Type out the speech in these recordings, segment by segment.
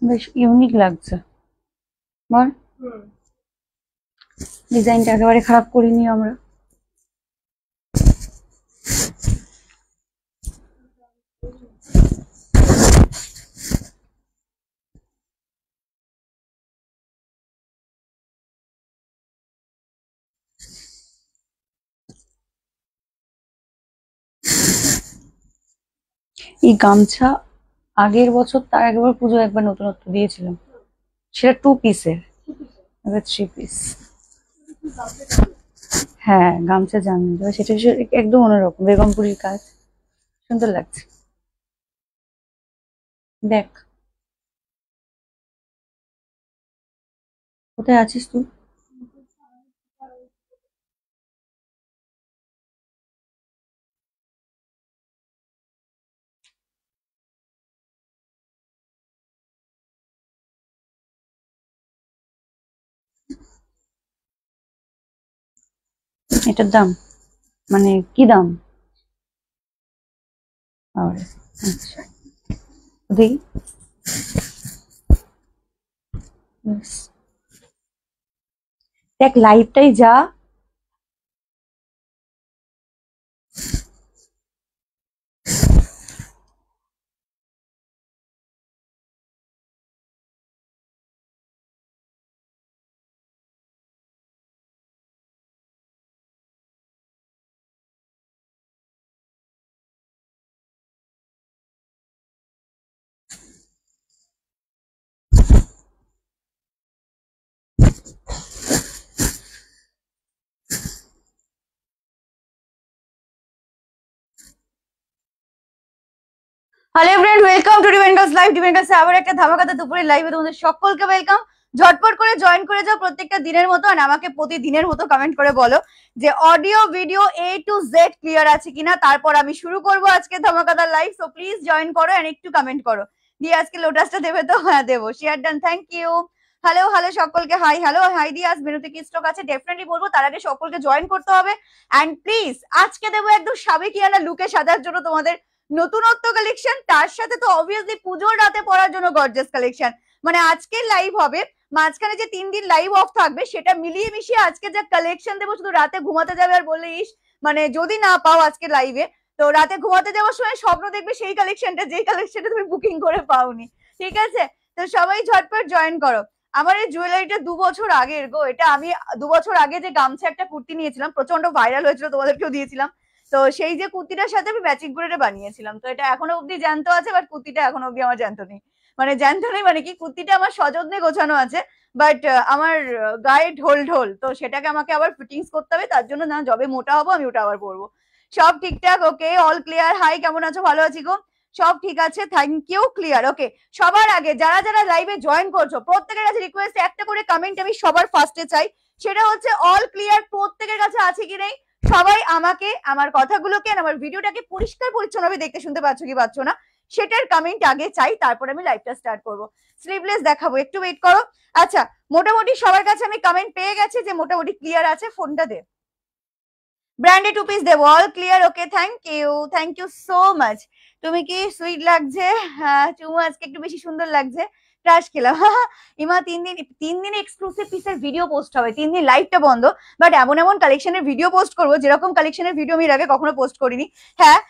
বেশ ইউনিক লাগছে বল। ডিজাইনটা একেবারে খারাপ করিনি আমরা। এই গামছা আগের বছর তার একবার পুজো একবার নতুনত্ব দিয়েছিলাম, সেটা 2 পিসের, এবার 3 পিস। হ্যাঁ গামছা জানি, সেটা একদম অন্যরকম বেগমপুরীর কাজ, সুন্দর লাগছে। দেখ কোথায় আছিস তুই? এটার দাম মানে কি দাম? আচ্ছা দেখি। দেখ লাইভটাই যা, হ্যালো এভরিওয়ান, ওয়েলকাম টু ডিভেন্ডার্স লাইভ। ডিভেন্ডার্সে আবার একটা ধামাকাতে দুপুরের লাইভে তোমাদের সকলকে ওয়েলকাম। ঝটপট করে জয়েন করে যাও প্রত্যেকটা দিনের মতো, আর আমাকে প্রতিদিনের মতো কমেন্ট করে বলো যে audio video A to Z clear আছে কিনা, তারপর আমি শুরু করব আজকে ধামাকাদার লাইভ। সো প্লিজ জয়েন করো এন্ড একটু কমেন্ট করো। দিয়ে আজকে লোটাসটা দেবে তো? হ্যাঁ দেবো, share done, thank you. Hello hello সকলকে হাই। হ্যালো হাই দিয়ে আজ মেনুতে কি স্টক আছে ডেফিনেটলি বলবো, তার আগে সকলকে জয়েন করতে হবে। এন্ড প্লিজ আজকে দেবো একদম সাবেকিয়ানা লুকে সাজার জন্য তোমাদের নতুনত্ব কালেকশন, তার সাথে তো অবভিয়াসলি পুজোর রাতে পরার জন্য গর্জিয়াস কালেকশন। মানে আজকের লাইভ হবে, মাঝখানে যে 3 দিন লাইভ অফ থাকবে সেটা মিলিয়ে মিশিয়ে আজকে যা কালেকশন দেবো, শুধু রাতে ঘুমাতে যাবে আর বললে ইস, মানে যদি না পাও আজকে লাইভে, তো রাতে ঘুমাতে যাওয়ার সময় স্বপ্ন দেখবে সেই কালেকশনটা, যেই কালেকশনটা তুমি বুকিং করে পাওনি। ঠিক আছে, তো সবাই ঝটপট জয়েন করো। আমার এই জুয়েলারিটা 2 বছর আগের গো, এটা আমি 2 বছর আগে যে গামছা একটা কুর্তি নিয়েছিলাম, প্রচন্ড ভাইরাল হয়েছিল, তোমাদেরকেও দিয়েছিলাম। তো সেই যে কুর্তিটার সাথে আমি ম্যাচিং করে এটা বানিয়েছিলাম, তো এটা এখনো অব্দি জ্যান্ত আছে, বাট কুর্তিটা এখনো অব্দি আমার জ্যান্ত নেই। মানে জ্যান্ত নেই মানে কি, কুর্তিটা আমার সযত্নে গোছানো আছে, বাট আমার গায়ে ঢোল ঢোল, তো সেটাকে আমাকে আবার ফিটিংস করতে হবে, তার জন্য না যবে মোটা হবো আমি ওটা আবার পরবো। সব ঠিকঠাক, ওকে, অল ক্লিয়ার। হাই, কেমন আছো? ভালো আছি গো, সব ঠিক আছে, থ্যাংক ইউ, ক্লিয়ার। ওকে, সবার আগে যারা যারা লাইভে জয়েন করছো প্রত্যেকের কাছে রিকোয়েস্ট, একটা করে কমেন্ট আমি সবার ফার্স্টে চাই, সেটা হচ্ছে অল ক্লিয়ার প্রত্যেকের কাছে আছে কি নেই। সবাই আমাকে আমার কথাগুলোকে আমার ভিডিওটাকে পরিষ্কার পরিচ্ছন্নভাবে দেখতে শুনতে পাচ্ছ কি পাচ্ছ না সেটার কমেন্ট আগে চাই, তারপর আমি লাইভটা স্টার্ট করব। স্লিভলেস দেখাবো, একটু ওয়েট করো। আচ্ছা, মোটামুটি সবার কাছে আমি কমেন্ট পেয়ে গেছি যে মোটামুটি ক্লিয়ার আছে। ফোনটা দে, ব্র্যান্ডে 2 পিস দেবো, all clear. Okay, thank you so much. তুমি কি সুইট লাগছে? হ্যাঁ চুমু, আজকে একটু বেশি সুন্দর লাগছে, ক্রাশ খেলাম। ইমা 3 দিন এক্সক্লুসিভ পিসের ভিডিও পোস্ট হবে, 3 দিন লাইভটা বন্ধ, বাট এমন এমন কালেকশনের ভিডিও পোস্ট করবো যেরকম কালেকশনের ভিডিও আমি এর আগে কখনো পোস্ট করিনি। হ্যাঁ,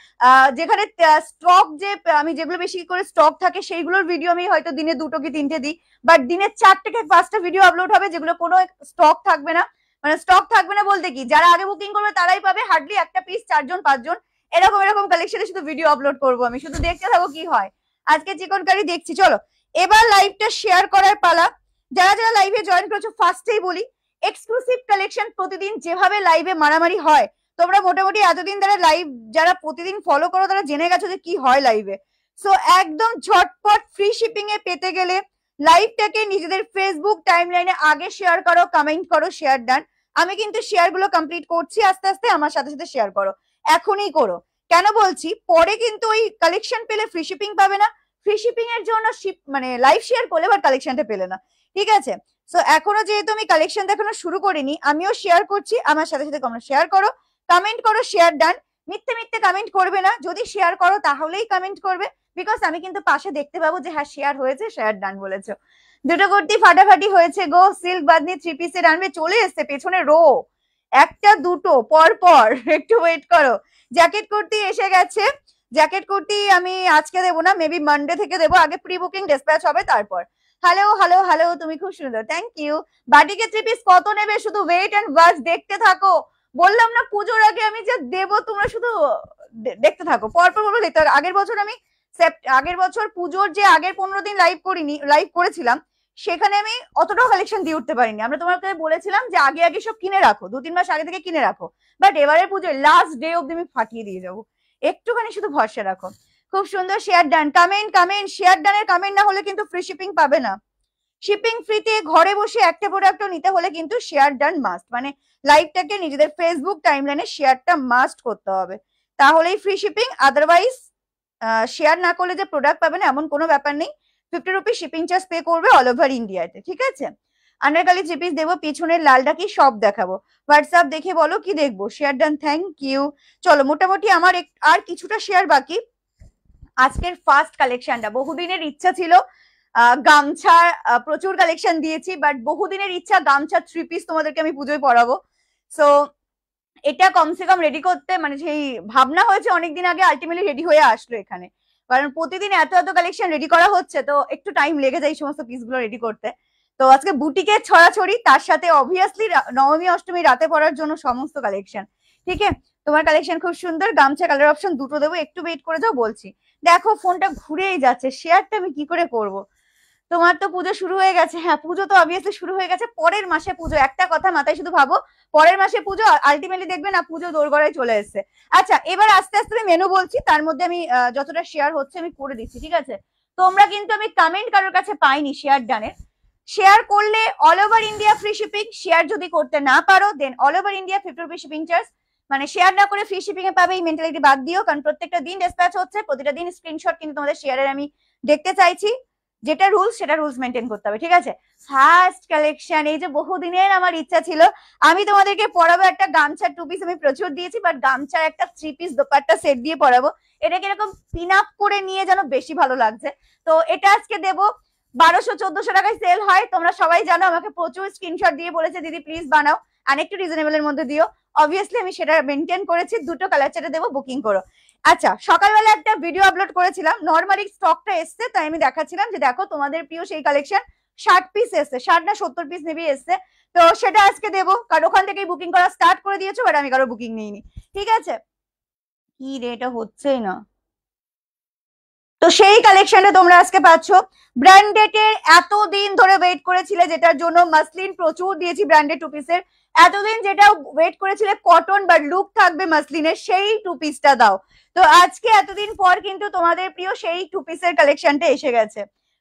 যেখানে স্টক, যে আমি যেগুলো বেশি করে স্টক থাকে সেইগুলোর ভিডিও আমি হয়তো দিনে 2টো কি 3টে দিই, বাট দিনে 4টে থেকে 5টা ভিডিও আপলোড হবে যেগুলো কোনো স্টক থাকবে না। মানে স্টক থাকবে না বলতে কি, যারা আগে বুকিং করবে তারাই পাবে, হার্ডলি একটা পিস 4জন 5জন এরকম এরকম কালেকশনে শুধু ভিডিও আপলোড করবো আমি, শুধু দেখতে থাকো কি হয়। আজকে চিকন কারি দেখছি, চলো এবার লাইভটা শেয়ার করার পালা। যারা যারা লাইভে জয়েন করেছো ফার্স্টেই বলি, এক্সক্লুসিভ কালেকশন প্রতিদিন যেভাবে লাইভে মারামারি হয়, তোমরা মোটামুটি এতদিন ধরে লাইভ যারা প্রতিদিন ফলো করো তারা জেনে গেছো যে কি হয় লাইভে। সো একদম ঝটপট ফ্রি শিপিং এ পেতে গেলে লাইভটাকে নিজেদের ফেসবুক টাইমলাইনে আগে শেয়ার করো, কমেন্ট করো, শেয়ার ডান। আমি কিন্তু শেয়ার গুলো কমপ্লিট করছি আস্তে আস্তে, আমার সাথে সাথে শেয়ার করো, এখনই করো। কেন বলছি, পরে কিন্তু ওই কালেকশন পেলে ফ্রি শিপিং পাবে না, ফ্রি শিপিং এর জন্য মানে লাইভ শেয়ার করলে বাট কালেকশনটা পেলে না। ঠিক আছে, সো এখনো যেহেতু আমি কালেকশন দেখানো শুরু করিনি, আমিও শেয়ার করছি, আমার সাথে সাথে তোমরা শেয়ার করো, কমেন্ট করো, শেয়ার ডান। মিথ্যে মিথ্যে কমেন্ট করবে না, যদি শেয়ার করো তাহলেই কমেন্ট করবে, বিকজ আমি কিন্তু পাশে দেখতে পাবো যে হ্যাঁ শেয়ার হয়েছে, শেয়ার ডান বলেছো। দুটো কুর্তি ফাটাফাটি হয়েছে গো, সিল্ক বাদনি 3 পিসের আনবে, চলে এসছে পেছনে রো, একটা দুটো পর পর একটু ওয়েট করো। জ্যাকেট কুর্তি এসে গেছে, জ্যাকেট কুর্তি আমি আজকে দেবো না, মেবি মানডে থেকে দেবো, আগে প্রি বুকিং ডিসপ্যাচ হবে তারপর। হ্যালো হ্যালো হ্যালো, তুমি খুব সুন্দর, থ্যাংক ইউ। বাটিকে 3 পিস কত নেবে, শুধু ওয়েট এন্ড ওয়াচ, দেখতে থাকো। বললাম না পুজোর আগে আমি যে দেবো, তোমরা শুধু দেখতে থাকো, পরপর বলবো দেখতে থাকো। আগের বছর পুজোর যে আগের 15 দিন লাইভ করেছিলাম, সেখানে আমি অতটাও কালেকশন দিয়ে উঠতে পারিনি। আমরা তোমাকে বলেছিলাম যে আগে আগে সব কিনে রাখো, 2-3 মাস আগে থেকে কিনে রাখো, বাট এবারের পুজোর লাস্ট ডে অব্দি আমি ফাটিয়ে দিয়ে যাবো, একটুখানি শুধু ভরসা রাখো। খুব সুন্দর শেয়ার ডান, কামেন্ট শেয়ার ডানের কামেন্ট না হলে কিন্তু ফ্রি শিপিং পাবে না। শিপিং ফ্রিতে ঘরে বসে একটা প্রোডাক্ট নিতে হলে কিন্তু শেয়ার ডান মাস্ট, মানে লাইভটাকে নিজেদের ফেসবুক টাইমলাইনে শেয়ারটা মাস্ট করতে হবে, তাহলেই ফ্রি শিপিং। আদারওয়াইজ শেয়ার না করলে যে প্রোডাক্ট পাবে না এমন কোনো ব্যাপার নেই। 50 রুপিস শিপিং চার্জ পে করবে অল ওভার ইন্ডিয়াতে, ঠিক আছে। আনারকালি 3 পিস দেবো, পিছনের লালটা কি সব দেখাবো, হোয়াটসঅ্যাপ দেখে বলো কি দেখবো। Share done, thank you. চলো মোটামুটি আমার আর কিছুটা শেয়ার বাকি। আজকের ফার্স্ট কালেকশনটা, বহুদিনের ইচ্ছা ছিল গামছা, প্রচুর কালেকশন দিয়েছি, বাট বহুদিনের ইচ্ছা গামছা 3 পিস তোমাদেরকে আমি পুজোয় পরাবো। সো এটা কমসে কম রেডি করতে, মানে সেই ভাবনা হয়েছে অনেকদিন আগে, আলটিমেটলি রেডি হয়ে আসলো এখানে, কারণ প্রতিদিন এত এত কালেকশন রেডি করা হচ্ছে, তো একটু টাইম লেগে যায় এই সমস্ত পিসগুলো রেডি করতে। তো আজকে বুটিকে ছড়াছড়ি, তার সাথে অবভিয়াসলি নবমী অষ্টমী রাতে পরার জন্য সমস্ত কালেকশন। ঠিক আছে, তোমার কালেকশন খুব সুন্দর, গামছা কালার অপশন দুটো দেবো, একটু ওয়েট করে যাও বলছি। দেখো ফোনটা ঘুরেই যাচ্ছে, শেয়ারটা আমি কি করে করব। তোমার তো পুজো শুরু হয়ে গেছে, হ্যাঁ পুজো তো অবভিয়াসলি শুরু হয়ে গেছে, পরের মাসে পুজো, একটা কথা মাথায় শুধু ভাবো, পরের মাসে পুজো, আলটিমেটলি দেখবে না পুজো দোরগড়ায় চলে এসছে। আচ্ছা এবার আস্তে আস্তে আমি মেনু বলছি, তার মধ্যে আমি যতটা শেয়ার হচ্ছে আমি করে দিচ্ছি, ঠিক আছে। তোমরা কিন্তু আমি কমেন্ট কারোর কাছে পাইনি শেয়ার ডানের। শেয়ার করলে all over India free shipping, share যদি করতে না পারো then all over India 50 rupee shipping charge, মানে শেয়ার না করে ফ্রি শিপিং এ পাবে, এই মেন্টালিটি বাদ দিও, কারণ প্রত্যেকটা দিন ডিসপ্যাচ হচ্ছে, প্রতিটা দিন স্ক্রিনশট কিন্তু তোমাদের শেয়ারের আমি দেখতে চাইছি, যেটা রুলস সেটা রুলস মেনটেন করতে হবে, ঠিক আছে। ফার্স্ট কালেকশন, এই যে বহুদিনের আমার ইচ্ছা ছিল আমি তোমাদেরকে পরাবো একটা গামছা 2 পিস, আমি প্রচুর দিয়েছি, বাট গামছার একটা 3 পিস দোপাট্টা সেট দিয়ে পরাবো, এটাকে এরকম পিন আপ করে নিয়ে যেন বেশি ভালো লাগছে। তো এটা আজকে দেবো, 1200-1400 টাকায় সেল হয়, তোমরা সবাই জানো, আমাকে প্রচুর স্ক্রিনশট দিয়ে বলেছে দিদি প্লিজ বানাও, আর একটু রিজনেবল এর মধ্যে দিও, অবভিয়াসলি আমি সেটা মেনটেন করেছি, দুটো কালার চার্টে দেবো, বুকিং করো। আচ্ছা সকালবেলা একটা ভিডিও আপলোড করেছিলাম, নর্মালি স্টকটা এসছে, তাই আমি দেখাচ্ছিলাম যে দেখো তোমাদের প্রিয় সেই কালেকশন 60 পিস এসছে, 60 না 70 পিস মেবি এসছে, তো সেটা আজকে দেবো, কারণ ওখান থেকেই বুকিং করা স্টার্ট করে দিয়েছো, বাট আমি কারো বুকিং নিইনি, ঠিক আছে। কি রে এটা হচ্ছেই না, তো সেই কালেকশনটা তোমরা আজকে পাচ্ছ। ব্র্যান্ডেডের এতদিন ধরে ওয়েট করেছিলে, যেটার জন্য মাসলিন প্রচুর দিয়েছি, ব্র্যান্ডেড 2 পিসের এতদিন যেটা ওয়েট করেছিলে কটন বা লুক থাকবে মাসলিনের, সেই 2 পিসটা দাও। তো আজকে এতদিন পর কিন্তু তোমাদের প্রিয় সেই 2 পিসের কালেকশনটা এসে গেছে।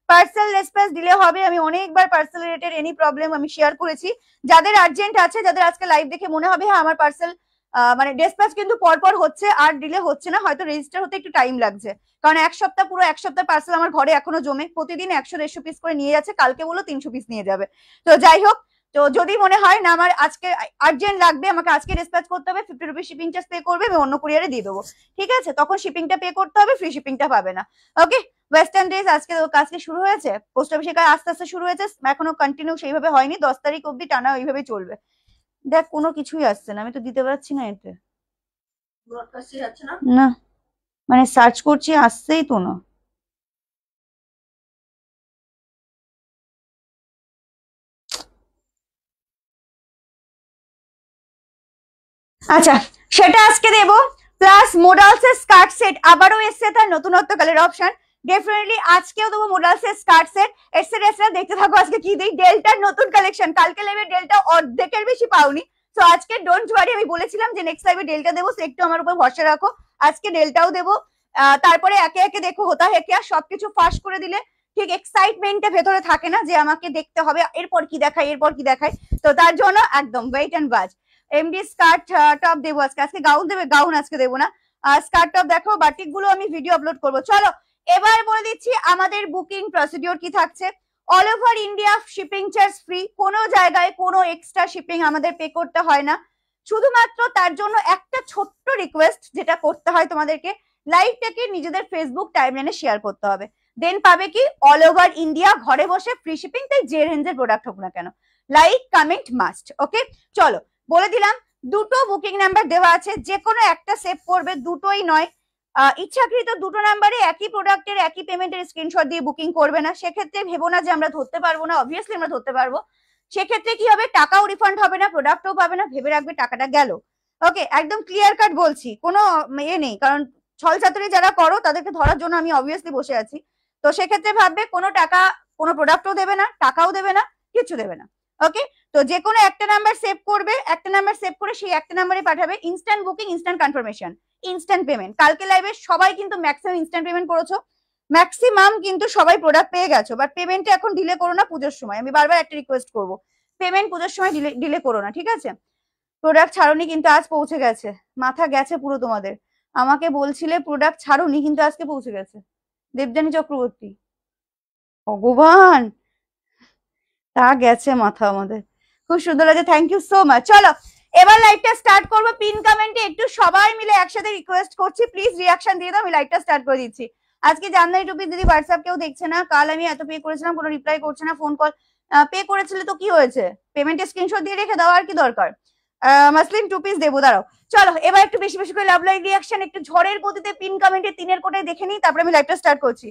পার্সেল রেসপন্স দিলে হবে, আমি অনেকবার পার্সেল রিলেটেড এনি প্রবলেম আমি শেয়ার করেছি, যাদের আর্জেন্ট আছে, যাদের আজকে লাইভ দেখে মনে হবে হ্যাঁ আমার পার্সেল মানে ডিসপ্যাচ কিন্তু পরপর হচ্ছে, আর ডিলে হচ্ছে না, হয়তো রেজিস্টার হতে একটু টাইম লাগছে, কারণ পুরো এক সপ্তাহ পার্সেল আমার ঘরে এখনো জমে, প্রতিদিন 100-150 পিস করে নিয়ে যাচ্ছে, কালকে বলো 300 পিস নিয়ে যাবে। তো যাই হোক, তো যদি মনে হয় না আমার আজকে আর্জেন্ট লাগবে, আমাকে আজকে ডিসপ্যাচ করতে হবে, 50 রুপি শিপিং চার্জ পে করবে, আমি অন্য কুরিয়ারে দিয়ে দেবো, ঠিক আছে, তখন শিপিংটা পে করতে হবে, ফ্রি শিপিংটা পাবে না। ওকে, ওয়েস্টার্ন ড্রেস আজকে শুরু হয়েছে, পোস্ট অফিসে কাজ আস্তে আস্তে শুরু হয়েছে, এখনো কন্টিনিউ সেইভাবে হয়নি, 10 তারিখ অব্দি টানা ওইভাবে চলবে। দেখ কোনো কিছুই আসছে না, আমি তো দিতে পারছি না, এতে না মানে সার্চ করছি আসছেই তো না। আচ্ছা সেটা আজকে দেবো, প্লাস মোডালস এর স্কার্ট সেট আবারও এসছে, তার নতুনত্ব কালার অপশন, ডেফিনেটলি আজকেও দেবো মোডালস এর স্কার্ট সেট, এসে দেখতে থাকো আজকে কি দিই। ডেল্টার নতুন কালেকশন, কালকে লাইভে ডেল্টা অর্ধেকের বেশি পাওনি, তো আজকে ডোন্ট ওয়ারি, আমি বলেছিলাম যে নেক্সট লাইভে ডেল্টা দেবো, একটু আমার উপর ভরসা রাখো, আজকে ডেল্টাও দেবো। তারপরে একে একে দেখো হোতা হেকে, আর সবকিছু ফাঁস করে দিলে ঠিক এক্সাইটমেন্টটা ভেতরে থাকে না, যে আমাকে দেখতে হবে এরপর কি দেখায় এরপর কি দেখায়, তো তার জন্য একদম wait and watch. MD skirt top দেবো আজকে, আজকে গাউন দেবে, গাউন আজকে দেবো না, স্কার্ট টপ দেখো, বাটিক গুলো আমি ভিডিও আপলোড করবো। চলো এবার বলে দিচ্ছি আমাদের বুকিং প্রসিডিওর কি থাকছে। All over India shipping charge free, কোনো জায়গায় কোনো এক্সট্রা শিপিং আমাদের পে করতে হয় না, শুধুমাত্র তার জন্য একটা ছোট্ট রিকোয়েস্ট যেটা করতে হয় তোমাদেরকে, লাইভটাকে নিজেদের ফেসবুক টাইমলাইনে শেয়ার করতে হবে। দেন পাবে কি অল ওভার ইন্ডিয়া ঘরে বসে ফ্রি শিপিং, তাই যে রেঞ্জের প্রোডাক্ট হোক না কেন। Like comment must. ওকে চলো বলে দিলাম, দুটো বুকিং নাম্বার দেওয়া আছে, যে কোনো একটা সেভ করবে, দুটোই নয়। ইচ্ছাকৃত দুটো নাম্বারে একই প্রোডাক্টের একই পেমেন্টের স্ক্রিনশট দিয়ে বুকিং করবে না, সেক্ষেত্রে ভেবো না যে আমরা ধরতে পারবো না, অবভিয়াসলি আমরা ধরতে পারবো। সেক্ষেত্রে কি হবে, টাকাও রিফান্ড হবে না, প্রোডাক্টও পাবে না, ভেবে রাখবে টাকাটা গেল। ওকে একদম ক্লিয়ার কাট বলছি, কোনো নেই, কারণ ছল চাতুরি যারা করো তাদেরকে ধরার জন্য আমি অবভিয়াসলি বসে আছি। তো সেক্ষেত্রে ভাববে কোনো টাকা, কোনো প্রোডাক্টও দেবে না, টাকাও দেবে না, কিছু দেবে না। ওকে তো যে কোনো একটা নাম্বার সেভ করবে, একটা নাম্বার সেভ করে সেই একটা নাম্বারে পাঠাবে instant booking, instant confirmation, instant payment. কালকে লাইভে সবাই কিন্তু ম্যাক্সিমাম ইনস্ট্যান্ট পেমেন্ট করেছো, ম্যাক্সিমাম কিন্তু সবাই প্রোডাক্ট পেয়ে গেছো, বাট পেমেন্টটা এখন ডিলে করো না পুজোর সময়। আমি বারবার একটা রিকোয়েস্ট করবো, পেমেন্ট পুজোর সময় ডিলে করো না, ঠিক আছে? প্রোডাক্ট ছাড়োনি কিন্তু আজ পৌঁছে গেছে, মাথা গেছে পুরো তোমাদের। আমাকে বলছিলে প্রোডাক্ট ছাড়োনি, কিন্তু আজকে পৌঁছে গেছে। দেবযানী চক্রবর্তী, ভগবান, তা গেছে মাথা আমাদের। খুব সুন্দর লাগে, থ্যাংক ইউ সো মাচ। চলো এবার লাইভটা স্টার্ট করবো। পিন কমেন্টে একটু সবাই মিলে একসাথে রিকোয়েস্ট করছি, প্লিজ রিয়াকশন দিয়ে দাও, আমি লাইভটা স্টার্ট করে দিচ্ছি। আজকে জামদানি টুপিস দিদি হোয়াটসঅ্যাপ কেউ দেখছে না, কাল আমি এত পে করেছিলাম কোনো রিপ্লাই করছে না, ফোন কল। পে করেছিলে তো কি হয়েছে, পেমেন্টের স্ক্রিনশট দিয়ে রেখে দাও, আর কি দরকার। মাসলিন টুপিস দেবো, দাঁড়াও। চলো এবার একটু বেশি বেশি করে লাভ লাইভ রিয়াকশন, একটু ঝড়ের গতিতে পিন কমেন্টে তিনের কোটায় দেখে নিই, তারপরে আমি লাইভটা স্টার্ট করছি।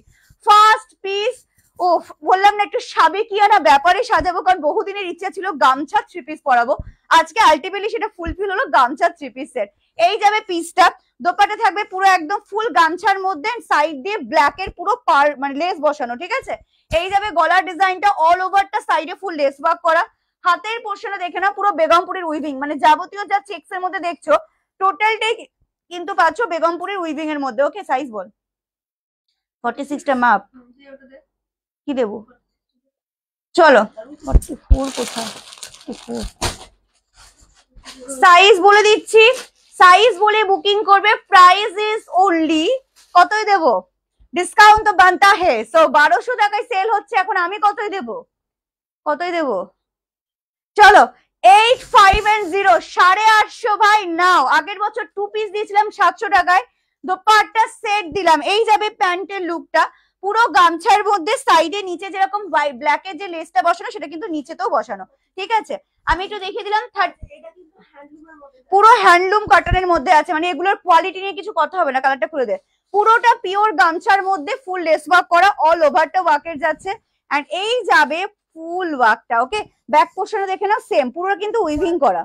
ফার্স্ট পিস, ও বললাম না একটু সাবেকিয়ানা ব্যাপারে সাজাবো, কারণ বহুদিনের ইচ্ছা ছিল গামছা থ্রি পিস পরাবো, আজকে আলটিমেটলি সেটা ফুলফিল হলো, গামছা থ্রি পিস সেট। এই যাবে পিসটা, দোপাট্টা থাকবে পুরো একদম ফুল গামছার মধ্যে, সাইড দিয়ে ব্ল্যাক এর পুরো পার মানে লেস বসানো, ঠিক আছে? এই যাবে গলার ডিজাইনটা, অল ওভারটা সাইডে ফুল লেস ওয়ার্ক করা। হাতের পোর্শনে দেখে না পুরো বেগমপুরের উইভিং, মানে যাবতীয় যা চেকস এর মধ্যে দেখছো টোটালটাই কিন্তু পাচ্ছ বেগমপুরের উইভিং এর মধ্যে। ওকে সাইজ বল, 46টা মাপ কি দেবো, চলো 44 কোথায়, সাইজ বলে দিচ্ছি, সাইজ বলে বুকিং করবে। প্রাইস ইজ অনলি, কতই দেবো, ডিসকাউন্ট তো বানতা হে, সো 1200 টাকায় সেল হচ্ছে এখন, আমি কতই দেবো, কতই দেবো, চলো 8510, 850 ভাই নাও। আগের বছর 2 পিস দিয়েছিলাম 700 টাকায়, দোপাট্টা সেট দিলাম। এই যাবে প্যান্টের লুকটা, পুরো গামছার মধ্যে সাইডে নিচে যেরকম ব্ল্যাক এর যে লেসটা বসানো, সেটা কিন্তু নিচেতেও বসানো, ঠিক আছে? আমি একটু দেখিয়ে দিলাম, পুরো হ্যান্ডলুম কটনের মধ্যে আছে, মানে এগুলোর কোয়ালিটি নিয়ে কিছু কথা হবে না, কালারটা খুলে দে। পুরোটা পিওর গামছার মধ্যে ফুল লেস ওয়ার্ক করা, অল ওভারটা ওয়ার্কের যাচ্ছে, এন্ড এই যাবে ফুল ওয়ার্কটা। ওকে ব্যাক পোর্শনে দেখে নাও, সেম পুরো কিন্তু উইভিং করা,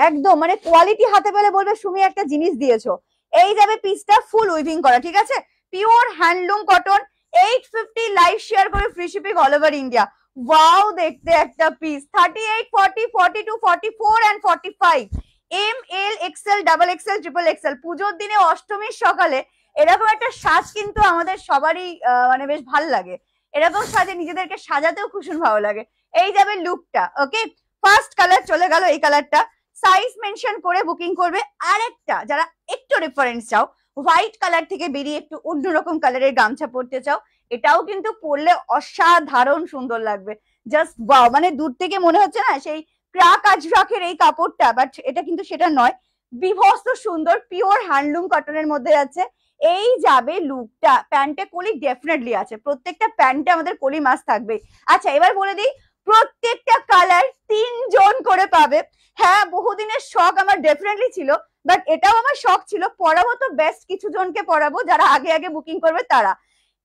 একদম মানে কোয়ালিটি হাতে পেলে বলবে সুমি একটা জিনিস দিয়েছো। এই যাবে পিসটা ফুল উইভিং করা, ঠিক আছে? Pure handloom cotton, 850, live share করে free shipping all over India. Wow দেখতে একটা piece, 38, 40, 42, 44 and 45, M L XL, double XL, triple XL. পুজোর দিনে অষ্টমীর সকালে এরকম একটা সাজ কিন্তু আমাদের সবারই মানে বেশ ভালো লাগে, এরকম সাজে নিজেদেরকে সাজাতেও ভীষণ ভালো লাগে। এই যাবে লুকটা। ওকে ফার্স্ট কালার চলে গেল এই কালারটা, সাইজ মেনশন করে বুকিং করবে। আরেকটা যারা একটু রেফারেন্স চাও, হোয়াইট কালার থেকে বেরিয়ে একটু অন্যরকম কালারের গামছা পরতে চাও, এটাও কিন্তু পরলে অসাধারণ সুন্দর লাগবে, জাস্ট ওয়াও। মানে দূর থেকে মনে হচ্ছে না সেই ক্রাক আজরাকের এই কাপড়টা, বাট এটা কিন্তু সেটা নয়, বিভৎস সুন্দর পিওর হ্যান্ডলুম কটনের মধ্যে আছে। এই যাবে লুকটা, প্যান্টে কলি ডেফিনেটলি আছে, প্রত্যেকটা প্যান্টে আমাদের কলি মাছ থাকবে। আচ্ছা এবার বলে দিই, প্রত্যেকটা কালার 3 জন করে পাবে। হ্যাঁ বহুদিনের শখ আমার ডেফিনেটলি ছিল, বাট এটাও আমার শখ ছিল, পড়াবো তো বেস্ট কিছু জনকে পড়াবো যারা আগে আগে বুকিং করবে তারা।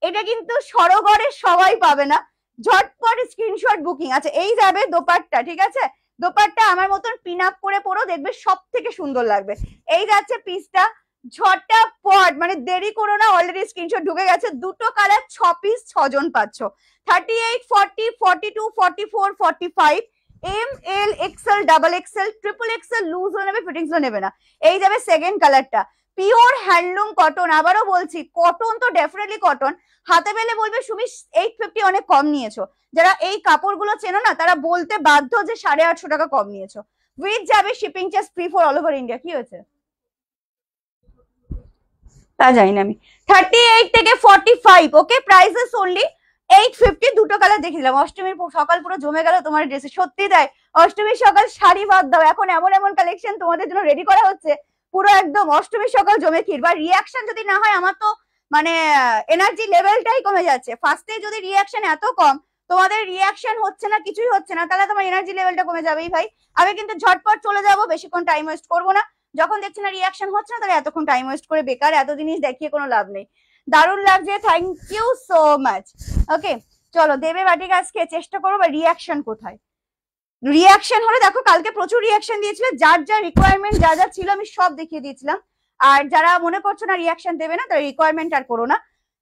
এটা কিন্তু সরগরে সবাই পাবে না, ঝটপট স্ক্রিনশট বুকিং। আচ্ছা এই যাবে দোপাট্টা, ঠিক আছে? দোপাট্টা আমার মতন পিন আপ করে পরো, দেখবে সব থেকে সুন্দর লাগবে। এই যাচ্ছে পিসটা, ঝটপট মানে দেরি করো না, অলরেডি স্ক্রিনশট ঢুকে গেছে। দুটো কালার 6 পিস 6 জন পাচ্ছ, 38, 40, 42, 44, 45, M L XL, double XL, triple XL, loose নেবে, ফিটিংস নেবে না। এই যাবে সেকেন্ড কালারটা, পিওর হ্যান্ডলুম কটন। আবারও বলছি কটন তো ডেফিনেটলি কটন, হাতে পেলে বলবে সুমি 850 অনেক কম নিয়েছো। যারা এই কাপড়গুলো চেনো না তারা বলতে বাধ্য যে 850 টাকা কম নিয়েছো। উইথ যাবে shipping charge free for all over India. কি হয়েছে তা জানি না আমি। 38 থেকে 45, ওকে প্রাইসেস অনলি 850। দুটো কালার দেখে দিলাম। অষ্টমীর সকাল পুরো জমে গেল তোমার ড্রেসে, সত্যি তাই। অষ্টমীর সকাল শাড়ি বাদ দাও, এখন এমন এমন কালেকশন তোমাদের জন্য রেডি করা হচ্ছে, পুরো একদম অষ্টমী সকাল জমে ক্ষীর। বা রিয়াকশন যদি না হয়, আমার তো মানে এনার্জি লেভেলটাই কমে যাচ্ছে। ফার্স্টে যদি রিয়াকশন এত কম, তোমাদের রিয়াকশন হচ্ছে না, কিছুই হচ্ছে না, তাহলে তোমার এনার্জি লেভেলটা কমে যাবেই ভাই। আমি কিন্তু ঝটপট চলে যাব, বেশিক্ষণ টাইম ওয়েস্ট করবো না। যখন দেখছি না রিয়াকশন হচ্ছে না, তাহলে এতক্ষণ টাইম ওয়েস্ট করে বেকার, এত জিনিস দেখিয়ে কোনো লাভ নেই। দারুণ লাগছে, থ্যাংক ইউ সো মাচ। ওকে চলো দেবে বাটিক আজকে চেষ্টা করবো। বা রিয়াকশন কোথায়? রিয়াকশন হলে দেখো কালকে প্রচুর রিয়াকশন দিয়েছিল, যার যা রিকোয়ারমেন্ট যা যা ছিল আমি সব দেখিয়ে দিয়েছিলাম। আর যারা মনে করছো না রিয়াকশন দেবে না, তারা রিকোয়ারমেন্ট আর করো না,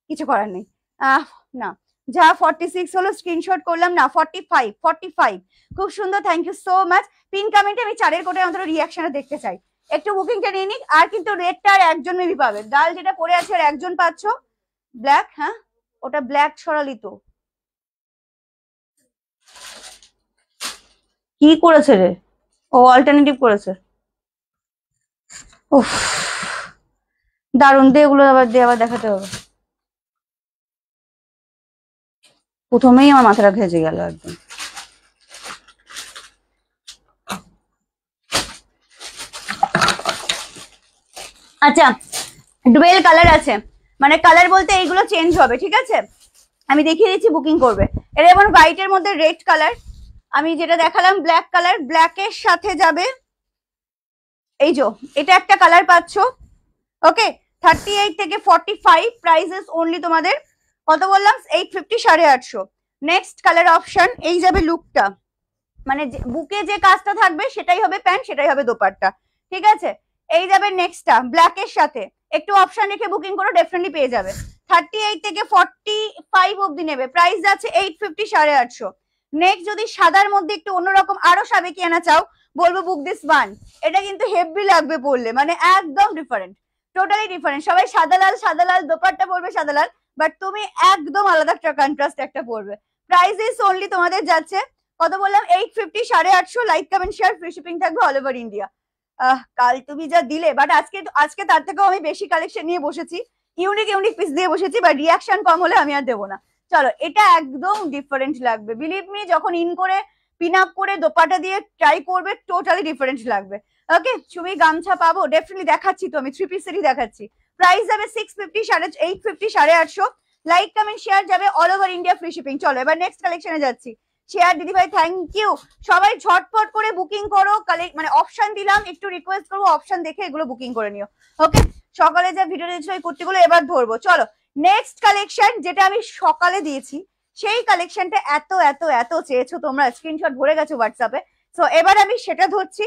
কিছু করার নেই। না যা 46 হলো স্ক্রিনশট করলাম, না 45 খুব সুন্দর, thank you so much. Pin কমেন্টে আমি 4 কোটে অন্তত রিয়াকশনটা দেখতে চাই। একটু বুকিংটা নিয়ে নিক। আর কিন্তু রেডটা আর একজন মেবি পাবে, ডাল যেটা পরে আছে আর একজন পাচ্ছ। ব্ল্যাক, হ্যাঁ ওটা ব্ল্যাক সরালি তো কি করেছে রে? ও অল্টারনেটিভ করেছে। উফ দারুণ, দে এগুলো আবার দেখাতে হবে। প্রথমেই আমার মাথাটা ভেজে গেল একদম। আচ্ছা ডুয়েল কালার আছে, মানে কালার বলতে এইগুলো চেঞ্জ হবে, ঠিক আছে? আমি দেখিয়ে দিচ্ছি, বুকিং করবে। এটা যেমন হোয়াইটের মধ্যে রেড কালার, আমি যেটা দেখালাম ব্ল্যাক কালার, ব্ল্যাকের সাথে যাবে এই যে এটা একটা কালার পাচ্ছ। ওকে 38 থেকে 45 প্রাইসেস অনলি তোমাদের। কত বললাম? 850, 850। নেক্সট কালার অপশন এই যাবে লুকটা, মানে বুকে যে কাজটা থাকবে সেটাই হবে প্যান্ট, সেটাই হবে দোপাট্টা, ঠিক আছে? এই যাবে নেক্সটটা ব্ল্যাকের সাথে। একটু অপশন রেখে বুকিং করো, ডেফিনেটলি পেয়ে যাবে। 38 থেকে 45 অব্দি নেবে, প্রাইস যাচ্ছে 850, 850। নেক্সট যদি সাদার মধ্যে একটু অন্যরকম আরো সাবেকি আনা চাও, বলবো বুক দিস ওয়ান। এটা কিন্তু হেভি লাগবে পরলে, মানে একদম ডিফারেন্ট, টোটালি ডিফারেন্ট। সবাই সাদা লাল দোপাট্টা পরবে সাদা লাল, বাট তুমি একদম আলাদা একটা কন্ট্রাস্ট একটা পরবে। প্রাইস অনলি তোমাদের যাচ্ছে কত বললাম? 850, 850। Like comment share, free shipping থাকবে অল ওভার ইন্ডিয়া। কাল তুমি যা দিলে, বাট আজকে তার থেকেও আমি বেশি কালেকশন নিয়ে বসেছি, ইউনিক পিস দিয়ে বসেছি, বাট রিয়াকশন কম হলে আমি আর দেবো না। চলো এটা একদম ডিফারেন্ট লাগবে, বিলিভ মি, যখন ইন করে পিন আপ করে দোপাটা দিয়ে ট্রাই করবে, টোটালি ডিফারেন্ট লাগবে। ওকে তুমি গামছা পাবো, ডেফিনেটলি দেখাচ্ছি তো, আমি 3 পিসেরই দেখাচ্ছি। প্রাইস যাবে 650, 850, 850। লাইক কমেন্ট শেয়ার যাবে all over India, free shipping. চলো এবার নেক্সট কালেকশনে যাচ্ছি। শেয়ার দিদি ভাই, থ্যাংক ইউ। সবাই ঝটপট করে বুকিং করো, মানে অপশন দিলাম, একটু রিকোয়েস্ট করবো অপশন দেখে এগুলো বুকিং করে নিও। ওকে সকালে যা ভিডিও দিয়েছিল ওই কুর্তিগুলো এবার ধরবো। চলো নেক্সট কালেকশন, যেটা আমি সকালে দিয়েছি সেই কালেকশনটা এত এত এত চেয়েছো তোমরা, স্ক্রিনশট ভরে গেছো হোয়াটসঅ্যাপে। সো এবার আমি সেটা ধরছি।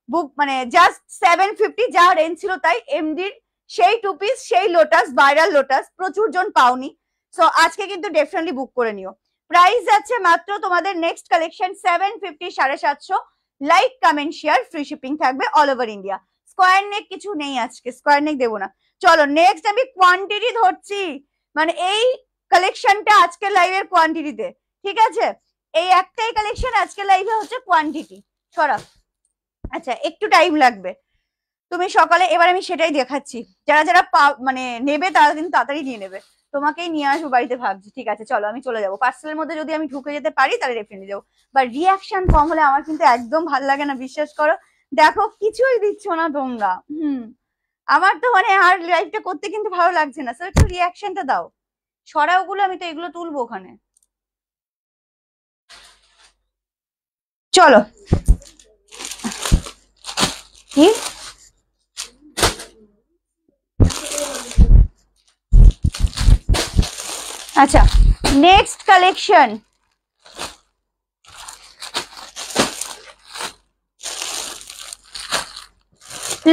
বুক মানে জাস্ট 750, যা রেঞ্জ ছিল তাই। এমডির সেই 2 পিস, সেই লোটাস, ভাইরাল লোটাস, প্রচুর জন পাওনি। সো আজকে কিন্তু ডেফিনেটলি বুক করে নিও। প্রাইস যাচ্ছে মাত্র তোমাদের next collection 750, 750। Like comment share, free shipping থাকবে অল ওভার ইন্ডিয়া। স্কোয়ার নেক কিছু নেই আজকে, স্কোয়ার নেক দেবো না। চলো নেক্সট আমি কোয়ান্টিটি ধরছি, মানে এই কালেকশনটা আজকের লাইভের কোয়ান্টিটিতে, ঠিক আছে? এই একটাই কালেকশন আজকের লাইভে হচ্ছে কোয়ান্টিটি সরা। আচ্ছা একটু টাইম লাগবে, তুমি সকালে, এবার আমি সেটাই দেখাচ্ছি। যারা যারা মানে নেবে তারা কিন্তু তাড়াতাড়ি নিয়ে নেবে। তোমাকেই নিয়ে আসবো বাড়িতে ভাবছি, ঠিক আছে? চলো আমি চলে যাবো, পার্সেলের মধ্যে যদি আমি ঢুকে যেতে পারি তাহলে ডেফিনেটলি যাবো। বা রিয়াকশন কম হলে আমার কিন্তু একদম ভাল লাগে না, বিশ্বাস করো। দেখো কিছুই দিচ্ছ না তোমরা, আমার তো মানে আর লাইভটা করতে কিন্তু ভালো লাগছে না। স্যার একটু রিয়াকশনটা দাও, ছড়া ওগুলো, আমি তো এগুলো তুলবো ওখানে। চলো কি আচ্ছা next collection,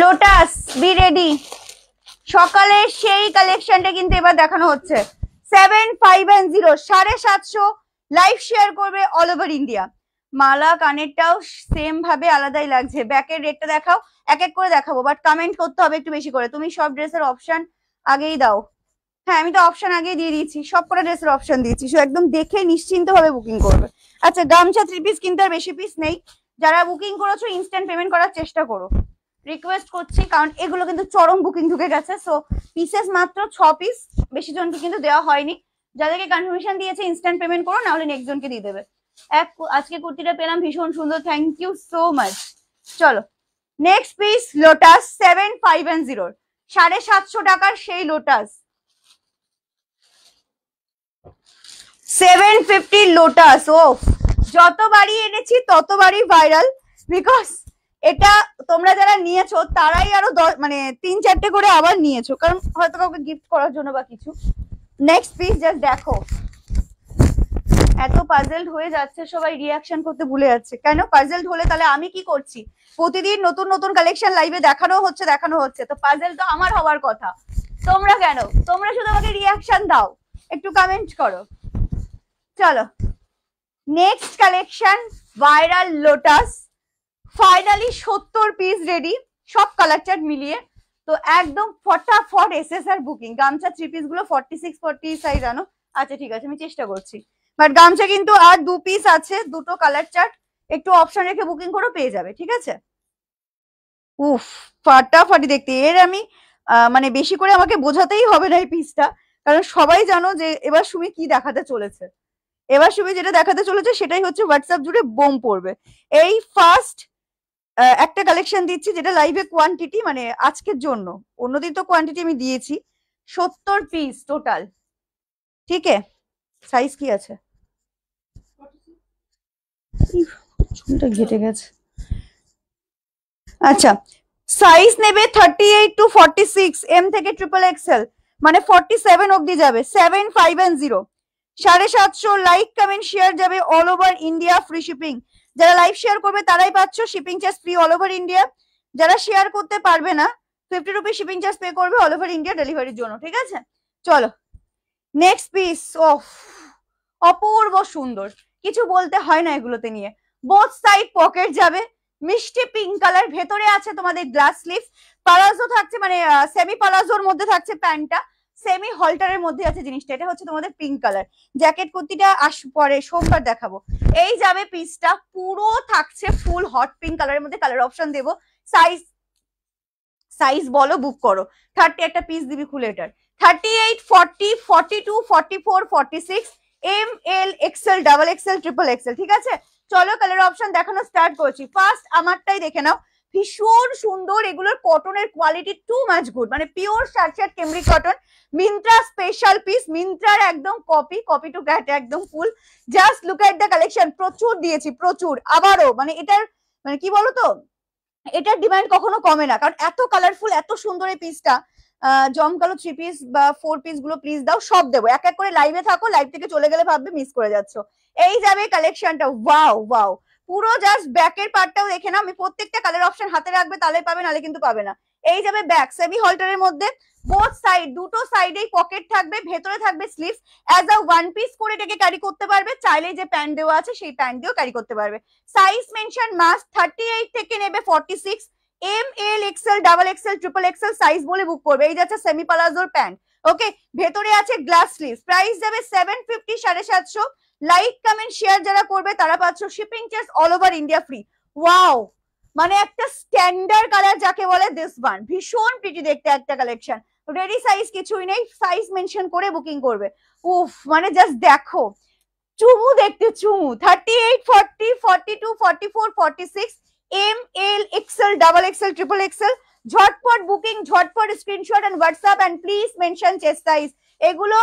lotus, be ready. সকালের সেই কালেকশনটা কিন্তু এবার দেখানো হচ্ছে 750, 750। লাইভ শেয়ার করবে অল ওভার ইন্ডিয়া। মালা কানেরটাও সেম ভাবে আলাদাই লাগছে, ব্যাকের রেটটা দেখাও, এক এক করে দেখাবো, বাট কমেন্ট করতে হবে একটু বেশি করে। তুমি সব ড্রেসের অপশন আগেই দাও। হ্যাঁ আমি তো অপশন আগেই দিয়ে দিয়েছি, সব কটা ড্রেসের অপশন দিয়েছি, সো একদম দেখে নিশ্চিন্ত ভাবে বুকিং করবে। আচ্ছা গামছা 3 পিস কিন্তু আর বেশি পিস নেই, যারা বুকিং করেছো ইনস্ট্যান্ট পেমেন্ট করার চেষ্টা করো, রিকোয়েস্ট করছি, কারণ এগুলো কিন্তু চরম বুকিং ঢুকে গেছে। সো পিসেস মাত্র 6 পিস, বেশি জনকে কিন্তু দেওয়া হয়নি। যাদেরকে কনফার্মেশন দিয়েছে ইনস্ট্যান্ট পেমেন্ট করো, না হলে নেক্সট জনকে দিয়ে দেবে। আজকে কুর্তিটা পেলাম ভীষণ সুন্দর, থ্যাংক ইউ সো মাচ। চলো নেক্সট পিস লোটাস 750 750 টাকার সেই লোটাস 750 লোটাস। ও যতবারই এনেছি ততবারই ভাইরাল, বিকজ এটা তোমরা যারা নিয়েছো তারাই আরো মানে 3-4টে করে আবার নিয়েছো, কারণ হয়তো কাউকে গিফট করার জন্য বা কিছু। নেক্সট পিস জাস্ট দেখো, এত পাজলড হয়ে যাচ্ছে সবাই, রিয়াকশন করতে ভুলে যাচ্ছে। কেন পাজলড হলে তাহলে আমি কি করছি? প্রতিদিন নতুন নতুন কালেকশন লাইভে দেখানো হচ্ছে, তো পাজল তো আমার হওয়ার কথা। তোমরা কেন? তোমরা শুধু আমাকে রিয়াকশন দাও, একটু কমেন্ট করো। চলো next collection, viral lotus. Finally 70 piece ready, সব কালার চার্ট মিলিয়ে। তো একদম ফটাফট এসএসআর বুকিং। গামছা 3 পিস গুলো 46 40 সাইজ আনো। আচ্ছা ঠিক আছে, আমি চেষ্টা করছি। বাট গামছা কিন্তু আর 2 পিস আছে, দুটো কালার চার্ট, একটু অপশন রেখে বুকিং করে পেয়ে যাবে, ঠিক আছে? উফ ফাটাফাটি দেখতে। এর আমি মানে বেশি করে আমাকে বোঝাতেই হবে না এই পিসটা, কারণ সবাই জানো যে এবার সুমি কি দেখাতে চলেছে। এবার সুমি যেটা দেখাতে চলেছে সেটাই হচ্ছে হোয়াটসঅ্যাপ জুড়ে বোম পড়বে। এই ফার্স্ট একটা কালেকশন দিচ্ছি যেটা লাইভে কোয়ান্টিটি, মানে আজকের জন্য, অন্যদিন তো কোয়ান্টিটি আমি দিয়েছি। 70 পিস টোটাল, ঠিক আছে? সাইজ কি আছে? চুলটা ঘেটে গেছে। আচ্ছা, সাইজ নেবে 38 to 46, এম থেকে ট্রিপল এক্সেল, মানে 47 অবধি যাবে। 750 750। লাইক কমেন্ট শেয়ার যাবে all over India, free shipping. যারা লাইভ শেয়ার করবে তারাই পাচ্ছ shipping charge free all over India. যারা শেয়ার করতে পারবে না 50 রুপিস শিপিং চার্জ পে করবে অল ওভার ইন্ডিয়া ডেলিভারির জন্য, ঠিক আছে? চলো নেক্সট পিস। অফ অপূর্ব সুন্দর, কিছু বলতে হয় না এগুলোতে নিয়ে। বোথ সাইড পকেট যাবে, মিষ্টি পিঙ্ক কালার, ভেতরে আছে তোমাদের গ্লাস স্লিভ, পালাজো থাকছে, মানে সেমি পালাজোর মধ্যে থাকছে প্যান্টটা, সেমি হল্টারের মধ্যে আছে জিনিসটা। এটা হচ্ছে তোমাদের পিঙ্ক কালার। জ্যাকেট কুর্তিটা পরে সোমবার দেখাবো। এই যাবে পিসটা, পুরো থাকছে ফুল হট পিঙ্ক কালারের মধ্যে। কালার অপশন দেবো, সাইজ বলো, বুক করো। 30 একটা পিস দিবি খুলে এটার। 38 40 42 44 46 M L XL double XL triple XL, ঠিক আছে? চলো কালার অপশন দেখানো স্টার্ট করছি। ফার্স্ট আমারটাই দেখে নাও, ভীষণ সুন্দর। এগুলোর কটনের কোয়ালিটি টু মাচ গুড, মানে pure shirt cambric cotton, Myntra special piece, মিন্ত্রার একদম কপি টু ক্যাট, একদম full. Just look at the collection, প্রচুর দিয়েছি প্রচুর। আবারও মানে এটার মানে কি বলতো, এটার ডিমান্ড কখনো কমে না, কারণ এত কালারফুল এত সুন্দর এই পিসটা। জমকালো 3 পিস বা 4 পিস গুলো প্লিজ দাও, সব দেবো। এক এক করে লাইভে থাকো, লাইভ থেকে চলে গেলে ভাববে মিস করে যাচ্ছ। এই যাবে কালেকশনটা, ওয়াও ওয়াও। পুরো জাস্ট ব্যাকের পার্টটাও দেখে না, আমি প্রত্যেকটা কালার অপশন হাতে রাখবে তাহলে পাবে, নাহলে কিন্তু পাবে না। এই যাবে ব্যাক, সেমি হল্টারের মধ্যে, বোথ সাইড, দুটো সাইডেই পকেট থাকবে, ভেতরে থাকবে sleeves. As a one piece করে এটাকে ক্যারি করতে পারবে, চাইলে যে প্যান্ট দেওয়া আছে সেই প্যান্ট দিয়েও ক্যারি করতে পারবে। সাইজ মেনশন মাস্ট 38 থেকে নেবে 46, M L XL double XL triple XL size বলে বুক করবে। এই যাচ্ছে সেমি পালাজোর প্যান্ট, ওকে? ভেতরে আছে গ্লাস স্লিভ। প্রাইস যাবে 750 750। লাইক কমেন্ট শেয়ার যারা করবে তারা পাচ্ছ shipping charge all over India free. Wow, মানে একটা স্ট্যান্ডার্ড কালার যাকে বলে, দিস ওয়ান ভীষণ প্রিটি দেখতে একটা কালেকশন। রেডি সাইজ কিছুই নেই, সাইজ মেনশন করে বুকিং করবে। উফ, মানে জাস্ট দেখো, চুমু দেখতে চুমু। 38 40 42 44 46 M L XL double XL triple XL. ঝটপট বুকিং, ঝটপট screenshot and WhatsApp and please mention chest size. এগুলো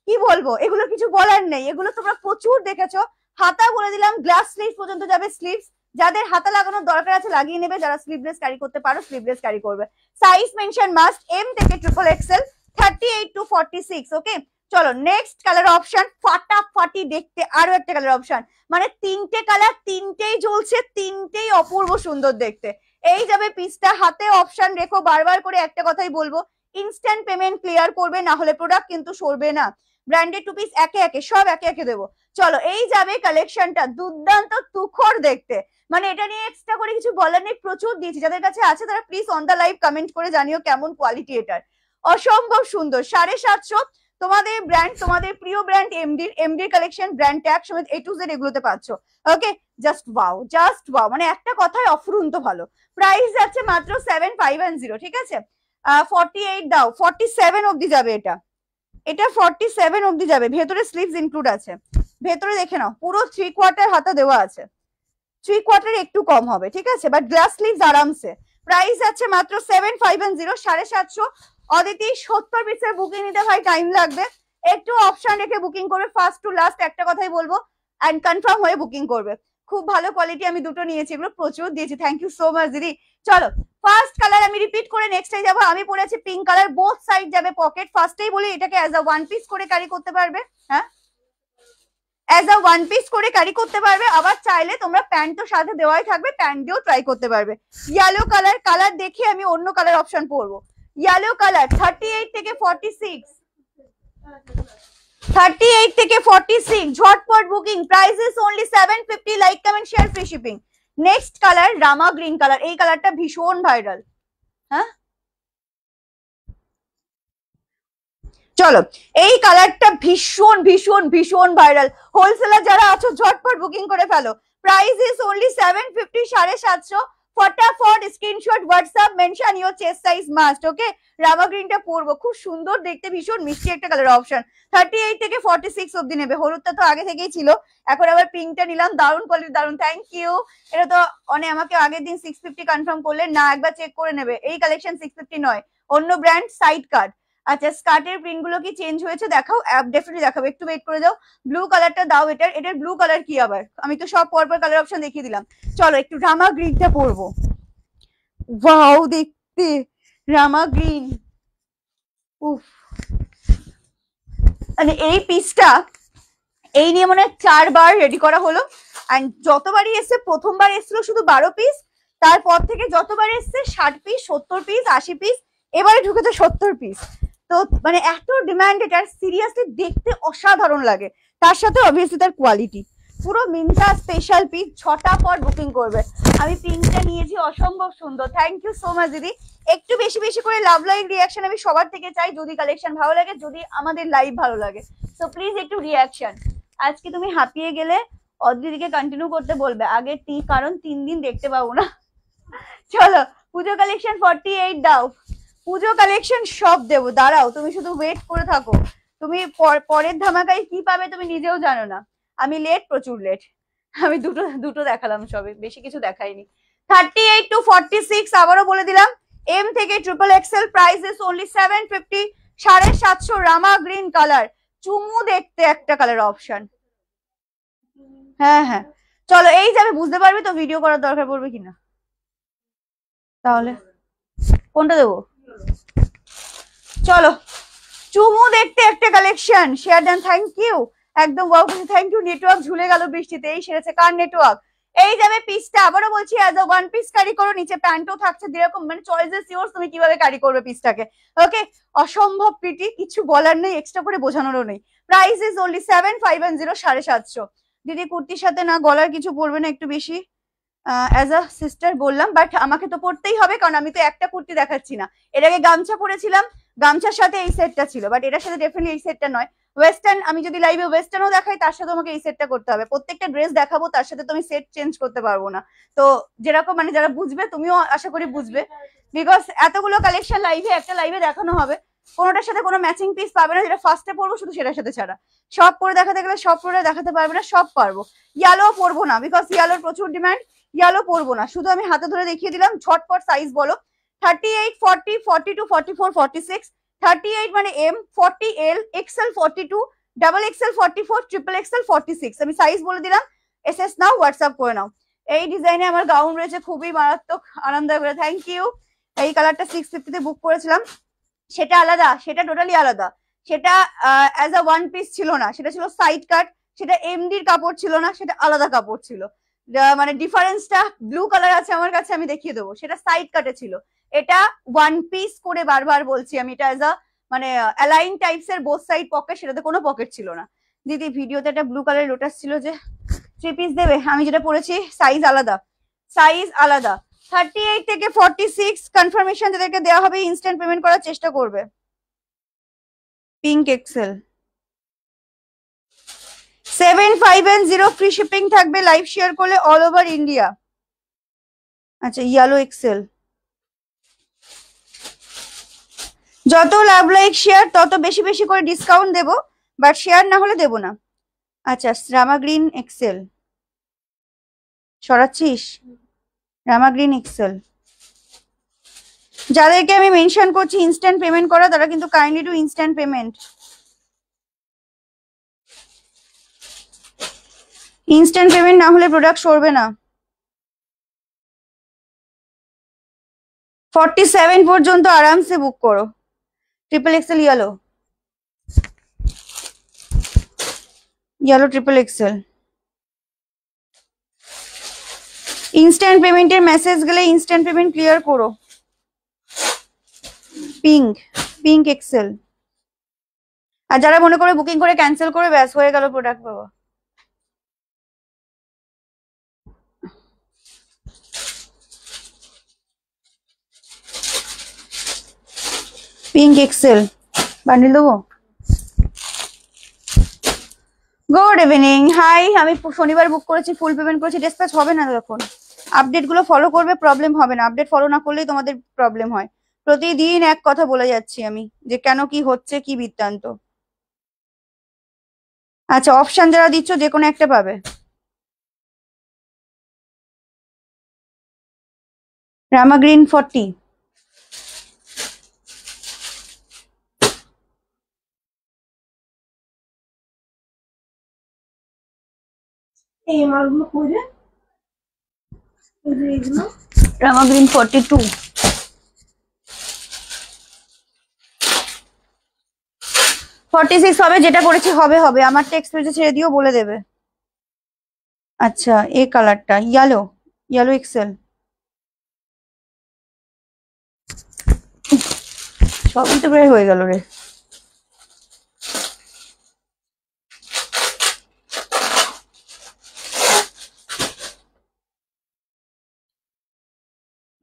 কি বলবো, এগুলো কিছু বলার নেই, এগুলো তোমরা প্রচুর দেখেছো। হাতা বলে দিলাম, গ্লাস স্লিভ পর্যন্ত যাবে স্লিভস। যাদের হাতা লাগানোর দরকার আছে লাগিয়ে নেবে, যারা স্লিভলেস ক্যারি করতে পারো স্লিভলেস ক্যারি করবে। সাইজ মেনশন মাস্ট এম থেকে ট্রিপল এক্সেল, 38 to 46, ওকে? চলো নেক্সট কালার অপশন, ফাটাফাটি দেখতে আরো একটা কালার অপশন, মানে 3টে কালার, 3টেই জ্বলছে, 3টেই অপূর্ব সুন্দর দেখতে। এই যাবে পিসটা, হাতে অপশন রেখো। বারবার করে একটা কথাই বলবো, ইনস্ট্যান্ট পেমেন্ট ক্লিয়ার করবে, না হলে প্রোডাক্ট কিন্তু সরবে না। ব্র্যান্ডেড 2 পিস একে একে সব একে একে দেবো। চলো এই যাবে কালেকশনটা, দুর্দান্ত তুখর দেখতে, মানে এটা নিয়ে এক্সট্রা করে কিছু বলার নেই, প্রচুর দিয়েছি। যাদের কাছে আছে তারা please on the live comment করে জানিও কেমন কোয়ালিটি এটার। অসম্ভব সুন্দর, 750। তোমাদের ব্র্যান্ড, তোমাদের প্রিয় ব্র্যান্ড এমডির কালেকশন, ব্র্যান্ড ট্যাগ সমেত A to Z এগুলোতে পাচ্ছ, ওকে? জাস্ট ওয়াও, জাস্ট ওয়াও, মানে একটা কথায় অফুরন্ত ভালো। প্রাইস যাচ্ছে মাত্র 750, ঠিক আছে? 48 দাও, 47 অবধি যাবে এটা, এটা 47 অবধি যাবে। ভেতরে স্লিভস ইনক্লুড আছে, ভেতরে দেখে নাও পুরো 3/4 হাতা দেওয়া আছে, 3/4 একটু কম হবে, ঠিক আছে? বাট গ্লাস স্লিভস আরামসে, প্রাইস আছে মাত্র 750, 750। অদিতি 70 পিসের বুকিং নিতে ভাই টাইম লাগবে, একটু অপশন রেখে বুকিং করবে, ফার্স্ট টু লাস্ট একটা কথাই বলবো, এন্ড কনফার্ম হয়ে বুকিং করবে। খুব ভালো কোয়ালিটি, আমি দুটো নিয়েছি, এগুলো প্রচুর দিয়েছি, থ্যাংক ইউ সো মাচ দিদি। চলো ফার্স্ট কালার আমি রিপিট করে নেক্সটে যাবো। আমি পরেছি পিঙ্ক কালার, বোথ সাইড যাবে পকেট। ফার্স্টেই বলি এটাকে অ্যাজ আ ওয়ান পিস করে ক্যারি করতে পারবে, হ্যাঁ অ্যাজ আ ওয়ান পিস করে ক্যারি করতে পারবে। আবার চাইলে তোমরা প্যান্ট তো সাথে দেওয়াই থাকবে, প্যান্ট দিয়েও ট্রাই করতে পারবে। ইয়েলো কালার, কালার দেখে আমি অন্য কালার অপশন পরবো। ইয়েলো কালার 38 থেকে 46, 38 থেকে 46, ঝটপট booking. Price is only 750, like comment share free shipping. Next colour Rama green colour, এই কালারটা ভীষণ ভাইরাল, হ্যাঁ চলো এই কালারটা ভীষণ ভীষণ ভীষণ ভাইরাল। হোলসেলার যারা আছো ঝটপট বুকিং করে ফেলো। Price is only 750, 750। ফটাফট screenshot WhatsApp, mention your chest size must. Okay, Rama গ্রিনটা পরবো, খুব সুন্দর দেখতে, ভীষণ মিষ্টি একটা কালার অপশন। 38 থেকে 46 অব্দি নেবে। হলুদটা তো আগে থেকেই ছিল, এখন আবার পিঙ্কটা নিলাম, দারুন কোয়ালিটি, দারুন, থ্যাংক ইউ। এটা তো অনেক আমাকে আগের দিন 650 কনফার্ম করলে না, একবার চেক করে নেবে, এই কালেকশন 650 নয়, অন্য ব্র্যান্ড সাইড কাট। আচ্ছা স্কার্টের প্রিন্ট গুলো কি চেঞ্জ হয়েছে দেখাও, ডেফিনেটলি দেখাবো, একটু ওয়েট করে যাও। ব্লু কালারটা দাও, এটার ব্লু কালার কি আবার, আমি তো সব পরপর কালার অপশন দেখিয়ে দিলাম। চলো একটু রামা গ্রিনটা পরবো, ওয়াও দেখতে রামা গ্রিন, উফ মানে এই পিসটা এই নিয়ে মনে হয় 4 বার রেডি করা হলো, এন্ড যতবারই এসছে, প্রথমবার এসছিল শুধু 12 পিস, তারপর থেকে যতবার এসছে 60 পিস, 70 পিস, 80 পিস, এবারে ঢুকেছে 70 পিস। তো মানে এত ডিমান্ড এটার, সিরিয়াসলি দেখতে অসাধারণ লাগে, তার সাথে অবভিয়াসলি তার কোয়ালিটি, পুরো মিন্ত্রা স্পেশাল পিস। 6টা পর বুকিং করবে। আমি পিঙ্কটা নিয়েছি, অসম্ভব সুন্দর, থ্যাংক ইউ সো মাচ দিদি। একটু বেশি বেশি করে লাভ লাইক রিয়াকশন আমি সবার থেকে চাই, যদি কালেকশন ভালো লাগে, যদি আমাদের লাইভ ভালো লাগে, সো প্লিজ একটু রিয়াকশন। আজকে তুমি হাঁপিয়ে গেলে অদ্রিদিকে কন্টিনিউ করতে বলবে আগে কারণ 3 দিন দেখতে পাবো না। চলো পুজো কালেকশন 48 দাও, পুজো কালেকশন সব দেবো, দাঁড়াও তুমি শুধু ওয়েট করে থাকো। তুমি পরের ধামাকায় কি পাবে তুমি নিজেও জানো না। আমি লেট, প্রচুর লেট, আমি দুটো দেখালাম, সবে বেশি কিছু দেখাইনি। 38 to 46, আবারও বলে দিলাম, এম থেকে triple XL, price is only 750, 750। Rama green colour, চুমু দেখতে একটা কালার অপশন, হ্যাঁ হ্যাঁ চলো এই যাবে, বুঝতে পারবি তো ভিডিও করার দরকার পড়বে কিনা, তাহলে কোনটা দেবো। চলো চুমু দেখতে একটা কালেকশন, শেয়ার দেন, থ্যাংক ইউ, একদম ওয়াও, থ্যাংক ইউ। নেটওয়ার্ক ঝুলে গেল বৃষ্টিতে, এই সেরেছে কার নেটওয়ার্ক। এই যাবে পিসটা, আবারও বলছি as a one piece carry করো, নিচে প্যান্টও থাকছে, যেরকম মানে চয়েস ইওর, তুমি কিভাবে ক্যারি করবে পিসটাকে। ওকে, অসম্ভব পিটি, কিছু বলার নেই, এক্সট্রা করে বোঝানোরও নেই। Price is only 750, 750। দিদি কুর্তির সাথে না গলার কিছু পরবে না একটু বেশি, অ্যাজ আ সিস্টার বললাম, বাট আমাকে তো পড়তেই হবে, কারণ আমি তো একটা কুর্তি দেখাচ্ছি না। এর আগে গামছা পরেছিলাম, গামছার সাথে এই সেটটা ছিল, বাট এটার সাথে ডেফিনেটলি এই সেটটা নয়। ওয়েস্টার্ন, আমি যদি লাইভে ওয়েস্টার্নও দেখাই, তার সাথে আমাকে এই সেটটা করতে হবে। প্রত্যেকটা ড্রেস দেখাবো, তার সাথে তুমি সেট চেঞ্জ করতে পারবো না। তো যেরকম মানে যারা বুঝবে, তুমিও আশা করি বুঝবে, বিকজ এতগুলো কালেকশন লাইভে একটা লাইভে দেখানো হবে, কোনোটার সাথে কোনো ম্যাচিং পিস পাবে না, যেটা ফার্স্টে পরবো শুধু সেটার সাথে ছাড়া। সব পরে দেখাতে গেলে সব পরে দেখাতে পারবে না, সব পারবো। ইয়ালো পরবো না, বিকজ ইয়ালোর প্রচুর ডিমান্ড, ইয়ালো পরবো না, শুধু আমি হাতে ধরে দেখিয়ে দিলাম। ঝটপট সাইজ বলো, 38, 40, 42, 44, 46, 38 মানে M, 40 L, XL 42, double XL 44, triple XL 46, আমি সাইজ বলে দিলাম। এসএস নাও, হোয়াটসঅ্যাপ করে নাও। এই ডিজাইনে আমার গাউন রয়েছে, খুবই মারাত্মক আরামদায়ক, থ্যাংক ইউ। এই কালারটা 650 তে বুক করেছিলাম, সেটা আলাদা, সেটা টোটালি আলাদা, সেটা অ্যাজ আ ওয়ান পিস ছিল না, সেটা ছিল সাইড কাট, সেটা এমডির কাপড় ছিল না, সেটা আলাদা কাপড় ছিল। মানে ডিফারেন্সটা, ব্লু কালার আছে আমার কাছে, আমি দেখিয়ে দেবো, সেটা সাইড কাটে ছিল, এটা ওয়ান পিস করে, বারবার বলছি আমি, এটা অ্যাজ আ মানে অ্যালাইন টাইপস এর বোথ সাইড পকেট, সেটাতে কোনো পকেট ছিল না। দিদি ভিডিওতে একটা ব্লু কালার লোটাস ছিল যে 3 পিস দেবে, আমি যেটা পরেছি সাইজ আলাদা, সাইজ আলাদা। 38 থেকে 46 কনফার্মেশন যাদেরকে দেওয়া হবে ইনস্ট্যান্ট পেমেন্ট করার চেষ্টা করবে। পিঙ্ক এক্সেল 750, ফ্রি শিপিং থাকবে লাইভ শেয়ার করলে অল ওভার ইন্ডিয়া। আচ্ছা ইয়েলো এক্সেল, যত লাভ লাইক শেয়ার তত বেশি বেশি করে ডিসকাউন্ট দেবো, বাট শেয়ার না হলে দেবো না। আচ্ছা রামা গ্রিন এক্সেল সরাচ্ছিস, রামা গ্রিন এক্সেল যাদেরকে আমি মেনশন করছি ইনস্ট্যান্ট পেমেন্ট করা, তারা কিন্তু kindly to instant payment. Instant payment না হলে প্রোডাক্ট সরবে না। 47 পর্যন্ত আরামসে বুক করো। Triple XL yellow, yellow triple XL. Instant পেমেন্টের মেসেজ গেলে ইনস্ট্যান্ট পেমেন্ট ক্লিয়ার করো। Pink, pink XL. আর যারা মনে করে বুকিং করে ক্যান্সেল করে ব্যাস হয়ে গেল প্রোডাক্ট পাওয়া। পিঙ্ক এক্সেল বান্ডিল দেবো। Good evening, hi. আমি শনিবার বুক করেছি, ফুল পেমেন্ট করেছি, ডিসপ্যাচ হবে না তখন। আপডেট গুলো ফলো করবে, প্রবলেম হবে না। আপডেট ফলো না করলেই তোমাদের প্রবলেম হয়। প্রতিদিন এক কথা বলে যাচ্ছি আমি যে কেন কি হচ্ছে, কি বৃত্তান্ত। আচ্ছা, অপশন যারা দিচ্ছ যে কোনো একটা পাবে। রামা গ্রিন 40। এই মালগুলো কইরে এইগুলো রামা গ্রিন 42। হবে, যেটা করেছি হবে হবে। আমার টেক্সট পেজে ছেড়ে দিও, বলে দেবে। আচ্ছা, এই কালারটা ইয়েলো, ইয়েলো এক্সেল। সবই তো প্রায় হয়ে গেল রে।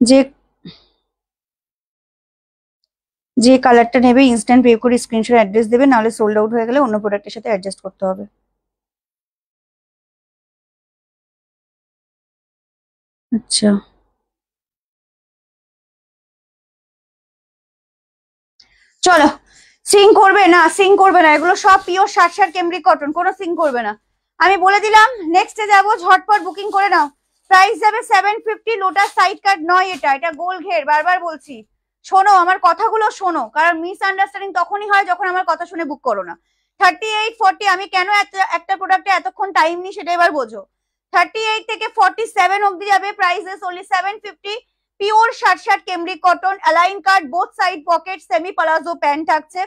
যে যে কালারটা নেবে ইনস্ট্যান্ট পে করে স্ক্রিনশট অ্যাড্রেস দেবে, নাহলে সোল্ড আউট হয়ে গেলে অন্য প্রোডাক্টের সাথে অ্যাডজাস্ট করতে হবে। আচ্ছা, চলো। সিং করবে না, সিং করবে না, এগুলো সব পিওর 60 কেমব্রিক কটন, কোনো সিং করবে না। আমি বলে দিলাম নেক্সটে যাবো, ঝটপট বুকিং করে নাও। প্রাইস যাবে 750। লোটাস সাইড কাট নয়, এটা এটা গোল ঘের, বারবার বলছি। শোনো আমার কথাগুলো শোনো, কারণ মিস আন্ডারস্ট্যান্ডিং তখনই হয় যখন আমার কথা শুনে বুক করো না। 38-40 আমি কেন একটা প্রোডাক্টে এতক্ষণ টাইম নিই সেটা এবার বোঝো। 38 থেকে 47 অব্দি যাবে, price is only 750। Pure 60 cambric cotton, align cut, both side pocket, semi palazzo pant থাকছে।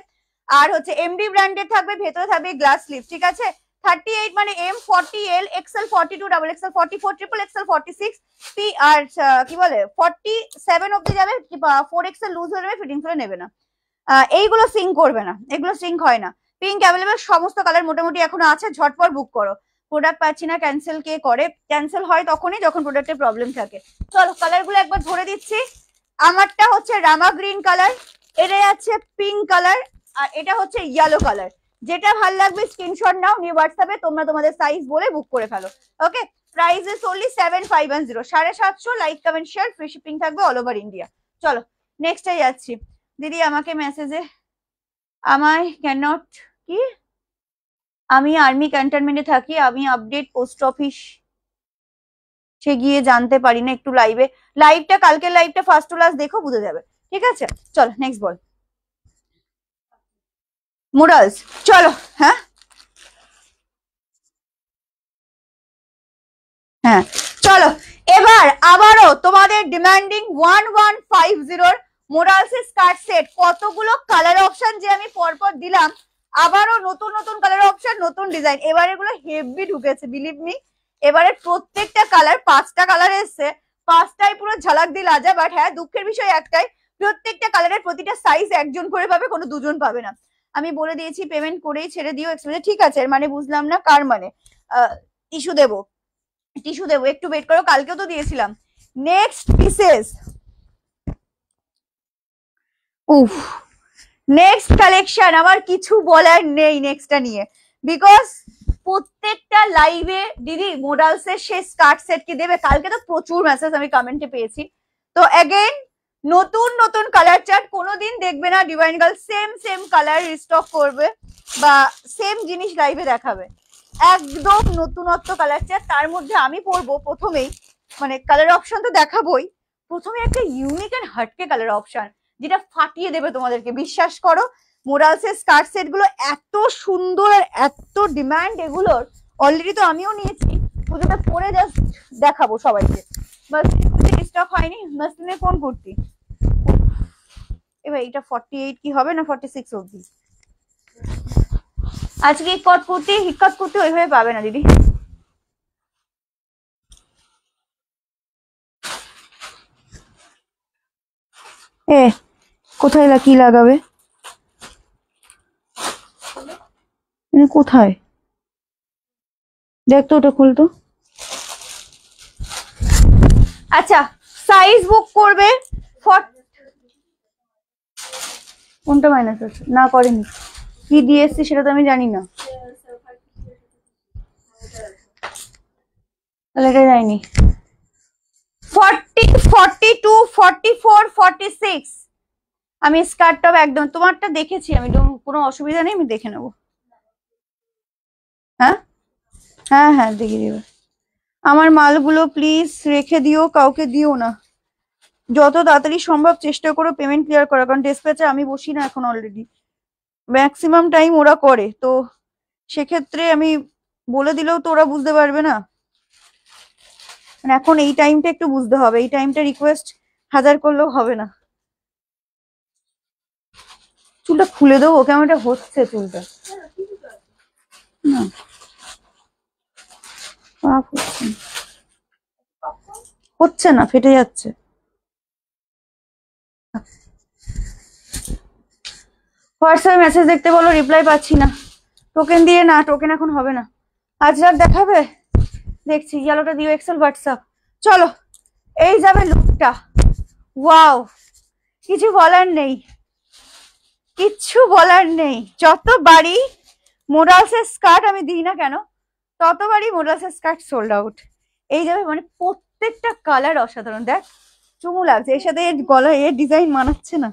আর হচ্ছে এমডি ব্র্যান্ডের থাকবে, ভেতরে থাকবে গ্লাস স্লিভ, ঠিক আছে। 38 মানে M40L, XL 42, double XL 44, triple XL 46, পি আর কি বলে 47 অব্দি যাবে। 4XL লুজ হয়ে যাবে, ফিটিংস হলে নেবে না। এইগুলো সিঙ্ক করবে না, এগুলো সিঙ্ক হয় না। পিঙ্ক অ্যাভেলেবেল, সমস্ত কালার মোটামুটি এখনো আছে, ঝটপট বুক করো। প্রোডাক্ট পাচ্ছি না, ক্যান্সেল কে করে? ক্যান্সেল হয় তখনই যখন প্রোডাক্টের প্রবলেম থাকে। চলো কালার গুলো একবার ধরে দিচ্ছি। আমারটা হচ্ছে রামা গ্রিন কালার, এটা যাচ্ছে পিঙ্ক কালার, আর এটা হচ্ছে ইয়েলো কালার। যেটা ভালো লাগবে স্ক্রিনশট নাও, নিয়ে হোয়াটসঅ্যাপে তোমরা তোমাদের সাইজ বলে বুক করে ফেলো। Okay, price is only 7510, 750। Like comment share, free shipping থাকবে অল ওভার ইন্ডিয়া। চলো নেক্সটে যাচ্ছি। দিদি আমাকে মেসেজে আমায় ক্যানট কি, আমি আর্মি ক্যান্টনমেন্টে থাকি, আমি আপডেট পোস্ট অফিস সে গিয়ে জানতে পারি না। একটু লাইভটা কালকের লাইভটা ফার্স্ট টু লাস্ট দেখো, বুঝে যাবে, ঠিক আছে। চলো নেক্সট বল। মুরালস, চলো। হ্যাঁ হ্যাঁ, চলো এবার আবারও তোমাদের ডিমান্ডিং 1150 মোরালস স্কার্ট সেট। কতগুলো কালার অপশন যে আমি পরপর দিলাম, আবারও নতুন নতুন কালার অপশন, নতুন ডিজাইন। এবার এগুলো হেভি ঢুকেছে, বিলিভ মি। এবারে প্রত্যেকটা কালার, 5টা কালার এসছে, 5টাই পুরো ঝালাক দিয়ে লাজা। বাট হ্যাঁ, দুঃখের বিষয় একটাই, প্রত্যেকটা কালারের প্রতিটা সাইজ একজন করে পাবে, কোনো দুজন পাবে না। আমি বলে দিয়েছি পেমেন্ট করেই ছেড়ে দিও এক্সপ্রেস, ঠিক আছে। এর মানে বুঝলাম না কার মানে। টিস্যু দেবো, টিস্যু দেবো, একটু ওয়েট করো, কালকেও তো দিয়েছিলাম। নেক্সট পিসেস, উফ, নেক্সট কালেকশন আমার কিছু বলার নেই নেক্সটটা নিয়ে, বিকজ প্রত্যেকটা লাইভে দিদি মোডালসের সেই স্কার্ট সেট কি দেবে। কালকে তো প্রচুর মেসেজ আমি কমেন্টে পেয়েছি। তো অ্যাগেন নতুন নতুন কালার চার্ট, কোনোদিন দেখবে না divine girl same same colour restock করবে বা সেম জিনিস লাইভে দেখাবে। একদম নতুনত্ব কালার চার্ট, তার মধ্যে আমি পরবো প্রথমেই, মানে কালার অপশন তো দেখাবোই, প্রথমে একটা ইউনিক এন্ড হাটকে কালার অপশন, যেটা ফাটিয়ে দেবে তোমাদেরকে, বিশ্বাস করো। মোরালসের স্কার্ট সেট গুলো এত সুন্দর আর এত ডিমান্ড এগুলোর, অলরেডি তো আমিও নিয়েছি, পুজোটা পরে জাস্ট দেখাবো সবাইকে। মাসলিনের স্টক হয়নি, মাসলিনের কোন কুর্তি? এবার এটা 48 কি হবে না 46 অবধি। আজকে হিকট কুর্তি ওইভাবে পাবে না দিদি। এ কোথায় কি লাগাবে, কোথায় দেখ তো, ওটা খুলতো। আচ্ছা, সাইজ বুক করবে। কোনটা মাইনাস আছে না করেনি, কি দিয়ে এসছি সেটা তো আমি জানি না, তাহলে এটা যায়নি। 40, 42, 44, 46 আমি স্কার্ট টপ একদম তোমারটা দেখেছি আমি, কোনো অসুবিধা নেই, আমি দেখে নেবো। হ্যাঁ হ্যাঁ হ্যাঁ দেখিয়ে দেবে। আমার মালগুলো প্লিজ রেখে দিও, কাউকে দিও না, যত তাড়াতাড়ি সম্ভব চেষ্টা করো পেমেন্ট ক্লিয়ার করার, কারণ ডিসপ্যাচে আমি বসি না এখন, অলরেডি ম্যাক্সিমাম টাইম ওরা করে, তো সেক্ষেত্রে আমি বলে দিলেও তো ওরা বুঝতে পারবে না। মানে এখন এই টাইমটা একটু বুঝতে হবে, এই টাইমটা রিকোয়েস্ট হাজার করলেও হবে না। চুলটা খুলে দেবো, কেমন এটা হচ্ছে চুলটা, না হচ্ছে না, ফেটে যাচ্ছে। হোয়াটসঅ্যাপে মেসেজ দেখতে বলো, রিপ্লাই পাচ্ছি না। টোকেন দিয়ে না, টোকেন এখন হবে না। আজ রাত দেখাবে, দেখছি ইয়েলোটা দিও এক্সেল হোয়াটসঅ্যাপ। চলো এই যাবে লুকটা, ওয়াও, কিছু বলার নেই, কিচ্ছু বলার নেই। যতবারই মোরালসের স্কার্ট আমি দিই না কেন, ততবারই মোরালসের স্কার্ট সোল্ড আউট। এই যাবে, মানে প্রত্যেকটা কালার অসাধারণ। দেখ চুমু লাগছে, এর সাথে গলা এর ডিজাইন মানাচ্ছে না।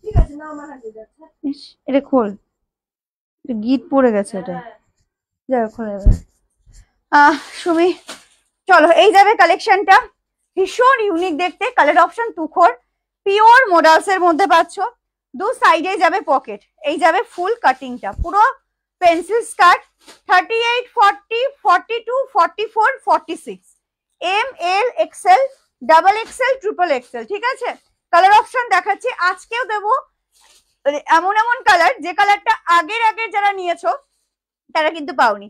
ঠিক আছে না, আমার হাতে যাচ্ছে। এটা খোল, গিট পড়ে গেছে এটা, যাই খোলা যাবে। সুমি চলো, এই যাবে কালেকশনটা, ভীষণ ইউনিক দেখতে, কালার অপশন তুখোর, পিওর মোডালস এর মধ্যে পাচ্ছ। দু সাইডে যাবে পকেট, এই যাবে ফুল কাটিংটা, পুরো pencil skirt. 38, 40, 42, 44, 46 M L XL, double XL, triple XL, ঠিক আছে। কালার অপশন দেখাচ্ছি, আজকেও দেবো এমন এমন কালার, যে কালারটা আগের যারা নিয়েছো তারা কিন্তু পাওনি।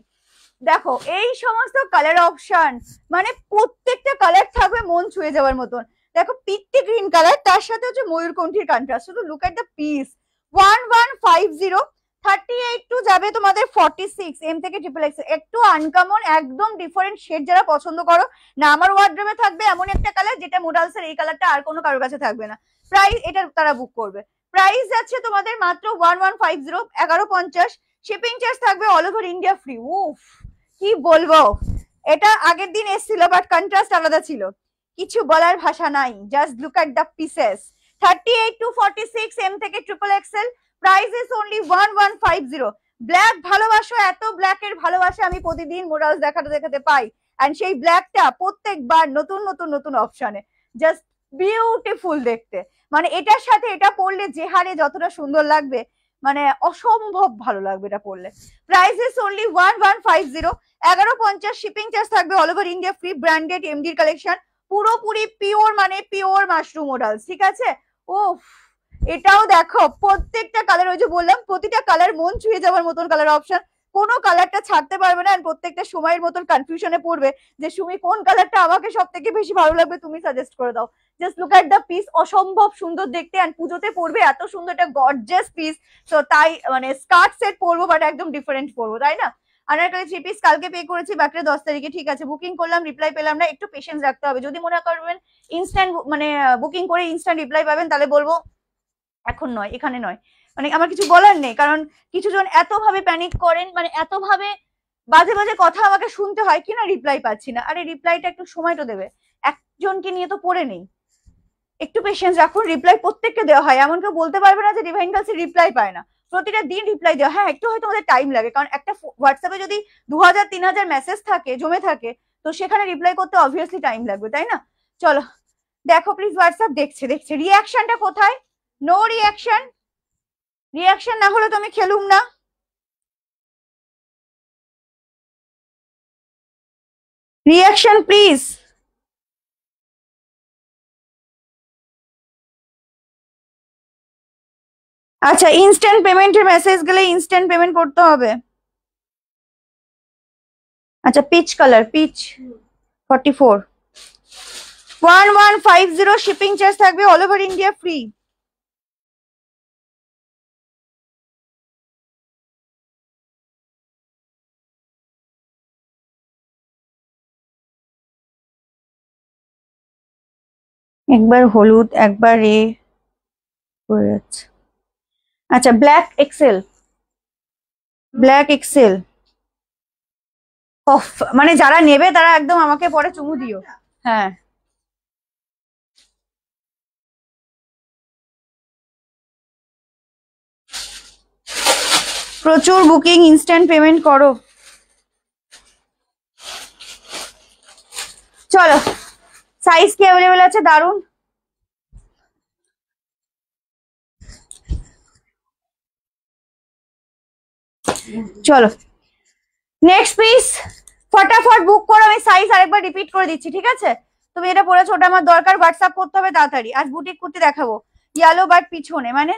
দেখো এই সমস্ত কালার অপশন, মানে প্রত্যেকটা কালার থাকবে মন ছুঁয়ে যাওয়ার মতন। দেখো পিত্তি গ্রিন কালার, তার সাথে হচ্ছে ময়ূরকণ্ঠীর কন্ট্রাস্ট, শুধু look at the piece. 1150, 38 to যাবে তোমাদের 46 এম থেকে ট্রিপল এক্স, একটু আনকমন, একদম ডিফারেন্ট শেড যারা পছন্দ করো না, আমার ওয়ার্ড্রোবে থাকবে এমন একটা কালার যেটা মোডালসের এই কালারটা আর কোনো কারোর কাছে থাকবে না। প্রাইস এটা তারা বুক করবে, প্রাইস যাচ্ছে তোমাদের মাত্র 1150, 1150, শিপিং চার্জ থাকবে অল ওভার ইন্ডিয়া ফ্রি। উফ কি বলবো, এটা আগের দিন এসেছিল বাট কন্ট্রাস্ট আলাদা ছিল, কিছু বলার ভাষা নাই, just look at the pieces. 38 to 46 M থেকে triple XL, price is only 1150। Black ভালোবাসো, এত ব্ল্যাকের ভালোবাসা আমি প্রতিদিন মোরালস দেখাতে পাই, এন্ড সেই ব্ল্যাকটা প্রত্যেকবার নতুন নতুন নতুন অপশনে, জাস্ট বিউটিফুল দেখতে। মানে এটার সাথে এটা পরলে যে হারে যতটা সুন্দর লাগবে, মানে অসম্ভব ভালো লাগবে এটা পরলে। Price is only 1150, 1150, shipping charge থাকবে all over India free, branded এমডির কালেকশন, পুরোপুরি পিওর, মানে পিওর মাশরুম মোডালস, ঠিক আছে। উফ এটাও দেখো প্রত্যেকটা কালার, ওই যে বললাম প্রতিটা কালার মন ছুঁয়ে যাওয়ার মতন কালার অপশন, কোনো কালারটা ছাড়তে পারবে না, প্রত্যেকটা সময়ের মতন কনফিউশনে পড়বে যে সুমি কোন কালারটা আমাকে সব থেকে বেশি ভালো লাগবে, তুমি সাজেস্ট করে দাও। Just look at the piece, অসম্ভব সুন্দর দেখতে, এন্ড পুজোতে পরবে এত সুন্দর একটা গর্জিয়াস পিস, তো তাই মানে স্কার্ট সেট পরবো বাট একদম ডিফারেন্ট পরবো, তাই না। আনারকলি 3 পিস কালকে পে করেছি, বাকিটা 10 তারিখে, ঠিক আছে। বুকিং করলাম, রিপ্লাই পেলাম না, একটু পেশেন্স রাখতে হবে। যদি মনে করবেন ইনস্ট্যান্ট মানে বুকিং করে ইনস্ট্যান্ট রিপ্লাই পাবেন, তাহলে বলবো এখন নয়, এখানে নয়, মানে আমার কিছু বলার নেই, কারণ কিছু জন এত ভাবে প্যানিক করেন, মানে এত ভাবে বাজে বাজে কথা আমাকে শুনতে হয় কিনা রিপ্লাই পাচ্ছি না। আরে রিপ্লাইটা একটু সময় তো দেবে, একজনকে নিয়ে তো পড়ে নেই, একটু পেশেন্স রাখুন। রিপ্লাই প্রত্যেককে দেওয়া হয়, এমন কেউ বলতে পারবে না যে ডিভাইন গার্লস রিপ্লাই পায় না, প্রতিটা দিন রিপ্লাই দেওয়া। হ্যাঁ একটু হয়তো আমাদের টাইম লাগে, কারণ একটা হোয়াটসঅ্যাপে যদি 2000-3000 মেসেজ থাকে, জমে থাকে, তো সেখানে রিপ্লাই করতে অবভিয়াসলি টাইম লাগবে, তাই না। চলো দেখো প্লিজ হোয়াটসঅ্যাপ দেখছে দেখছে রিয়াকশনটা কোথায় নো রিয়াকশন রিয়াকশন না হলে তো আমি খেলুম না রিয়াকশন প্লিজ আচ্ছা ইনস্ট্যান্ট পেমেন্টের মেসেজ গেলে ইনস্ট্যান্ট পেমেন্ট করতে হবে আচ্ছা peach colour peach 44 1150 shipping charge থাকবে অল ওভার ইন্ডিয়া ফ্রি একবার হলুদ একবার পড়ে যাচ্ছে আচ্ছা black XL black XL off মানে যারা নেবে তারা একদম আমাকে পরে চুমু দিও হ্যাঁ প্রচুর বুকিং ইনস্ট্যান্ট পেমেন্ট করো চলো সাইজ কি অ্যাভেলেবেল আছে দারুন চলো নেক্সট পিস ফটাফট বুক করো আমি সাইজ আরেকবার রিপিট করে দিচ্ছি ঠিক আছে তুমি এটা পরেছো ওটা আমার দরকার হোয়াটসঅ্যাপ করতে হবে তাড়াতাড়ি আজ বুটিক কুর্তি দেখাবো ইয়েলো বাট পিছনে মানে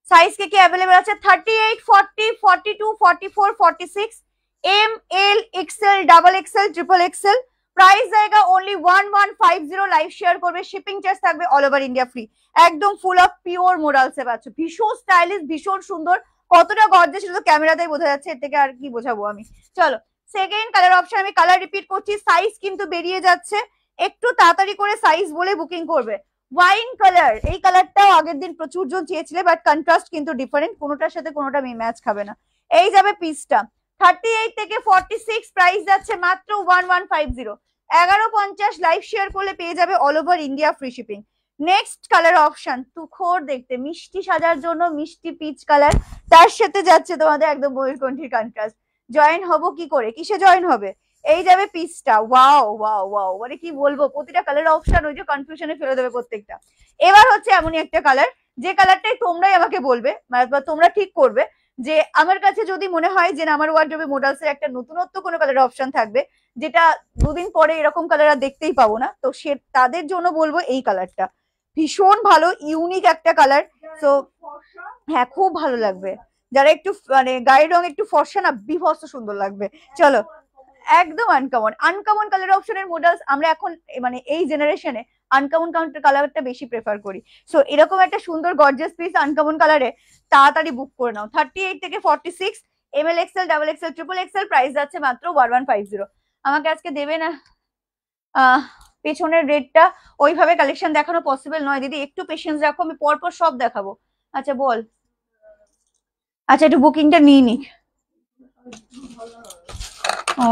সাইজ কি অ্যাভেলেবেল আছে 38 40 42 44 46 M L XL double XL triple XL price জায়গা অনলি 1150 লাইভ শেয়ার করবে শিপিং চার্জ থাকবে অল ওভার ইন্ডিয়া ফ্রি একদম ফুল অফ পিওর মোডালসে পাচ্ছ ভীষণ স্টাইলিশ ভীষণ সুন্দর কতটা গর্জিয়াস শুধু ক্যামেরাতেই বোঝা যাচ্ছে এর থেকে আর কি বোঝাবো আমি চলো সেকেন্ড কালার অপশন আমি কালার রিপিট করছি সাইজ কিন্তু বেরিয়ে যাচ্ছে একটু তাড়াতাড়ি করে সাইজ বলে বুকিং করবে ওয়াইন কালার এই কালারটাও আগের দিন প্রচুর জন চেয়েছিলে বাট কন্ট্রাস্ট কিন্তু ডিফারেন্ট কোনোটার সাথে কোনোটা ম্যাচ খাবে না এই যাবে পিসটা 38 থেকে 46 প্রাইস যাচ্ছে মাত্র 1150 1150 লাইভ শেয়ার করলে পেয়ে যাবে all over India free shipping next colour option তুখোর দেখতে মিষ্টি সাজার জন্য মিষ্টি পিচ কালার তার সাথে যাচ্ছে তোমাদের একদম ময়ূরকণ্ঠীর কন্ট্রাস্ট জয়েন হবো কি করে কিসে জয়েন হবে এই যাবে পিসটা ওয়াও ওয়াও ওয়াও মানে কি বলবো প্রতিটা কালার অপশন ওই যে কনফিউশনে ফেলে দেবে প্রত্যেকটা এবার হচ্ছে এমনই একটা কালার যে কালারটাই তোমরাই আমাকে বলবে মানে তোমরা ঠিক করবে যে আমার কাছে যদি মনে হয় যে আমার ওয়ার্ডরোবে মোডালসের একটা নতুনত্ব কোনো কালার অপশন থাকবে যেটা দুদিন পরে এরকম কালার আর দেখতেই পাবো না তো সে তাদের জন্য বলবো এই কালারটা ভীষণ ভালো ইউনিক একটা কালার তো হ্যাঁ খুব ভালো লাগবে যারা একটু মানে গায়ের রং একটু ফর্সা না বিভৎস সুন্দর লাগবে চলো একদম আনকমন আনকমন কালার অপশনের মডেলস আমরা এখন মানে এই জেনারেশনে আনকমন কালারটা বেশি প্রেফার করি সো এরকম একটা সুন্দর গর্জিয়াস পিস আনকমন কালারে তাড়াতাড়ি বুক করে নাও 38 থেকে 46 ML Excel double XL triple XL price যাচ্ছে মাত্র 1150 আমাকে আজকে দেবে না পেছনের রেটটা ওইভাবে কালেকশন দেখানো পসিবল নয় দিদি একটু পেশেন্স রাখো আমি পরপর সব দেখাবো আচ্ছা বল আচ্ছা একটু বুকিংটা নিয়ে নিক ও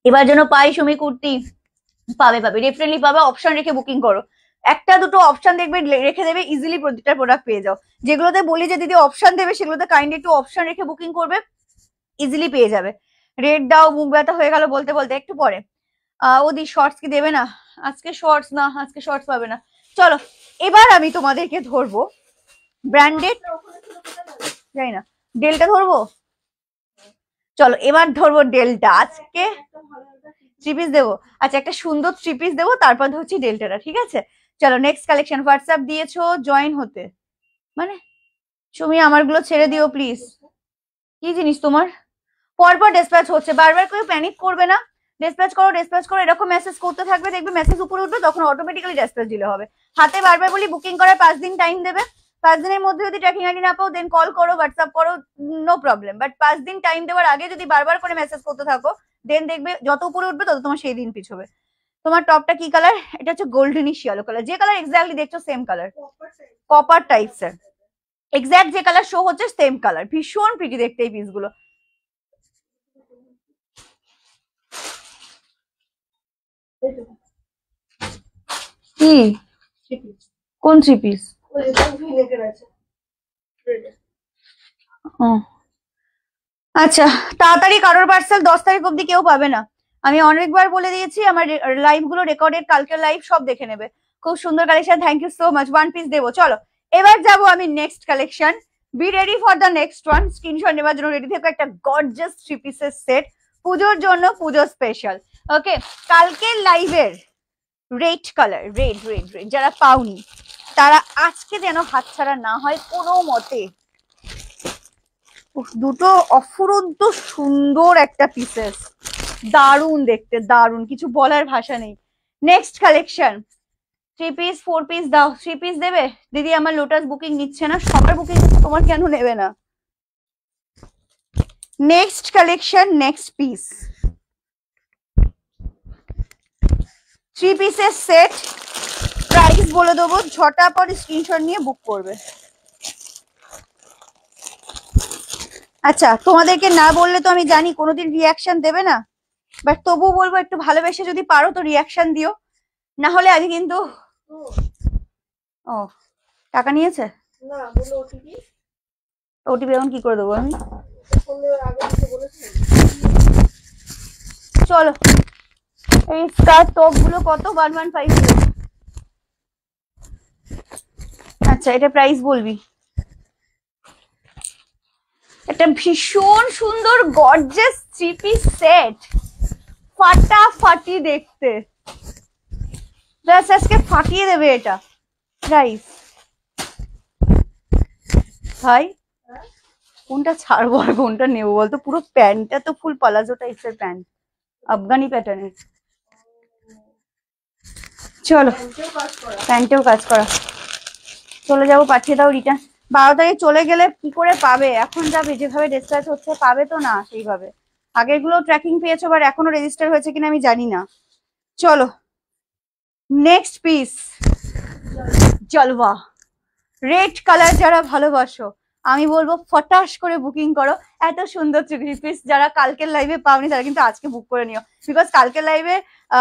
এবার যেন পাই সুমি কুর্তি পাবে পাবে ডেফিনেটলি পাবে অপশন রেখে বুকিং করো একটা দুটো অপশন দেখবে রেখে দেবে ইজিলি প্রতিটা প্রোডাক্ট পেয়ে যাও যেগুলোতে বলি যে দিদি অপশন দেবে সেগুলোতে কাইন্ডলি একটু অপশন রেখে বুকিং করবে ইজিলি পেয়ে যাবে রেট দাও মুখ ব্যথা হয়ে গেল বলতে বলতে একটু পরে ওদি শর্টস কি দেবে না আজকে শর্টস না আজকে শর্টস পাবে না চলো এবার আমি তোমাদেরকে ধরবো ব্র্যান্ডেড জানি না ডেলটা ধরবো চলো এবার ধরবো ডেলটা আজকে থ্রি পিস দেবো আচ্ছা একটা সুন্দর থ্রি পিস দেবো তারপর ধরছি ডেলটাটা ঠিক আছে চলো নেক্সট কালেকশন হোয়াটসঅ্যাপ দিয়েছো জয়েন হতে মানে তুমি আমারগুলো ছেড়ে দিও প্লিজ কি জিনিস তোমার পরপর ডিসপ্যাচ হচ্ছে বারবার কেউ প্যানিক করবে না ডিসপ্যাচ করো এরকম মেসেজ করতে থাকবে দেখবে মেসেজ উপরে উঠবে তখন অটোমেটিক্যালি ডিসপ্যাচ দিলে হবে হাতে বারবার বলি বুকিং করার 5 দিন টাইম দেবে 5 দিনের মধ্যে যদি ট্র্যাকিং আইডি না পাও দেন কল করো হোয়াটসঅ্যাপ করো নো প্রবলেম বাট 5 দিন টাইম দেওয়ার আগে যদি বারবার করে মেসেজ করতে থাকো দেন দেখবে যত উপরে উঠবে তত তোমার সেই দিন পিছবে তোমার টপটা কি কালার এটা হচ্ছে গোল্ডেনিশ ইয়েলো কালার যে কালার এক্স্যাক্টলি দেখছো সেম কালার কপার টাইপস এর এক্স্যাক্ট যে কালার শো হচ্ছে সেম কালার ভীষণ প্রিটি দেখতে এই পিসগুলো কি কোন থ্রি পিস আচ্ছা তাড়াতাড়ি কারোর পার্সেল 10 তারিখ অব্দি কেউ পাবে না আমি অনেকবার বলে দিয়েছি, আমার লাইভ গুলো রেকর্ডেড, কালকের লাইভ সব দেখে নেবে। খুব সুন্দর collection, thank you so much. One piece দেবো। চলো এবার যাবো আমি next collection. Be ready for the next one. Screenshot নেবার জন্য রেডি থেকো। একটা গর্জিয়াস 3 পিসের সেট, পুজোর জন্য, পুজো স্পেশাল। ওকে, কালকের লাইভের red colour, red red red যারা পাওনি তারা আজকে যেন হাতছাড়া না হয় কোনো মতে। দুটো অফুরন্ত সুন্দর একটা পিসেস, দারুণ দেখতে, দারুণ, কিছু বলার ভাষা নেই। নেক্সট কালেকশন, 3 পিস 4 পিস দাও। 3 পিস দেবে দিদি? আমার লোটাস বুকিং নিচ্ছে না, সবার বুকিং তোমার কেন নেবে না? নেক্সট কালেকশন, নেক্সট পিস, 3 পিসের সেট। প্রাইস বলে দেবো, ঝটাপট স্ক্রিনশট নিয়ে বুক করবে। আচ্ছা, তোমাদেরকে না বললে তো আমি জানি কোনোদিন রিয়াকশন দেবে না, বাট তবু বলবো একটু ভালোবেসে যদি পারো তো রিয়াকশন দিও, না হলে আমি কিন্তু। ও, টাকা নিয়েছে? না, বলো ওটিপি। ওটিপি এখন কি করে দেবো আমি? আগে থেকে বলেছি। চলো, এই স্কার্ট টপ গুলো কত? 115। আচ্ছা, এটা প্রাইস বলবি? একটা ভীষণ সুন্দর গর্জিয়াস 3 পিস সেট, ফাটাফাটি দেখতে, জাস্ট আজকে ফাটিয়ে দেবে এটা। প্রাইস ভাই কোনটা ছাড়বো আর কোনটা নেবো বলতো? পুরো প্যান্টটা তো ফুল পালাজো টাইপের প্যান্ট, আফগানি প্যাটার্নের। চলো, প্যান্টেও কাজ করা। চলে যাবো, পাঠিয়ে দাও রিটার্ন। 12 তারিখ চলে গেলে কি করে পাবে? এখন যাবে যেভাবে ডিসচার্জ হচ্ছে, পাবে তো না সেইভাবে। আগের গুলো ট্র্যাকিং পেয়েছো, বাট এখনো রেজিস্টার হয়েছে কিনা আমি জানি না। চলো নেক্সট পিস, জলওয়া রেড কালার। যারা ভালোবাসো আমি বলবো ফটাস করে বুকিং করো। এত সুন্দর 3 পিস যারা কালকের লাইভে পাওনি তারা কিন্তু আজকে বুক করে নিও, বিকজ কালকের লাইভে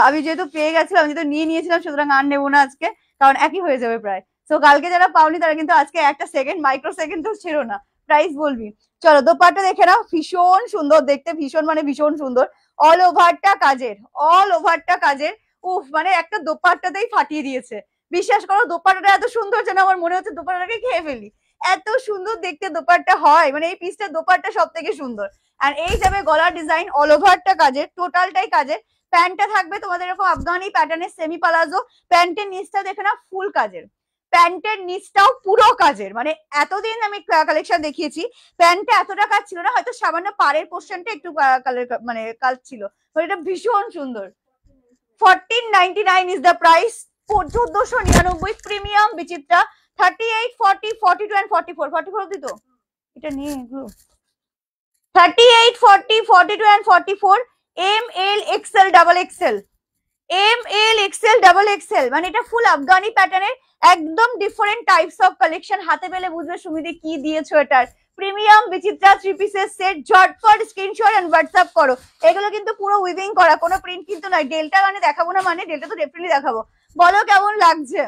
আমি যেহেতু পেয়ে গেছিলাম, যেহেতু নিয়ে নিয়েছিলাম, সুতরাং আর নেবো না আজকে, কারণ একই হয়ে যাবে প্রায়। তো কালকে যারা পাওনি তারা কিন্তু আজকে একটা সেকেন্ড, মাইক্রো সেকেন্ড তো ছিল না। প্রাইস বলবি? চলো দোপাট্টা দেখে নাও, ভীষণ সুন্দর দেখতে, ভীষণ মানে ভীষণ সুন্দর। অল ওভারটা কাজের, অল ওভারটা কাজের। উফ, মানে একটা দোপাট্টাতেই ফাটিয়ে দিয়েছে। বিশ্বাস করো, দোপাট্টাটা এত সুন্দর যেন আমার মনে হচ্ছে দোপাট্টাটাকে খেয়ে ফেলি, এত সুন্দর দেখতে দোপাট্টা হয়। মানে এই পিসটা দোপাট্টা সব থেকে সুন্দর। আর এই যাবে গলার ডিজাইন, অল ওভারটা কাজের, টোটালটাই কাজের। প্যান্টটা থাকবে তোমাদের এরকম আফগানি প্যাটার্নের সেমি পালাজো। প্যান্টের নিচটা দেখে না, ফুল কাজের। প্যান্টের নিচটাও পুরো কাজের। মানে এতদিন আমি কালেকশন দেখিয়েছি, প্যান্টটা এতটা কাজ ছিল না, হয়তো সামান্য পাড়ের পোর্শনটা একটু কালার, মানে কাজ ছিল। এটা ভীষণ সুন্দর। 1499 is the price. 1499 premium Bichitra. 38, 40, 42 and 44, 44 অব্দি তো এটা নিয়ে এগুলো। 38, 40, 42 and 44, M L XL double XL, M L XL double XL. মানে এটা ফুল আফগানি প্যাটার্নের, একদম ডিফারেন্ট টাইপস অফ কালেকশন। হাতে পেলে বুঝবে সুমিদি কি দিয়েছো এটার। প্রিমিয়াম বিচিত্রা 3 পিসের সেট, ঝটপট স্ক্রিনশট এন্ড হোয়াটসঅ্যাপ করো। এগুলো কিন্তু পুরো উইভিং করা, কোনো প্রিন্ট কিন্তু নয়। ডেল্টা মানে দেখাবো না, মানে ডেল্টা তো ডেফিনেটলি দেখাবো। বলো কেমন লাগছে?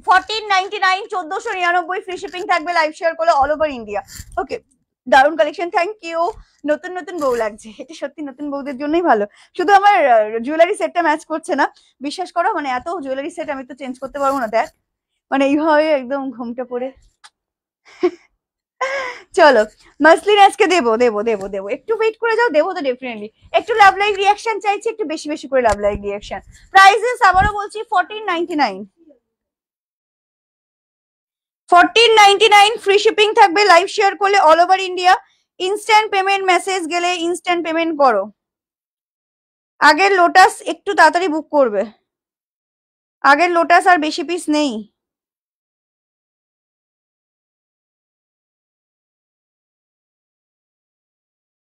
1499, 1499, ফ্রি শিপিং থাকবে, লাইভ শেয়ার করলে অল ওভার ইন্ডিয়া। ওকে, দারুন কালেকশন, থ্যাংক ইউ। নতুন নতুন বউ লাগছে, এটা সত্যি নতুন বউদের জন্যই ভালো। শুধু আমার জুয়েলারি সেটটা ম্যাচ করছে না, বিশ্বাস করো, মানে এত জুয়েলারি সেট আমি তো চেঞ্জ করতে পারবো না। দেখ মানে এইভাবে একদম ঘুমটা পড়ে। চলো মাসলিন আজকে দেবো দেবো দেবো দেবো, একটু ওয়েট করে যাও, দেবো তো ডেফিনেটলি। একটু লাভ লাইক রিয়াকশন চাইছি, একটু বেশি বেশি করে লাভ লাইক রিয়াকশন। প্রাইসেস আবারও বলছি 1499, 1499 ফ্রি শিপিং থাকবে, লাইভ শেয়ার করলে all over India. Instant payment message গেলে ইনস্ট্যান্ট পেমেন্ট করো। আগের লোটাস একটু তাড়াতাড়ি বুক করবে, আগের লোটাস আর বেশি পিস নেই।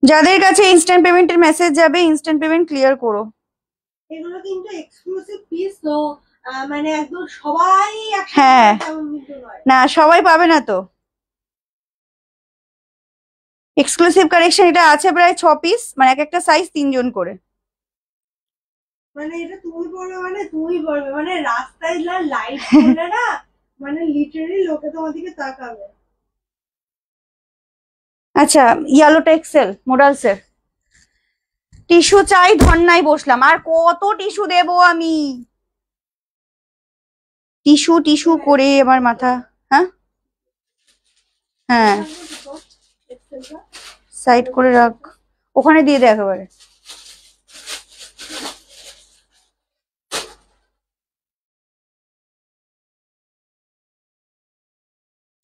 যাদের কাছে ইনস্ট্যান্ট পেমেন্টের মেসেজ যাবে, ইনস্ট্যান্ট পেমেন্ট ক্লিয়ার করো। এগুলো কিন্তু এক্সক্লুসিভ পিস, তো মানে একদম সবাই হ্যাঁ, না সবাই পাবে না তো। এক্সক্লুসিভ কালেকশন এটা আছে প্রায় 6 পিস, মানে এক একটা সাইজ 3 জন করে। মানে এটা তুমি পড়বে, মানে তুমি পড়বে, মানে রাস্তায় লাইট করলে না, মানে লিটারালি লোকে তোমার দিকে তাকাবে। আচ্ছা, ইয়েলোটা এক্সেল মোডালসের, টিস্যু চাই, ধন্যায় বসলাম। আর কত টিস্যু দেবো আমি? টিস্যু টিস্যু করে আমার মাথা। হ্যাঁ হ্যাঁ, সাইড করে রাখ, ওখানে দিয়ে দে একেবারে।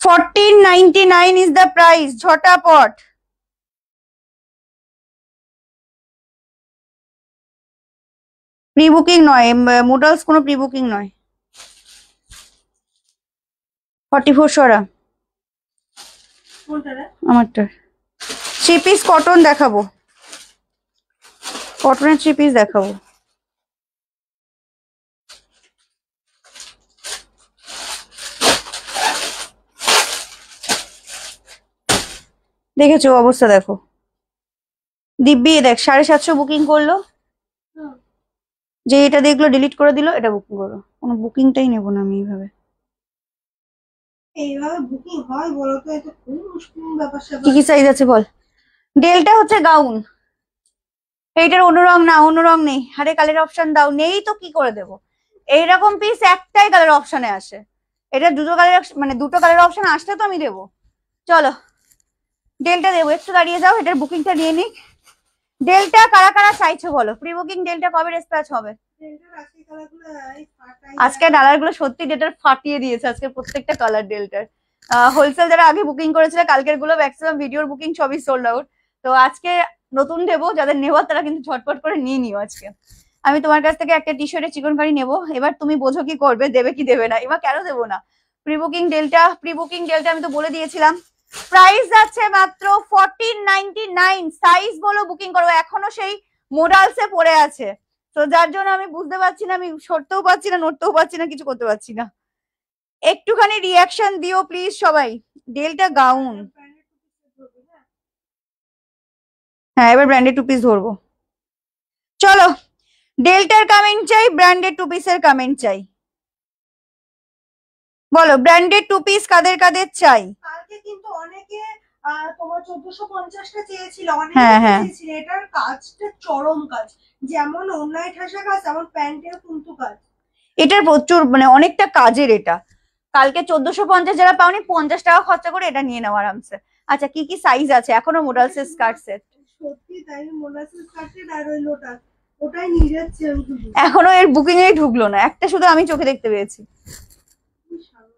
$14.99 is the price. ঝটাপট। প্রি বুকিং নয়, মুডালস কোনো প্রি বুকিং নয়। 44 সরা আমারটা। 3 পিস কটন দেখাবো, কটনের 3 পিস দেখাবো। দেখেছো অবস্থা দেখো। দিব্যি দেখ 750 বুকিং করলো, যে এটা দেখলো ডিলিট করে দিল, এটা বুকিং করলো। কোনো বুকিংটাই নেবো না আমি এইভাবে। এইভাবে বুকিং হয় বলো তো? এটা খুব মুশকিল ব্যাপার কি স্যাপার। কি সাইজ আছে বল। ডেলটা হচ্ছে গাউন, এইটার অন্য রং না, অন্য রং নেই। আরে কালার অপশন দাও, নেই তো কি করে দেবো? এইরকম পিস একটাই কালার অপশনে আসে, এটা দুটো কালার, মানে দুটো কালার অপশন আসলে তো আমি দেবো। চলো ডেলটা দেবো, একটু দাঁড়িয়ে যাও, এটার বুকিংটা নিয়ে নিক। ডেলটা কারা কারা চাইছো বলো? প্রি বুকিং ডেলটা কবে ডিসপ্যাচ হবে? আজকে কালার গুলো সত্যি ডেটার ফাটিয়ে দিয়েছে, আজকে প্রত্যেকটা কালার ডেলটার। হোলসেল যারা আগে বুকিং করেছিল কালকের গুলো ম্যাক্সিমাম ভিডিওর বুকিং সবই সোল্ড আউট। তো আজকে নতুন দেবো, যাদের নেওয়ার তারা কিন্তু ঝটপট করে নিয়ে নিও আজকে। আমি তোমার কাছ থেকে একটা টি শার্টের চিকন কারি নেবো, এবার তুমি বোঝো কি করবে, দেবে কি দেবে না। এবার কেন দেবো না? প্রি বুকিং ডেলটা আমি তো বলে দিয়েছিলাম। প্রাইস আছে মাত্র 14.99। সাইজ বলো, বুকিং করো, এখনো সেই মোডালসে পড়ে আছে। তো যার জন্য আমি বুঝতে পারছি না, আমি সরতেও পারছি না, নড়তেও পারছি না, কিছু করতে পারছি না। একটুখানি রিয়াকশন দিও প্লিজ সবাই। ডেলটা গাউন, হ্যাঁ এবার ব্র্যান্ডেড 2 পিস ধরবো। চলো ডেলটার কমেন্ট চাই, ব্র্যান্ডেড 2 পিসের কমেন্ট চাই। বলো ব্র্যান্ডেড 2 পিস কাদের কাদের চাই। কালকে কিন্তু অনেকে তোমার 1450টা চেয়েছিল, হ্যাঁ, অনেকে হ্যাঁ। চেয়েছিল। এটার কাজটা চরম কাজ, যেমন অন্যায় ঠাসা কাজ তেমন প্যান্টেও কিন্তু কাজ। এটার প্রচুর মানে অনেকটা কাজের এটা। কালকে 1450 যারা পাওনি, 50 টাকা খরচা করে এটা নিয়ে নাও আরামসে। আচ্ছা কি কি সাইজ আছে এখনো মোডালসের স্কার্ট সেট? সত্যি তাই, মোনাসের স্কার্টের আর ওই লোটাস ওটাই নিয়ে যাচ্ছে আমি শুধু। এখনো এর বুকিং এই ঢুকলো না, একটা শুধু আমি চোখে দেখতে পেয়েছি।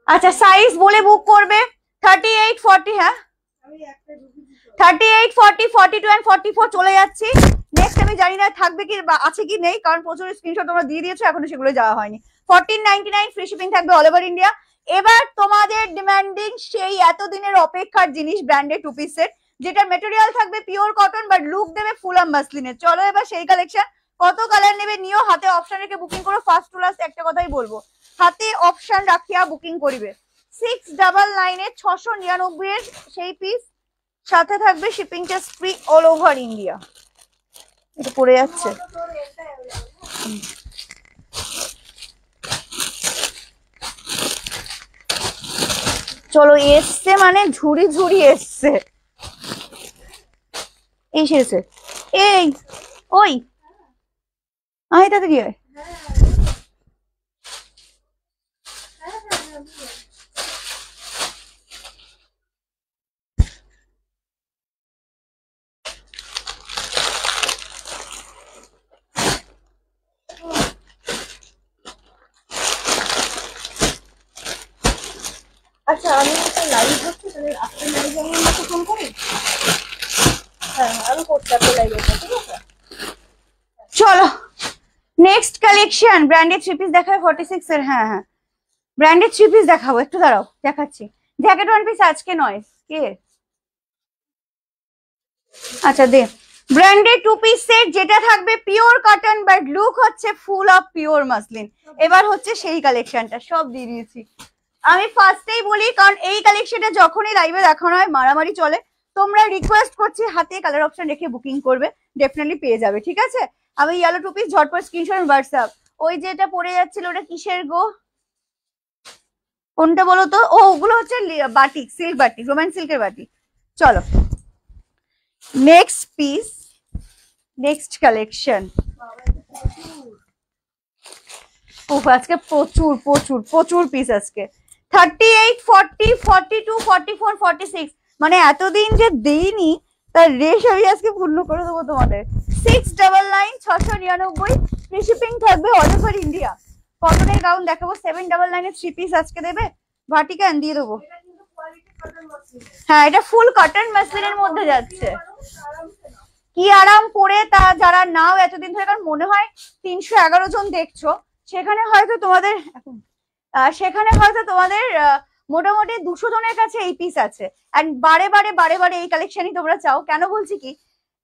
আচ্ছা সাইজ বলে বুক করবে। 38, 40, হ্যাঁ আমি একটা ঢুকি 38, 40, 42 and 44 চলে যাচ্ছি। নেক্সট আমি জানি না থাকবে কি বা আছে কি নেই, কারণ প্রচুর স্ক্রিনশট তোমরা দিয়ে দিয়েছো, এখনো সেগুলো যাওয়া হয়নি। 14.99 ফ্রি শিপিং থাকবে অল ওভার ইন্ডিয়া। এবার তোমাদের ডিমান্ডিং সেই এতদিনের অপেক্ষার জিনিস, ব্র্যান্ডেড 2 পিস সেট, যেটা মেটেরিয়াল থাকবে পিওর কটন বাট লুক দেবে ফুল মাসলিনের। চলো এবার সেই কালেকশন। কত কালার নেবে নিও, হাতে অপশন রেখে বুকিং করো। ফার্স্ট টু লাস্ট একটা কথাই বলবো, হাতে অপশন রাখিয়া বুকিং করিবে। 699 এর 699 এর সেই পিস, সাথে থাকবে shipping charge free all over India. এটা পড়ে যাচ্ছে। চলো এসছে মানে ঝুড়ি ঝুড়ি এসছে। এই শেষে এই ওই আয় তাড়াতাড়ি আয়। আচ্ছা আমি একটা লাইভ হচ্ছে, তাহলে আজকে লাইভ আমি আমাকে ফোন করি। হ্যাঁ আমি করছি একটা লাইভ, ঠিক আছে? চলো নেক্সট কালেকশন, ব্র্যান্ডেড 3 পিস দেখাবে 46 এর। হ্যাঁ হ্যাঁ ব্র্যান্ডেড 3 পিস দেখাবো, একটু দাঁড়াও দেখাচ্ছি। জ্যাকেট 1 পিস আজকে নয়, কে? আচ্ছা দে। ব্র্যান্ডেড 2 পিস সেট, যেটা থাকবে পিওর কটন বাট লুক হচ্ছে ফুল অফ পিওর মাসলিন। এবার হচ্ছে সেই কালেকশনটা, সব দিয়ে দিয়েছি। আমি ফার্স্টেই বলি, কারণ এই কালেকশনটা যখনই লাইভে দেখানো হয় মারামারি চলে। তোমরা রিকোয়েস্ট করছি হাতে কালার অপশন রেখে বুকিং করবে, ডেফিনেটলি পেয়ে যাবে, ঠিক আছে? আমি ইয়েলো 2 পিস ঝটপট স্ক্রিনশট হোয়াটসঅ্যাপ। ওই যেটা পড়ে যাচ্ছিল ওটা কিসের গো, কোনটা বলো তো? ও ওগুলো হচ্ছে বাটিক, সিল্ক বাটিক, রোমান সিল্কের বাটিক। চলো নেক্সট পিস, নেক্সট কালেকশন। আজকে প্রচুর প্রচুর প্রচুর পিস আজকে। 38, 40, 42, 44, 46, মানে এতদিন যে দেইনি তার রেশ আমি আজকে পূর্ণ করে দেবো তোমাদের। 699, 699, ফ্রি শিপিং থাকবে অল ওভার ইন্ডিয়া। কটনের গাউন দেখাবো 799 এর 3 পিস আজকে দেবে, ভাটিকান দিয়ে দেবো। হ্যাঁ, এটা ফুল কটন মাসলিনের মধ্যে যাচ্ছে। কি আরাম পরে তা যারা নাও এতদিন ধরে, কারণ মনে হয় 311 জন দেখছো, সেখানে হয়তো তোমাদের মোটামুটি 200 জনের কাছে এই পিস আছে। এন্ড বারে বারে বারে বারে এই কালেকশনই তোমরা চাও। কেন বলছি কি,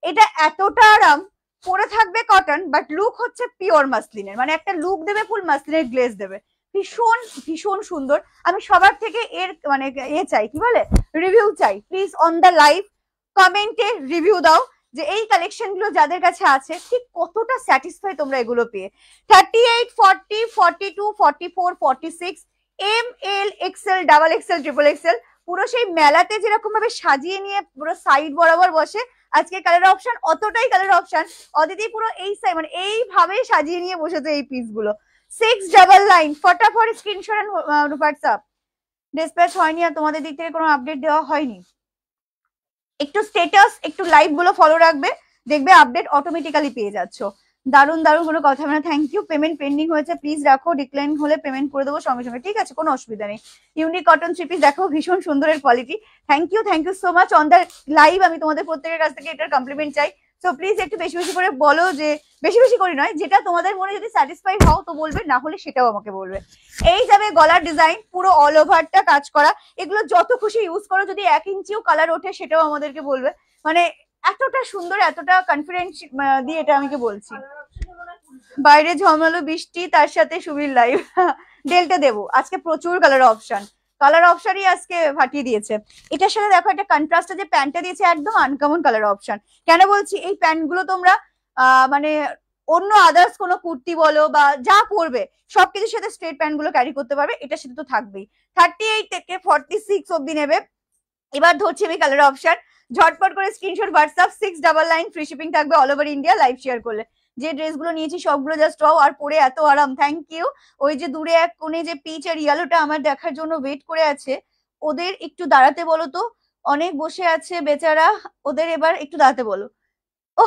এটা এতটা আরাম, পরে থাকবে কটন বাট লুক হচ্ছে পিওর মাসলিনের, মানে একটা লুক দেবে ফুল মাসলিনের গ্লেজ দেবে, ভীষণ ভীষণ সুন্দর। আমি সবার থেকে এর মানে চাই, কি বলে, রিভিউ চাই। প্লিজ অন দ্য লাইভ কমেন্টে রিভিউ দাও যে এই কালেকশন গুলো যাদের কাছে আছে ঠিক কতটা স্যাটিসফাই তোমরা এগুলো পেয়ে। 38, 40, 42, 44, 46, M, L, XL, double XL, triple XL, পুরো সেই মেলাতে যেরকম ভাবে সাজিয়ে নিয়ে পুরো সাইড বরাবর বসে আজকে কালার অপশন, অতটাই কালার অপশন অদিতি পুরো এই মানে এইভাবে সাজিয়ে নিয়ে বসেছে এই পিস গুলো। 699, ফটাফট স্ক্রিনশট এন্ড হোয়াটসঅ্যাপ। ডিসপ্যাচ হয়নি আর তোমাদের দিক থেকে কোনো আপডেট দেওয়া হয়নি। একটু স্ট্যাটাস একটু লাইভ গুলো ফলো রাখবে, দেখবে আপডেট অটোমেটিক্যালি পেয়ে যাচ্ছ। দারুন দারুন, কোনো কথা না। Thank you. পেমেন্ট পেন্ডিং হয়েছে, প্লিজ রাখো, ডিক্লাইন হলে পেমেন্ট করে দেবো সঙ্গে সঙ্গে, ঠিক আছে, কোনো অসুবিধা নেই। ইউনিক কটন 3 পিস দেখো, ভীষণ সুন্দরের quality. Thank you so much on the live. আমি তোমাদের প্রত্যেকের কাছ থেকে এটার কমপ্লিমেন্ট চাই। সো প্লিজ একটু বেশি বেশি করে বলো, যে বেশি বেশি করে নয়, যেটা তোমাদের মনে যদি স্যাটিসফাই হও তো বলবে, না হলে সেটাও আমাকে বলবে। এই যাবে গলার ডিজাইন, পুরো অল ওভারটা কাজ করা। এগুলো যত খুশি ইউজ করো, যদি 1 ইঞ্চিও কালার ওঠে সেটাও আমাদেরকে বলবে। মানে এতটা সুন্দর, এতটা কনফিডেন্স দিয়ে এটা আমি বলছি। বাইরে ঝমালো বৃষ্টি, তার সাথে সুবীর লাইভ। ডেলটা দেবো আজকে, প্রচুর কালার অপশনই আজকে ফাটিয়ে দিয়েছে। এটার সাথে দেখো একটা কন্ট্রাস্টে যে প্যান্টটা দিয়েছে, একদম আনকমন কালার অপশন। কেন বলছি, এই প্যান্ট গুলো তোমরা মানে অন্য আদার্স কোনো কুর্তি বলো বা যা পরবে সবকিছুর সাথে স্ট্রেট প্যান্ট গুলো ক্যারি করতে পারবে, এটার সাথে তো থাকবেই। 38 থেকে 46 অব্দি নেবে। এবার ধরছি আমি কালার অপশন, ঝটপট করে স্ক্রিনশট হোয়াটসঅ্যাপ। 699, ফ্রি শিপিং থাকবে all over India. Live share করলে যে ড্রেসগুলো নিয়েছি সবগুলো জাস্ট ওয়াও, আর পরে এত আরাম। Thank you. ওই যে দূরে এক কোণে যে পিচ আর ইয়েলোটা আমার দেখার জন্য ওয়েট করে আছে, ওদের একটু দাঁড়াতে বলো তো, অনেক বসে আছে বেচারা, ওদের এবার একটু দাঁড়াতে বলো। ও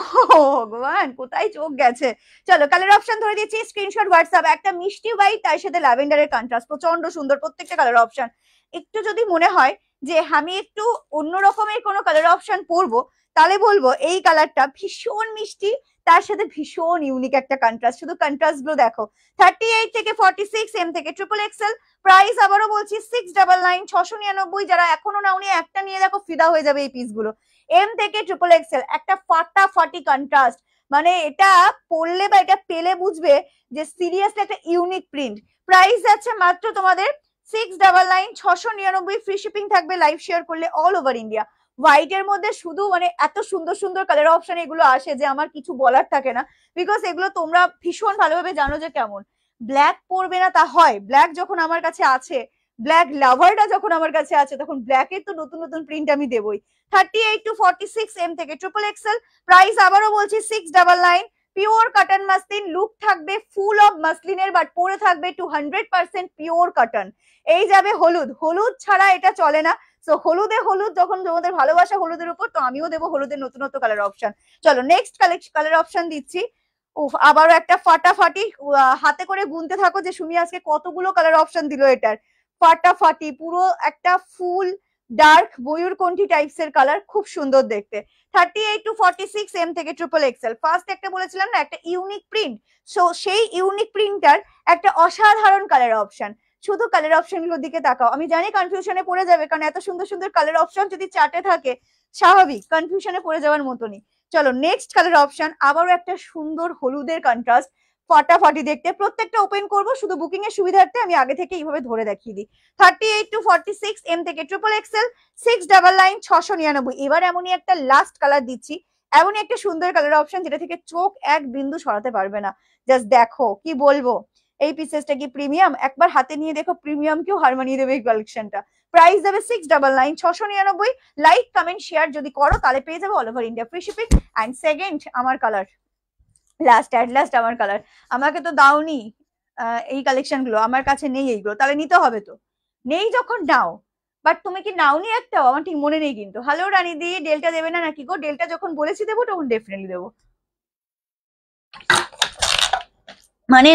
ভগবান, কোথায় চোখ গেছে। চলো কালার অপশন ধরে দিচ্ছি, স্ক্রিনশট হোয়াটসঅ্যাপ। একটা মিষ্টি হোয়াইট, তার সাথে ল্যাভেন্ডারের কন্ট্রাস্ট, প্রচন্ড সুন্দর প্রত্যেকটা কালার অপশন। একটু যদি মনে হয় যে আমি একটু অন্য রকমের কোনো কালার অপশন পরবো, তাহলে বলবো এই কালারটা ভীষণ মিষ্টি, তার সাথে ভীষণ ইউনিক একটা কন্ট্রাস্ট। শুধু কন্ট্রাস্ট গুলো দেখো। 38 থেকে 46, এম থেকে ট্রিপল এক্সেল। প্রাইস আবারও বলছি 699, 699। যারা এখনো নাওনি, একটা নিয়ে দেখো, ফিদা হয়ে যাবে এই পিস গুলো। এম থেকে ট্রিপল এক্সেল, একটা ফাটাফাটি কন্ট্রাস্ট, মানে এটা পরলে বা এটা পেলে বুঝবে যে সিরিয়াসলি একটা ইউনিক প্রিন্ট। প্রাইস আছে মাত্র তোমাদের 699, 699, ফ্রি শিপিং থাকবে লাইভ শেয়ার করলে অল ওভার ইন্ডিয়া। হোয়াইট এর মধ্যে শুধু মানে এত সুন্দর সুন্দর কালার অপশন এগুলো আসে যে আমার কিছু বলার থাকে না, বিকজ এগুলো তোমরা ভীষণ ভালোভাবে জানো যে কেমন। ব্ল্যাক পরবে না তা হয়, ব্ল্যাক যখন আমার কাছে আছে, ব্ল্যাক লাভারটা যখন আমার কাছে আছে, তখন ব্ল্যাকের তো নতুন নতুন প্রিন্ট আমি দেবই। 38 to 46, এম থেকে ট্রিপল এক্সেল। প্রাইস আবারও বলছি 699। পিওর কটন মাসলিন, লুক থাকবে ফুল অফ মাসলিনের, বাট পরে থাকবে 200% পিওর কটন। এই যাবে হলুদ, হলুদ ছাড়া এটা চলে না। সো হলুদে হলুদ, যখন তোমাদের ভালোবাসা হলুদের উপর, তো আমিও দেবো হলুদের নতুন নতুন কালার অপশন। চলো নেক্সট কালার অপশন দিচ্ছি। আবারও একটা ফাটাফাটি, হাতে করে গুনতে থাকো যে সুমি আজকে কতগুলো কালার অপশন দিল এটার। ফাটাফাটি পুরো একটা ফুল ডার্ক ময়ূরকণ্ঠী টাইপস এর কালার, খুব সুন্দর দেখতে। 38 to 46, এম থেকে ট্রিপল এক্সেল। ফার্স্ট একটা বলেছিলাম না, একটা ইউনিক প্রিন্ট, সো সেই ইউনিক প্রিন্টার একটা অসাধারণ কালার অপশন। শুধু কালার অপশন গুলোর দিকে তাকাও। আমি জানি কনফিউশনে পড়ে যাবে, কারণ এত সুন্দর সুন্দর কালার অপশন যদি চার্টে থাকে, স্বাভাবিক কনফিউশনে পড়ে যাওয়ার মতনই। চলো নেক্সট কালার অপশন, আবারও একটা সুন্দর হলুদের কন্ট্রাস্ট, ফাটাফাটি দেখতে। প্রত্যেকটা ওপেন করবো, শুধু বুকিং এর সুবিধার্থে আমি আগে থেকে এইভাবে ধরে দেখিয়ে দিই। 38 to 46, এম থেকে ট্রিপল এক্সেল। 699, 699। এবার এমনই একটা লাস্ট কালার দিচ্ছি, এমনই একটা সুন্দর কালার অপশন যেটা থেকে চোখ এক বিন্দু সরাতে পারবে না। জাস্ট দেখো, কি বলবো, এই পিসেসটা কি প্রিমিয়াম? একবার হাতে নিয়ে দেখো, প্রিমিয়াম কেও হার মানিয়ে দেবে এই কালেকশনটা। প্রাইস যাবে 699, 699। লাইক কমেন্ট শেয়ার যদি করো তাহলে পেয়ে যাবে all over India free shipping. And second আমার কালার, লাস্ট আমার কালার, আমাকে তো দাওনি এই কালেকশন গুলো, আমার কাছে নেই এইগুলো, তাহলে নিতে হবে তো, নেই যখন নাও। বাট তুমি কি নাওনি একটাও? আমার ঠিক মনে নেই কিন্তু। হ্যালো রানী দি, ডেলটা দেবে না নাকি গো? ডেলটা যখন বলেছি দেবো তখন ডেফিনেটলি দেবো। মানে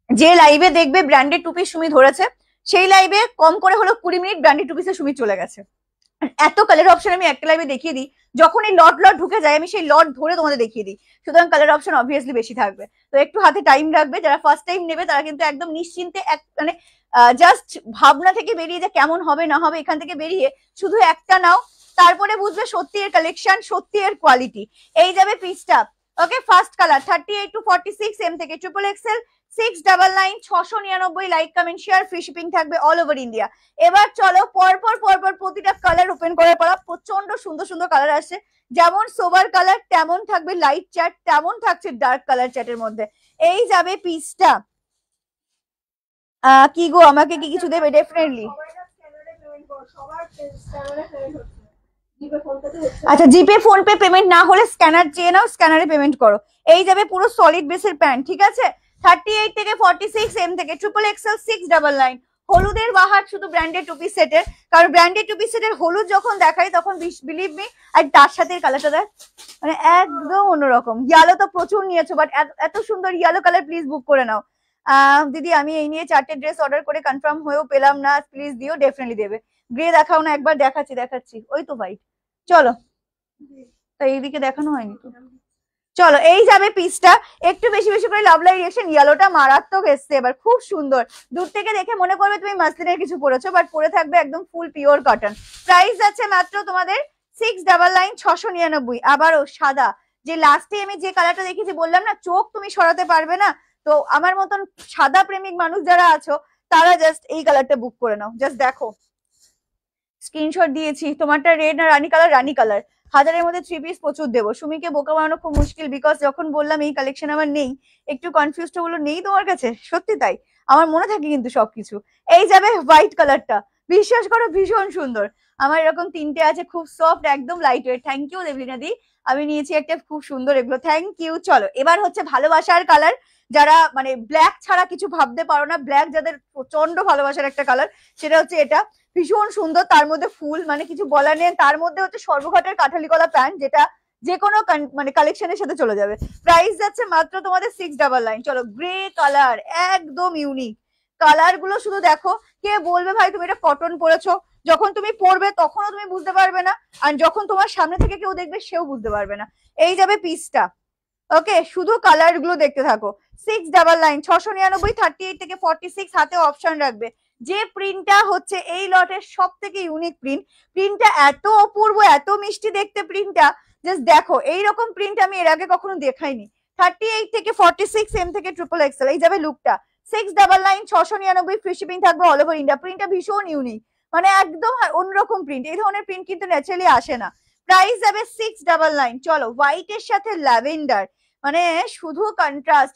যে লাইভে দেখবে ব্র্যান্ডেড টু পিস সুমি ধরেছে, সেই লাইভে কম করে হলো 20 মিনিট ব্র্যান্ডেড টু পিসে সুমি চলে গেছে। এত কালার অপশন আমি একটা লাইভে দেখিয়ে দিই, যখন এই লট ঢুকে যায় আমি সেই লট ধরে তোমাদের দেখিয়ে দিই, সুতরাং কালার অপশন অবভিয়াসলি বেশি থাকবে। তো একটু হাতে টাইম রাখবে, যারা ফার্স্ট টাইম নেবে তারা কিন্তু একদম নিশ্চিন্তে মানে জাস্ট ভাবনা থেকে বেরিয়ে যে কেমন হবে না হবে, এখান থেকে বেরিয়ে শুধু একটা নাও, তারপরে বুঝবে সত্যি এর কালেকশন, সত্যি এর কোয়ালিটি। এই যাবে পিসটা। ওকে, ফার্স্ট কালার 38 to 46, এম থেকে triple XL, 699, 699। Like comment share, free shipping থাকবে অল ওভার ইন্ডিয়া। এবার চলো পরপর প্রতিটা কালার ওপেন করার পর প্রচন্ড সুন্দর সুন্দর কালার আসছে, যেমন সোবার কালার তেমন থাকবে লাইট চ্যাট, তেমন থাকছে ডার্ক কালার চ্যাটের মধ্যে। এই যাবে পিসটা। কি গো, আমাকে কি কিছু দেবে? ডেফিনেটলি। আচ্ছা, জিপে ফোন পে পেমেন্ট না হলে স্ক্যানার চেয়ে নাও, স্ক্যানারে পেমেন্ট করো। এই যাবে পুরো সলিড বেসের প্যান্ট, ঠিক আছে? 38 থেকে 46, এম থেকে ট্রিপল এক্সেল, 699। হলুদের বাহার শুধু ব্র্যান্ডেড টু পিস সেটের, কারণ ব্র্যান্ডেড টু পিস সেটের হলুদ যখন দেখাই তখন বিলিভ মি, আর তার সাথে কালারটা দেখ, মানে একদম অন্যরকম। ইয়ালো তো প্রচুর নিয়েছো, বাট এত সুন্দর ইয়ালো কালার প্লিজ বুক করে নাও। দিদি আমি এই নিয়ে 4টে ড্রেস অর্ডার করে কনফার্ম হয়েও পেলাম না, প্লিজ দিও। ডেফিনেটলি দেবে। গ্রে দেখাও না একবার? দেখাচ্ছি, ওই তো ভাই। চলো, তো এইদিকে দেখানো হয়নি তো। চলো, এই যাবে পিসটা। একটু বেশি বেশি করে লাভ লাইট রিঅ্যাকশন, ইয়েলোটা মারাত্মক এসছে এবার, খুব সুন্দর। দূর থেকে দেখে মনে করবে তুমি মাসলিনের কিছু পরেছো, বাট পরে থাকবে একদম ফুল পিওর কটন। প্রাইস আছে মাত্র তোমাদের 699, 699। আবারও সাদা, যে লাস্টে আমি যে কালারটা দেখেছি বললাম না চোখ তুমি সরাতে পারবে না, তো আমার মতন সাদা প্রেমিক মানুষ যারা আছো তারা জাস্ট এই কালারটা বুক করে নাও। জাস্ট দেখো, স্ক্রিনশট দিয়েছি। তোমারটা রেড না রানী কালার? রানী কালার। হাজারের মধ্যে 3 পিস প্রচুর দেবো। সুমিকে বোকা বানানো খুব মুশকিল, বিকজ যখন বললাম এই কালেকশন আমার নেই, একটু কনফিউজ হলো, নেই তোমার কাছে? সত্যি তাই, আমার মনে থাকে কিন্তু সবকিছু। এই যাবে হোয়াইট কালারটা, বিশ্বাস করো ভীষণ সুন্দর। আমার এরকম 3টে আছে, খুব সফট, একদম light weight. Thank you Deblina di, আমি নিয়েছি একটা, খুব সুন্দর এগুলো, থ্যাংক ইউ। চলো, এবার হচ্ছে ভালোবাসার কালার। যারা মানে ব্ল্যাক ছাড়া কিছু ভাবতে পারো না, ব্ল্যাক যাদের প্রচন্ড ভালোবাসার একটা কালার, সেটা হচ্ছে এটা। ভীষণ সুন্দর, তার মধ্যে ফুল, মানে কিছু বলার নেই। তার মধ্যে হচ্ছে সর্বঘাটের কাঠালি কলা প্যান্ট, যেটা যে কোনো মানে কালেকশনের সাথে চলে যাবে। প্রাইস যাচ্ছে মাত্র তোমাদের 699। চলো, গ্রে কালার, একদম ইউনিক কালার গুলো, শুধু দেখো। কে বলবে ভাই তুমি এটা কটন পরেছো? যখন তুমি পরবে তখনও তুমি বুঝতে পারবে না, আর যখন তোমার সামনে থেকে কেউ দেখবে সেও বুঝতে পারবে না। এই যাবে পিসটা। ওকে, শুধু কালার গুলো দেখতে থাকো। 699, 699, 38 থেকে 46। হাতে অপশন রাখবে। যে প্রিন্টটা হচ্ছে এই লটের সব থেকে ইউনিক প্রিন্ট, প্রিন্টটা এত অপূর্ব, এত মিষ্টি দেখতে প্রিন্টটা, জাস্ট দেখো। এইরকম প্রিন্ট আমি এর আগে কখনো দেখাইনি। 38 থেকে 46, এম থেকে ট্রিপল এক্সেল। এই যাবে লুকটা। 699, 699, ফ্রি শিপিং থাকবে অল ওভার ইন্ডিয়া। প্রিন্টটা ভীষণ ইউনিক, মানে একদম অন্যরকম প্রিন্ট। এই ধরনের প্রিন্ট কিন্তু ন্যাচারালি আসে না। প্রাইস যাবে 699। চলো, হোয়াইটের সাথে ল্যাভেন্ডার, মানে শুধু কন্ট্রাস্ট,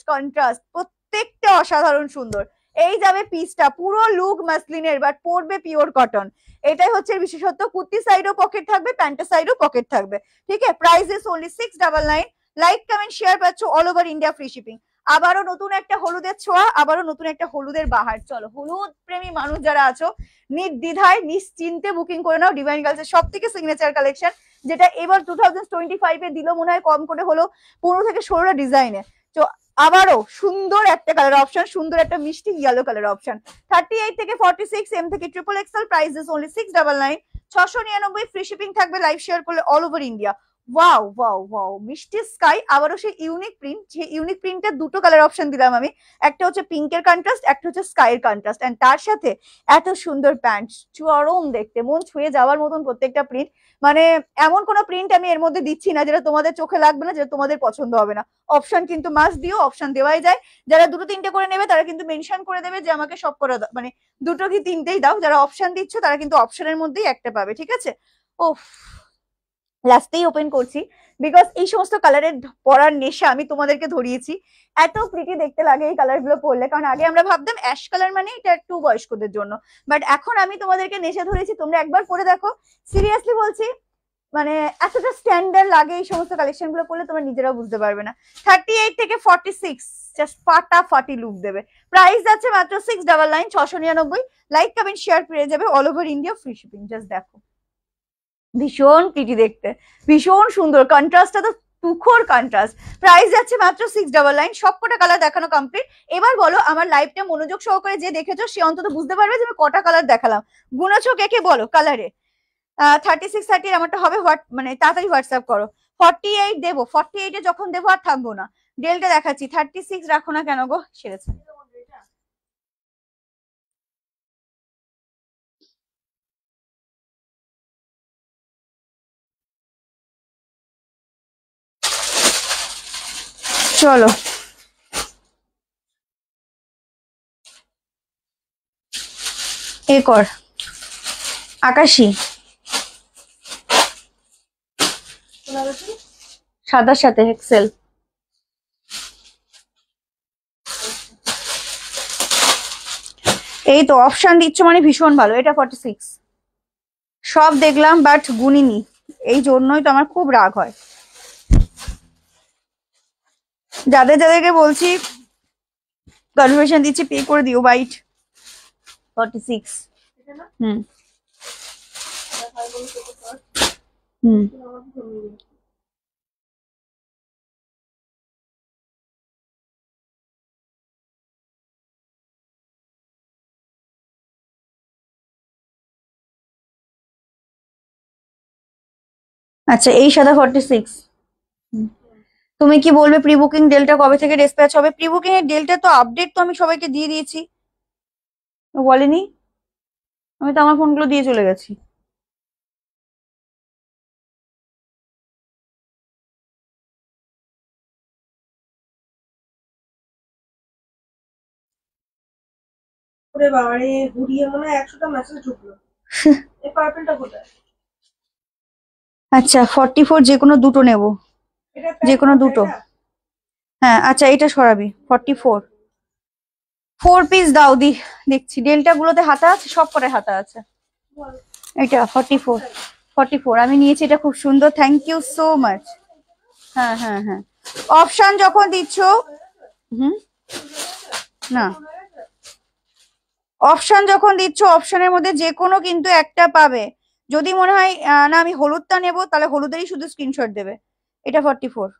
প্রত্যেকটা অসাধারণ সুন্দর। এই যাবে পিসটা, পুরো লুক মাসলিনের, বাট পরবে পিওর কটন। এটাই হচ্ছে বিশেষত্ব। কুর্তি সাইডও পকেট থাকবে, প্যান্টের সাইডও পকেট থাকবে। ঠিক আছে, price is only 699। Like comment share পাচ্ছ all over India free shipping. আবারও নতুন একটা হলুদের ছোঁয়া, আবারও নতুন একটা হলুদের বাহার। চলো, হলুদ প্রেমী মানুষ যারা আছো নির্দ্বিধায় নিশ্চিন্তে বুকিং করে নাও ডিভাইন গার্লসের সব থেকে সিগনেচার কালেকশন, যেটা এবার 2025 দিল মনে হয় কম করে হলো 15 থেকে 16টা ডিজাইনে। তো আবারও সুন্দর একটা কালার অপশন, সুন্দর একটা মিষ্টি ইয়েলো কালার অপশন। 38 থেকে 46, এম থেকে triple XL. Price is only 699, 699। Free shipping থাকবে লাইভ শেয়ার করলে all over India. Wow wow wow, মিষ্টি স্কাই। আবারও সেই ইউনিক প্রিন্ট, সেই ইউনিক প্রিন্টের দুটো কালার অপশন দিলাম আমি। একটা হচ্ছে পিঙ্কের কন্ট্রাস্ট, একটা হচ্ছে স্কাইয়ের কন্ট্রাস্ট, এন্ড তার সাথে এত সুন্দর প্যান্ট, চরম দেখতে, মন ছুঁয়ে যাওয়ার মতন প্রত্যেকটা প্রিন্ট। মানে এমন কোনো প্রিন্ট আমি এর মধ্যে দিচ্ছি না যেটা তোমাদের চোখে লাগবে না, যেটা তোমাদের পছন্দ হবে না। অপশন কিন্তু মাস্ট দিও, অপশন দেওয়াই যায়। যারা 2-3টে করে নেবে তারা কিন্তু মেনশন করে দেবে যে আমাকে সব করে দাও, মানে 2টো কি 3টেই দাও। যারা অপশন দিচ্ছ তারা কিন্তু অপশনের মধ্যেই একটা পাবে, ঠিক আছে? ওফ, লাস্টেই ওপেন করছি, বিকজ এই সমস্ত কালারের পরার নেশা আমি তোমাদেরকে ধরিয়েছি। এত প্রিটি দেখতে লাগে এই কালার গুলো পরলে, কারণ আগে আমরা ভাবতাম অ্যাশ কালার মানে এটা একটু বয়স্কদের জন্য, বাট এখন আমি তোমাদেরকে নেশা ধরেছি, তোমরা একবার পরে দেখো, সিরিয়াসলি বলছি, মানে এতটা স্ট্যান্ডার্ড লাগে এই সমস্ত কালেকশন গুলো পরলে, তোমরা নিজেরাও বুঝতে পারবে না। 38 থেকে 46 জাস্ট ফাটাফাটি লুক দেবে। প্রাইস যাচ্ছে মাত্র 699, 699। লাইক কমেন্ট শেয়ার পেয়ে যাবে all over India, free shipping. Just দেখো, ভীষণ প্রিটি দেখতে, ভীষণ সুন্দর, কন্ট্রাস্টটা তো তুখোর কন্ট্রাস্ট। প্রাইস যাচ্ছে মাত্র 699। সবকটা কালার দেখানো কমপ্লিট। এবার বলো, আমার লাইভটা মনোযোগ সহকারে যে দেখেছো সে অন্তত বুঝতে পারবে যে আমি কটা কালার দেখালাম। গুনেছো কে কে বলো কালারে? 36 30 আমারটা হবে, মানে তাড়াতাড়ি হোয়াটসঅ্যাপ করো। 48 দেবো, 48 এ যখন দেবো আর থাকবো না। ডেলটা দেখাচ্ছি, 36 রাখো না কেন গো, সেরেছে। চলো, এ কর আকাশি, সাদার সাথে এক্সেল। এই তো অপশন দিচ্ছ মানে ভীষণ ভালো। এটা 46, সব দেখলাম বাট গুনিনি, এই জন্যই তো আমার খুব রাগ হয়। যাদের যাদেরকে বলছি কনফার্মেশন দিচ্ছি, পে করে দিও। বাইট 46। হুম হুম। আচ্ছা, এই সাদা 46। তুমি কি বলবে প্রি বুকিং ডেলটা কবে থেকে ডিসপ্যাচ হবে? প্রি বুকিং এর ডেলটা তো আপডেট তো আমি সবাইকে দিয়ে দিয়েছি, বলেনি? আমি তো আমার ফোনগুলো দিয়ে চলে গেছি। ওরে বাবা রে, ঘুরিয়ে মনে হয় 100টা মেসেজ ঢুকলো। এই পার্পলটা কোথায়? আচ্ছা 44, যে কোনো দুটো নেব, এটা যে কোনো দুটো। হ্যাঁ আচ্ছা, এটা সরাবি। 44 4 পিস দাও, দেখছি ডেল্টা গুলোতে হাতা আছে, সব করে হাতা আছে। এটা 44, 44 আমি নিয়েছি, এটা খুব সুন্দর, থ্যাংক ইউ সো মাচ। হ্যাঁ হ্যাঁ হ্যাঁ, অপশন যখন দিচ্ছ, হুম, না, অপশন যখন দিচ্ছ অপশনের মধ্যে যে কোনো কিন্তু একটা পাবে। যদি মনে হয় না আমি হলুদটা নেবো, তাহলে হলুদেরই শুধু স্ক্রিনশট দেবে। এটা 44,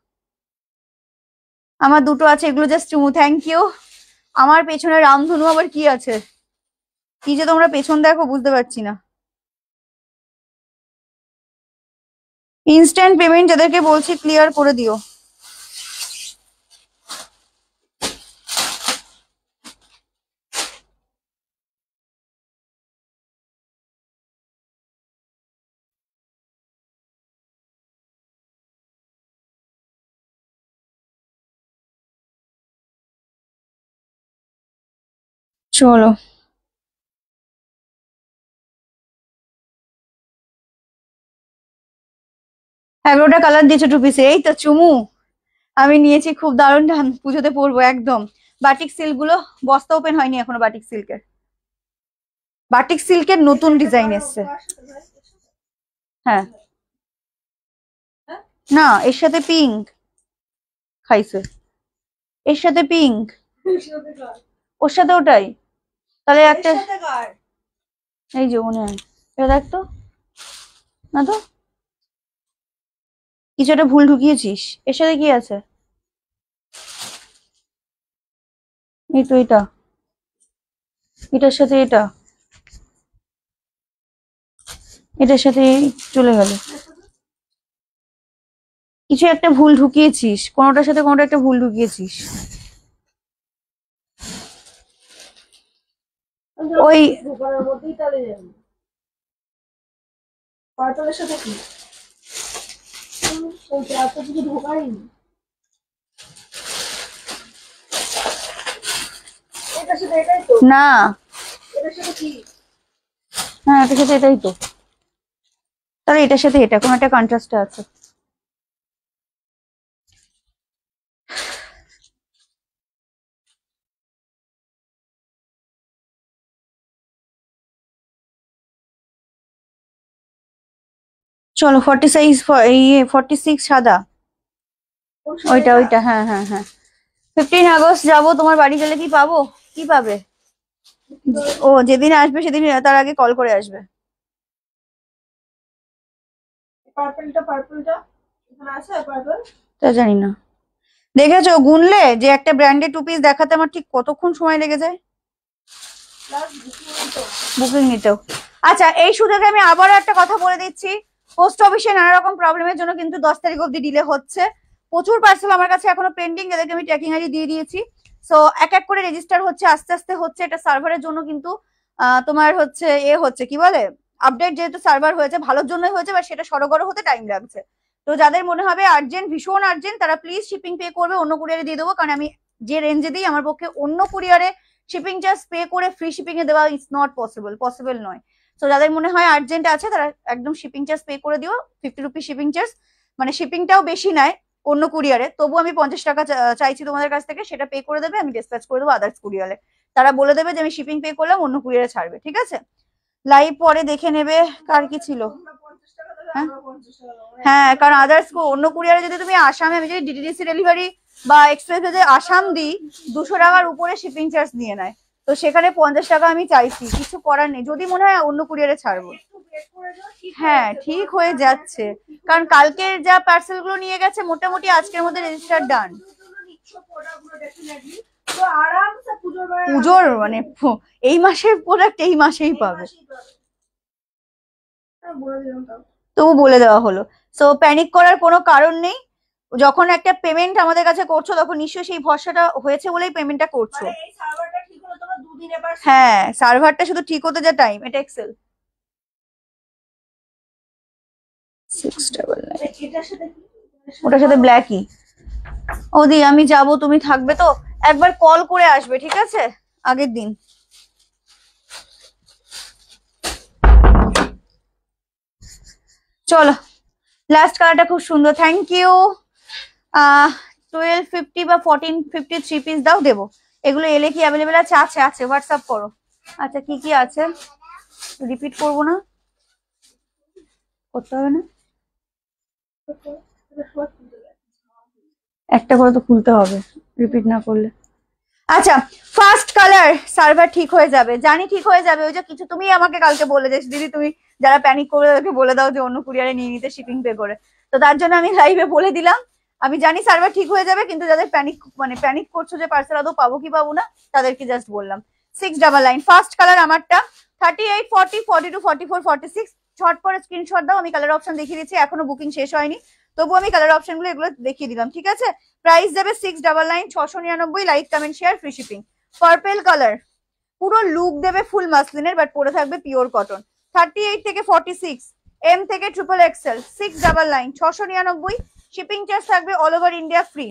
আমার দুটো আছে, এগুলো জাস্ট চুমু, থ্যাংক ইউ। আমার পেছনে রামধনু আবার কি আছে, কি যে তোমরা পেছন দেখো বুঝতে পারছি না। ইনস্ট্যান্ট পেমেন্ট যাদেরকে বলছি ক্লিয়ার করে দিও। চলো, 11টা কালার দিয়েছো 2 পিসে, এই তো চুমু আমি নিয়েছি, খুব দারুণ দাম, পুজোতে পরবো একদম। বাটিক সিল্ক গুলো বস্তা ওপেন হয়নি এখনো, বাটিক সিল্কের নতুন ডিজাইন এসছে। হ্যাঁ, না এর সাথে পিঙ্ক খাইছে, এর সাথে পিঙ্ক, ওর সাথে ওটাই, তাহলে একটা, এই যে মনে হয় এটা দেখ তো, না তো কিছু একটা ভুল ঢুকিয়েছিস। এর সাথে কি আছে? এই তো এটা, এটার সাথে এটা, এটার সাথে চলে গেল। কিছু একটা ভুল ঢুকিয়েছিস, কোনোটার সাথে কোনোটা একটা ভুল ঢুকিয়েছিস। ওই দোকানের মধ্যেই তাহলে যাবে। পার্পলের সাথে কি? ওইটা এত কিছু ঢোকায়নি। এটার সাথে এটাই তো না, এটার সাথে কি? হ্যাঁ এটার সাথে এটাই তো। তাহলে এটার সাথে এটা কোনো একটা কন্ট্রাস্ট আছে। চলো 46 46 সাদা, ওইটা ওইটা, হ্যাঁ হ্যাঁ হ্যাঁ। 15 আগস্ট যাবো, তোমার বাড়ি গেলে কি পাবো? কি পাবে? ও যেদিন আসবে সেদিন তার আগে কল করে আসবে। পার্পলটা এখানে আছে পার্পল। তা জানি না, দেখেছো গুনলে যে একটা ব্র্যান্ডের 2 পিস দেখাতে আমার ঠিক কতক্ষণ সময় লেগে যায় বুকিং নিতেও। আচ্ছা এই সুযোগে আমি আবারও একটা কথা বলে দিচ্ছি, পোস্ট অফিসে নানা রকম প্রবলেমের জন্য কিন্তু 10 তারিখ অব্দি ডিলে হচ্ছে। প্রচুর পার্সেল আমার কাছে এখনো পেন্ডিং, যাদেরকে আমি ট্র্যাকিং আইডি দিয়ে দিয়েছি। সো এক এক করে রেজিস্টার হচ্ছে, আস্তে আস্তে হচ্ছে। এটা সার্ভারের জন্য কিন্তু তোমার হচ্ছে হচ্ছে কি বলে আপডেট, যেহেতু সার্ভার হয়েছে ভালোর জন্যই হয়েছে, বা সেটা সরগর হতে টাইম লাগছে। তো যাদের মনে হবে আর্জেন্ট, ভীষণ আর্জেন্ট, তারা প্লিজ শিপিং পে করবে, অন্য কুরিয়ারে দিয়ে দেবো। কারণ আমি যে রেঞ্জে দিই আমার পক্ষে অন্য কুরিয়ারে শিপিং চার্জ পে করে ফ্রি শিপিং এ দেওয়া ইটস নট পসিবল নয়। তো যাদের মনে হয় আর্জেন্ট আছে তারা একদম শিপিং চার্জ পে করে দিও, 50 রুপি শিপিং চার্জ। মানে শিপিংটাও বেশি নেয় অন্য কুরিয়ারে, তবু আমি 50 টাকা চাইছি তোমাদের কাছ থেকে, সেটা পে করে দেবে, আমি ডিসপ্যাচ করে দেবো আদার্স কুরিয়ারে। তারা বলে দেবে যে আমি শিপিং পে করলাম, অন্য কুরিয়ারে ছাড়বে, ঠিক আছে? লাইভ পরে দেখে নেবে কার কি ছিল। হ্যাঁ হ্যাঁ, কারণ আদার্স অন্য কুরিয়ারে যদি তুমি আসামে, আমি যদি ডিটিডিসি ডেলিভারি বা এক্সপ্রেস ভেজে আসাম দিই, 200 টাকার উপরে শিপিং চার্জ নিয়ে নেয়। তো সেখানে 50 টাকা আমি চাইছি, কিছু করার নেই, যদি মনে হয় অন্য কুরিয়ারে ছাড়বো। হ্যাঁ ঠিক হয়ে যাচ্ছে, কারণ কালকের যা পার্সেল গুলো নিয়ে গেছে মোটামুটি আজকের মধ্যে রেজিস্টার ডান। পুজোর মানে এই মাসের প্রোডাক্ট এই মাসেই পাবে, তবু বলে দেওয়া হলো। সো প্যানিক করার কোনো কারণ নেই। যখন একটা পেমেন্ট আমাদের কাছে করছো তখন নিশ্চয়ই সেই ভরসাটা হয়েছে বলেই পেমেন্টটা করছো। হ্যাঁ সার্ভারটা শুধু ঠিক হতে যা টাইম, এটা এক্সেল 699, ওটার সাথে ব্ল্যাকই। ওদি আমি যাব, তুমি থাকবে তো? একবার কল করে আসবে, ঠিক আছে, আগের দিন। চলো লাস্ট কালারটা খুব সুন্দর, থ্যাংক ইউ। 1250 বা 1450 3 পিস দাও, দেবো। এগুলো এলে কি অ্যাভেলেবেল আছে? আছে আছে, হোয়াটসঅ্যাপ করো। আচ্ছা কি কি আছে রিপিট করবো না, করতে হবে না, একটা করে তো খুলতে হবে রিপিট না করলে। আচ্ছা ফার্স্ট কালার সার্ভার ঠিক হয়ে যাবে, জানি ঠিক হয়ে যাবে। ওই যে কিছু তুমি আমাকে কালকে বলে যে দিদি তুমি যারা প্যানিক করে তাদেরকে বলে দাও যে অন্য কুরিয়ারে নিয়ে নিতে শিপিং পে করে, তো তার জন্য আমি লাইভে বলে দিলাম। আমি জানি সার্ভার ঠিক হয়ে যাবে, কিন্তু যাদের প্যানিক করছো যে পার্সেল আদৌ পাবো কি পাবো না, তাদেরকে জাস্ট বললাম। 699 ফার্স্ট কালার আমারটা, 38 40 42 44 46। ছট পরে স্ক্রিনশট দাও, আমি কালার অপশন দেখিয়ে দিচ্ছি, এখনো বুকিং শেষ হয়নি, তবু আমি কালার অপশন গুলো এগুলো দেখিয়ে দিলাম, ঠিক আছে? প্রাইস যাবে 699, 699, like comment share free shipping. Purple colour, পুরো লুক দেবে ফুল মাসলিনের, বাট পরে থাকবে পিওর কটন। 38 থেকে 46, এম থেকে ট্রিপল এক্সেল, 699, 699, শিপিং চার্জ থাকবে all over India free.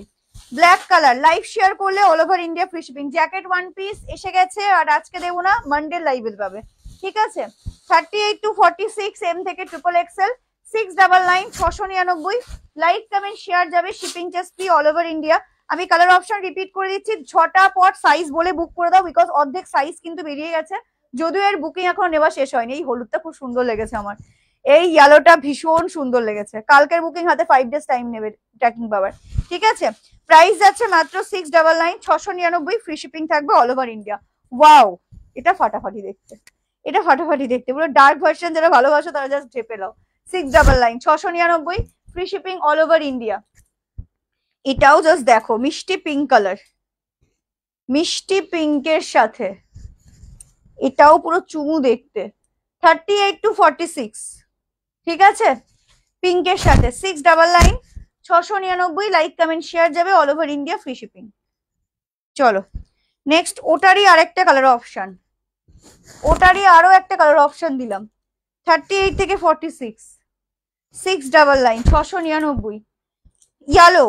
Black colour, live share করলে all over India free shipping. Jacket 1 piece এসে গেছে, আর আজকে দেবো না, মানডে লাইভে পাবে, ঠিক আছে? 38 to 46, এম থেকে triple XL, 699, 699, like comment share যাবে, shipping charge free all over India. আমি কালার অপশন রিপিট করে দিচ্ছি, 6টা পট সাইজ বলে বুক করে দাও, বিকজ অর্ধেক সাইজ কিন্তু বেরিয়ে গেছে, যদিও এর বুকিং এখনো নেওয়া শেষ হয়নি। এই হলুদটা খুব সুন্দর লেগেছে আমার, এই ইয়েলোটা ভীষণ সুন্দর লেগেছে। কালকের বুকিং হাতে 5 ডেজ টাইম নেবে ট্র্যাকিং পাওয়ার, ঠিক আছে? প্রাইস যাচ্ছে মাত্র 699, 699, ফ্রি শিপিং থাকবে অল ওভার ইন্ডিয়া। ওয়াও, এটা ফাটাফাটি দেখতে, এটা ফাটাফাটি দেখতে, পুরো ডার্ক ভার্সন যারা ভালোবাসো তারা জাস্ট ঢেপে নাও। 699, 699, free shipping all over India. এটাও জাস্ট দেখো, মিষ্টি পিঙ্ক কালার, মিষ্টি পিঙ্কের সাথে এটাও পুরো চুমু দেখতে। 38 to 46, ঠিক আছে, পিঙ্কের সাথে 699, 699, লাইক কমেন্ট শেয়ার যাবে all over India free shipping. চলো নেক্সট, ওটারই আরেকটা কালার অপশন, ওটারই আরো একটা কালার অপশন দিলাম। 38 থেকে 46, 699, 699, ইয়েলো,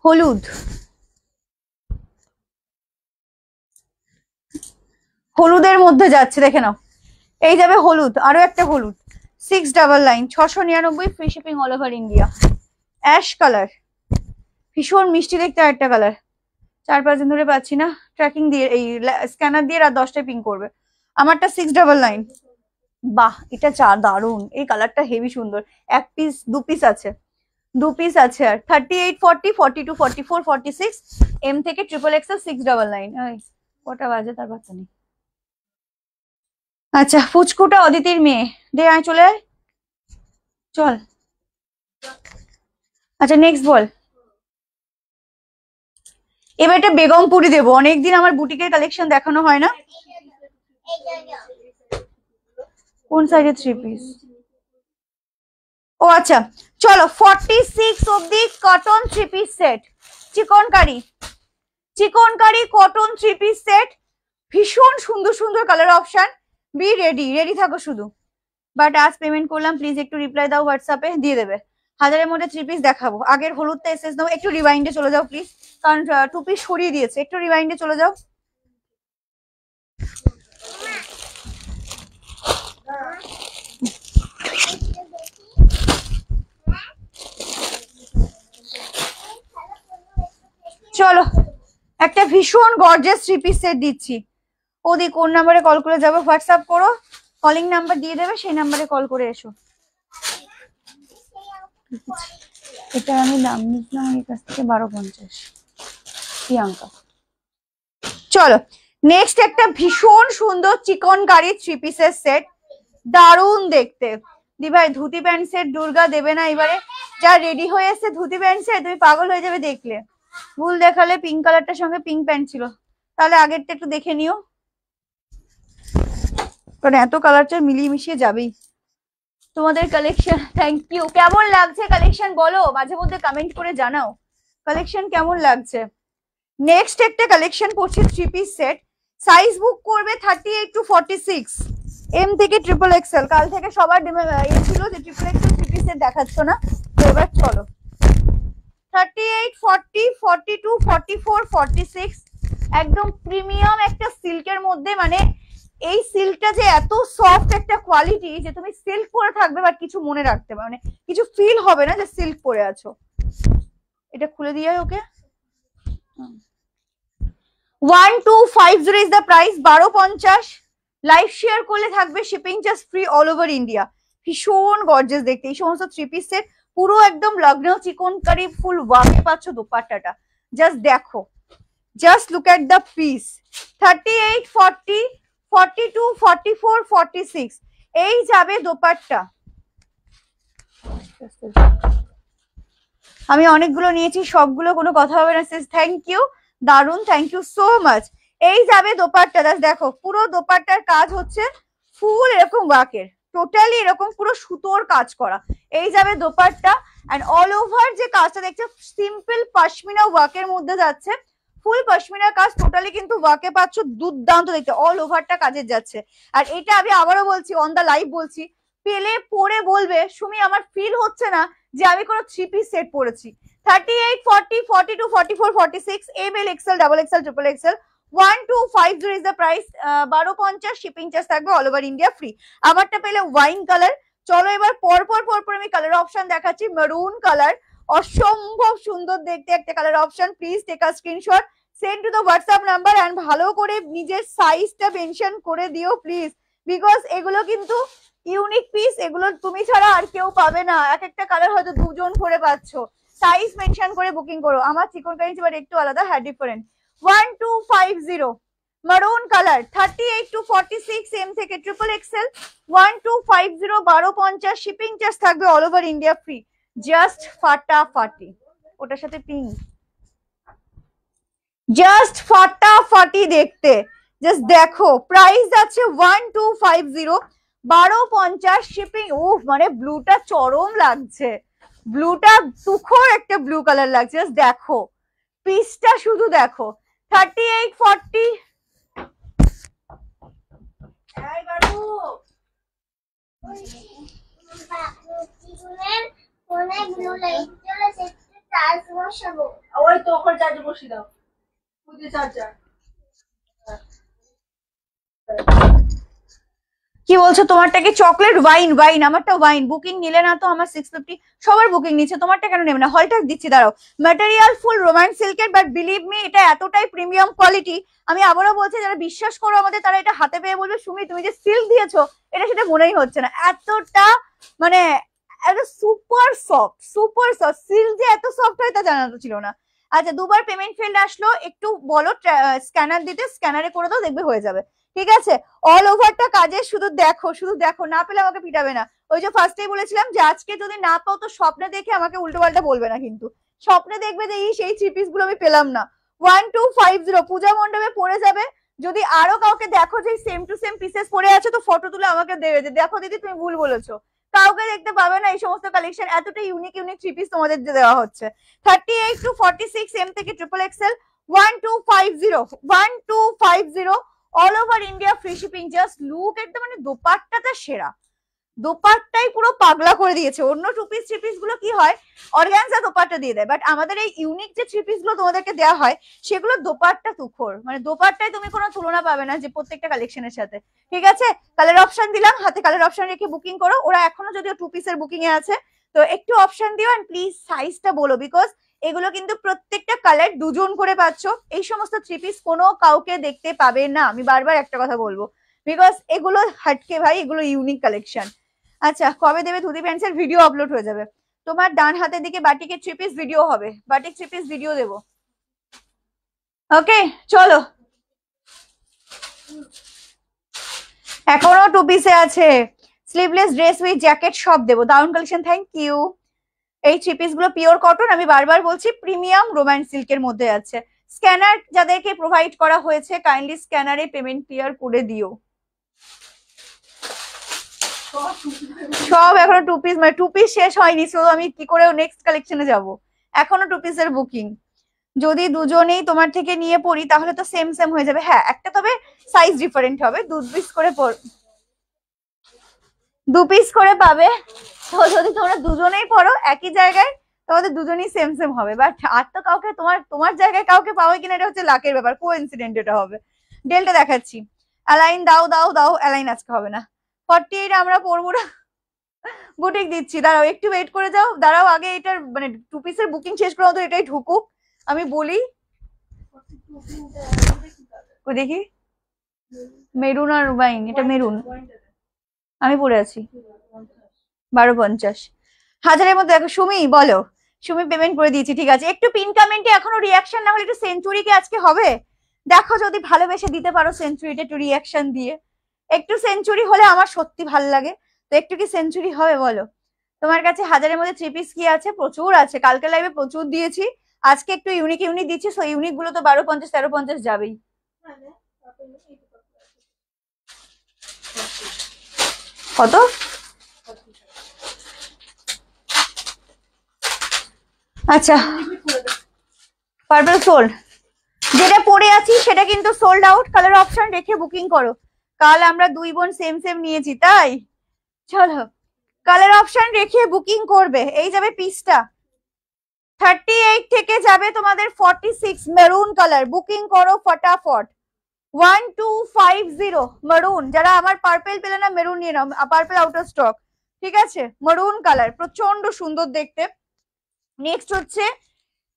হলুদ, হলুদের মধ্যে যাচ্ছে, দেখে নাও, এই যাবে হলুদ, আরো একটা হলুদ 699, 699, free shipping all over India. Ash colour, ভীষণ মিষ্টি দেখতে একটা কালার, 4-5 দিন ধরে পাচ্ছি না, ট্র্যাকিং দিয়ে এই স্ক্যানার দিয়ে রাত 10টায় পিং করবে। আমারটা 699। বাহ, এটা দারুন, এই কালারটা হেভি সুন্দর। এক পিস, 2 পিস আছে, 2 পিস আছে। আর 38, 40, 42, 44, 46, এম থেকে ট্রিপল এক্সেল 699। কটা বাজে তার বাচ্চা নেই। আচ্ছা, ফুচকুটা অদিতির মেয়ে, দে আয়, চলে আয়, চল। আচ্ছা নেক্সট বল। এবার এটা বেগমপুরি দেবো, অনেকদিন আমার বুটিকের কালেকশন দেখানো হয় না। কোন সাইজের 3 পিস? ও আচ্ছা, চলো 46 অব্দি cotton 3 piece set, chikankari cotton 3 piece set, ভীষণ সুন্দর সুন্দর কালার অপশন। বি রেডি থাকো শুধু। বাট আজ পেমেন্ট করলাম, প্লিজ একটু রিপ্লাই দাও হোয়াটসঅ্যাপে, দিয়ে দেবে। 1000-এর মধ্যে 3 পিস দেখাবো। আগের হলুদটা এসএস দাও, একটু রিওয়াইন্ডে চলে যাও প্লিজ, কারণ 2 পিস সরিয়ে দিয়েছে, একটু রিওয়াইন্ডে চলে যাও। চলো, একটা ভীষণ গর্জিয়াস 3 পিস সেট দিচ্ছি। ওদি কোন নাম্বারে কল করে যাবো? হোয়াটসঅ্যাপ করো, কলিং নাম্বার দিয়ে দেবে, সেই নাম্বারে কল করে এসো। এটা আমি দাম নিচ্ছিলাম আমার কাছ থেকে 1250, প্রিয়াঙ্কা। চলো নেক্সট একটা ভীষণ সুন্দর চিকনকারি 3 পিসের সেট, দারুণ দেখতে। দি ভাই ধুতি প্যান্ট সেট দুর্গা দেবে না এবারে? যা রেডি হয়ে এসছে ধুতি প্যান্ট সেট, তুমি পাগল হয়ে যাবে দেখলে। ভুল দেখালে, পিঙ্ক কালারটার সঙ্গে পিঙ্ক প্যান্ট ছিল, তাহলে আগেরটা একটু দেখে নিও, কারণ এত কালারটা মিলিয়ে মিশিয়ে যাবেই। তোমাদের কালেকশন, থ্যাংক ইউ। কেমন লাগছে কালেকশন বলো, মাঝে মধ্যে কমেন্ট করে জানাও কালেকশন কেমন লাগছে। নেক্সট একটা কালেকশন করছি 3 পিস সেট, সাইজ বুক করবে 38 to 46, এম থেকে ট্রিপল এক্সেল। কাল থেকে সবার ছিল যে ট্রিপল এক্সেল 3 পিস সেট দেখাচ্ছ না, তো এবার চলো 38, 40, 42, 44, 46, একদম প্রিমিয়াম একটা সিল্কের মধ্যে। মানে এই সিল্কটা যে এত সফট একটা কোয়ালিটি যে তুমি সিল্ক পরে থাকবে বাট কিছু মনে রাখতে পারবে, মানে কিছু ফিল হবে না যে সিল্ক পরে আছো। এটা খুলে দিয়ে ওকে। 1250 is the price, 1250। Live share করলে থাকবে shipping charge free all over India. ভীষণ গর্জিয়াস দেখতে এই সমস্ত 3 পিস সেট, পুরো একদম লগ্ন চিকনকারি ফুল ওয়ার্কে পাচ্ছ দোপাট্টাটা। জাস্ট দেখো, just look at the piece. 38, 40, 42, 44, 46, এই যাবে দোপাট্টা। আমি অনেকগুলো নিয়েছি, সবগুলো কোনো কথা হবে না। থ্যাংক ইউ, দারুন, থ্যাংক ইউ সো মাচ। এই যাবে দোপাট্টা, দেখো পুরো দোপাট্টার কাজ হচ্ছে ফুল এরকম ওয়ার্কের, টোটালি এরকম পুরো সুতোর কাজ করা। এই যাবে দোপাট্টা, এন্ড অল ওভার যে কাজটা দেখছে সিম্পল পশমিনা ওয়ার্কের মধ্যে যাচ্ছে, ফুল পশমিনার কাজ টোটালি কিন্তু ওয়ার্কে পাচ্ছ, দুর্দান্ত দেখতে, অল ওভারটা কাজের যাচ্ছে। আর এটা আমি আবারও বলছি, অন দা লাইভ বলছি, পেলে পরে বলবে সুমি আমার ফিল হচ্ছে না যে আমি কোনো 3 পিস সেট পরেছি। 38, 40, 42, 44, 46, M L XL, double XL, triple XL, 1250 is the price. 1250 shipping charge থাকবে অল ওভার ইন্ডিয়া ফ্রি। আমারটা পেলে ওয়াইন কালার। চলো এবার পরপর আমি কালার অপশন দেখাচ্ছি। মেরুন কালার, অসম্ভব সুন্দর দেখতে একটা colour option. Please take a screenshot, send to the WhatsApp number, and ভালো করে নিজের সাইজটা মেনশন করে দিও প্লিজ, বিকজ এগুলো কিন্তু ইউনিক পিস, এগুলো তুমি ছাড়া আর কেউ পাবে না। এক একটা কালার হয়তো 2 জন করে পাচ্ছ। সাইজ মেনশন করে বুকিং করো। আমার চিকনকারি বাট একটু আলাদা, হ্যাঁ different. 1250 maroon colour, 38 to 46, M থেকে ট্রিপল এক্সেল, 1250, 1250, শিপিং চার্জ থাকবে all over India free. Just ফাটাফাটি, ওটার সাথে পিঙ্ক, জাস্ট ফাটাফাটি দেখতে। জাস্ট দেখো, প্রাইস আছে 1250, 1250 শিপিং। ও মানে ব্লুটা চরম লাগছে, ব্লুটা তুখোর একটা ব্লু কালার লাগছে। জাস্ট দেখো পিসটা, শুধু দেখো। 38, 40, ওই তো ওখানে চার্জে বসিয়ে দাও, চার্জার। কি বলছো? তোমারটা কি চকলেট? ওয়াইন, ওয়াইন, আমারটা ওয়াইন। বুকিং নিলে না তো আমার 650, সবার বুকিং নিচ্ছে, তোমারটা কেন নেবে না? হলটাক দিচ্ছি, দাঁড়াও। ম্যাটেরিয়াল ফুল রোম্যান্স সিল্কের, বাট বিলিভ মি এটা এতটাই প্রিমিয়াম কোয়ালিটি, আমি আবারও বলছি যারা বিশ্বাস করো আমাদের তারা এটা হাতে পেয়ে বলবে সুমি তুমি যে সিল্ক দিয়েছো এটা সেটা মনেই হচ্ছে না, এতটা মানে super soft, super soft. Silk যে এত সফট হয় তা জানা তো ছিল না। আচ্ছা, দুবার পেমেন্ট ফেল্ড আসলো, একটু বলো স্ক্যানার দিতে, স্ক্যানারে করে দাও, দেখবে হয়ে যাবে। ঠিক আছে, অল ওভারটা কাজে, শুধু দেখো, শুধু দেখো, না পেলে আমাকে পিটাবে না। ওই যে ফার্স্টেই বলেছিলাম যে আজকে যদি না পাও তো স্বপ্নে দেখে আমাকে উল্টো পাল্টা বলবে না, কিন্তু স্বপ্নে দেখবে যে এই সেই থ্রি পিস গুলো আমি পেলাম না। 1250 পূজা মণ্ডপে পড়ে যাবে। যদি আরো কাউকে দেখো যে সেম টু সেম পিসেস পড়ে আছে তো ফটো তুলে আমাকে দেবে যে দেখো দিদি তুমি ভুল বলেছো। কাউকে দেখতে পাবে না এই সমস্ত কালেকশন, এতটা ইউনিক ইউনিক থ্রি পিস তোমাদের দেওয়া হচ্ছে। 38 to 46 এম থেকে triple XL, 1250 all over India, free shipping. Just look at the, মানে দোপাট্টাটা সেরা, দোপাট্টাই পুরো পাগলা করে দিয়েছে। অন্য টু পিস থ্রি পিস গুলো কি হয় অর্গানজা দোপাট্টা দিয়ে দেয়, বাট আমাদের এই ইউনিক যে থ্রি পিস গুলো তোমাদেরকে দেওয়া হয় সেগুলো দোপাট্টা তুখর, মানে দোপাট্টায় তুমি কোনো তুলনা পাবে না যে প্রত্যেকটা কালেকশনের সাথে। ঠিক আছে, কালার অপশন দিলাম, হাতে কালার অপশন রেখে বুকিং করো। ওরা এখনো যদিও টু পিসের বুকিং এ আছে, তো একটু অপশন দিও এন্ড প্লিজ সাইজটা বলো, বিকজ এগুলো কিন্তু প্রত্যেকটা কালার দুজন করে পাচ্ছ। এই সমস্ত থ্রি পিস কোনো কাউকে দেখতে পাবে না, আমি বারবার একটা কথা বলবো, বিকজ এগুলো হাটকে ভাই, এগুলো ইউনিক কালেকশন। আচ্ছা, কবে দেবে ধুতি প্যান্টসের ভিডিও? আপলোড হয়ে যাবে। তোমার ডান হাতের দিকে বাটিকের থ্রি পিস ভিডিও হবে, বাটিক থ্রি পিস ভিডিও দেবো। ওকে চলো, এখনো টু পিসে আছে, স্লিভলেস ড্রেস উইথ জ্যাকেট সব দেবো, দারুন কালেকশন, থ্যাংক ইউ। এই থ্রি পিস গুলো পিওর কটন, আমি বারবার বলছি প্রিমিয়াম রোম্যান্স সিল্কের মধ্যে আছে। স্ক্যানার যাদেরকে প্রোভাইড করা হয়েছে কাইন্ডলি স্ক্যানারে পেমেন্ট ক্লিয়ার করে দিও। সব এখনো টু পিস, মানে টু পিস শেষ হয়নি, সো আমি কি করে নেক্সট কালেকশনে যাব, এখনো টু পিসের বুকিং। যদি দুজনেই তোমার থেকে নিয়ে পড়ি তাহলে তো সেম সেম হয়ে যাবে। হ্যাঁ, একটা তবে সাইজ ডিফারেন্ট হবে, দু পিস করে পাবে। তো যদি তোমরা দুজনেই পড়ো একই জায়গায় তোমাদের দুজনেই সেম সেম হবে, বাট আর তো কাউকে তোমার তোমার জায়গায় কাউকে পাবে কিনা এটা হচ্ছে লাকের ব্যাপার, কোইন্সিডেন্ট এটা হবে। ডেলটা দেখাচ্ছি, অ্যালাইন দাও দাও দাও, অ্যালাইন আজকে হবে না। 48 আমরা পড়বো না, বুটিক দিচ্ছি, দাঁড়াও একটু ওয়েট করে যাও, দাঁড়াও আগে এটার মানে টু পিসের বুকিং শেষ করে তো এটাই ঢুকুক, আমি বলি। দেখি মেরুন আর ওয়াইন, এটা মেরুন, আমি পড়ে আছি 1250, হাজারের মধ্যে দেখো। সুমি বলো, সুমি পেমেন্ট করে দিয়েছি, ঠিক আছে। একটু পিন কমেন্টে এখনো রিয়াকশন না হলে একটু সেঞ্চুরি কি আজকে হবে দেখো, যদি ভালোবেসে দিতে পারো সেঞ্চুরিটা একটু রিয়াকশন দিয়ে, একটু সেঞ্চুরি হলে আমার সত্যি ভালো লাগে। তো একটু কি সেঞ্চুরি হবে বলো? তোমার কাছে হাজারের মধ্যে থ্রি পিস কি আছে? প্রচুর আছে, কালকে লাইভে প্রচুর দিয়েছি, আজকে একটু ইউনিক ইউনিক দিচ্ছি, সো ইউনিক গুলো তো 1250 1350 যাবেই। কত? আচ্ছা, পার্পল সোল্ড, যেটা পরে আছি সেটা কিন্তু সোল্ড আউট, কালার অপশন রেখে বুকিং করো। কাল আমরা দুই বোন সেম সেম নিয়েছি তাই, চলো কালার অপশন রেখে বুকিং করবে। এই যাবে পিসটা 38 থেকে যাবে তোমাদের 46 মেরুন কালার, বুকিং করো ফটাফট। 1250 মেরুন, যারা আমার পার্পেল পেলে না মেরুন নিয়ে নাও, পার্পেল আউট অফ স্টক। ঠিক আছে, মেরুন কালার প্রচন্ড সুন্দর দেখতে। নেক্সট হচ্ছে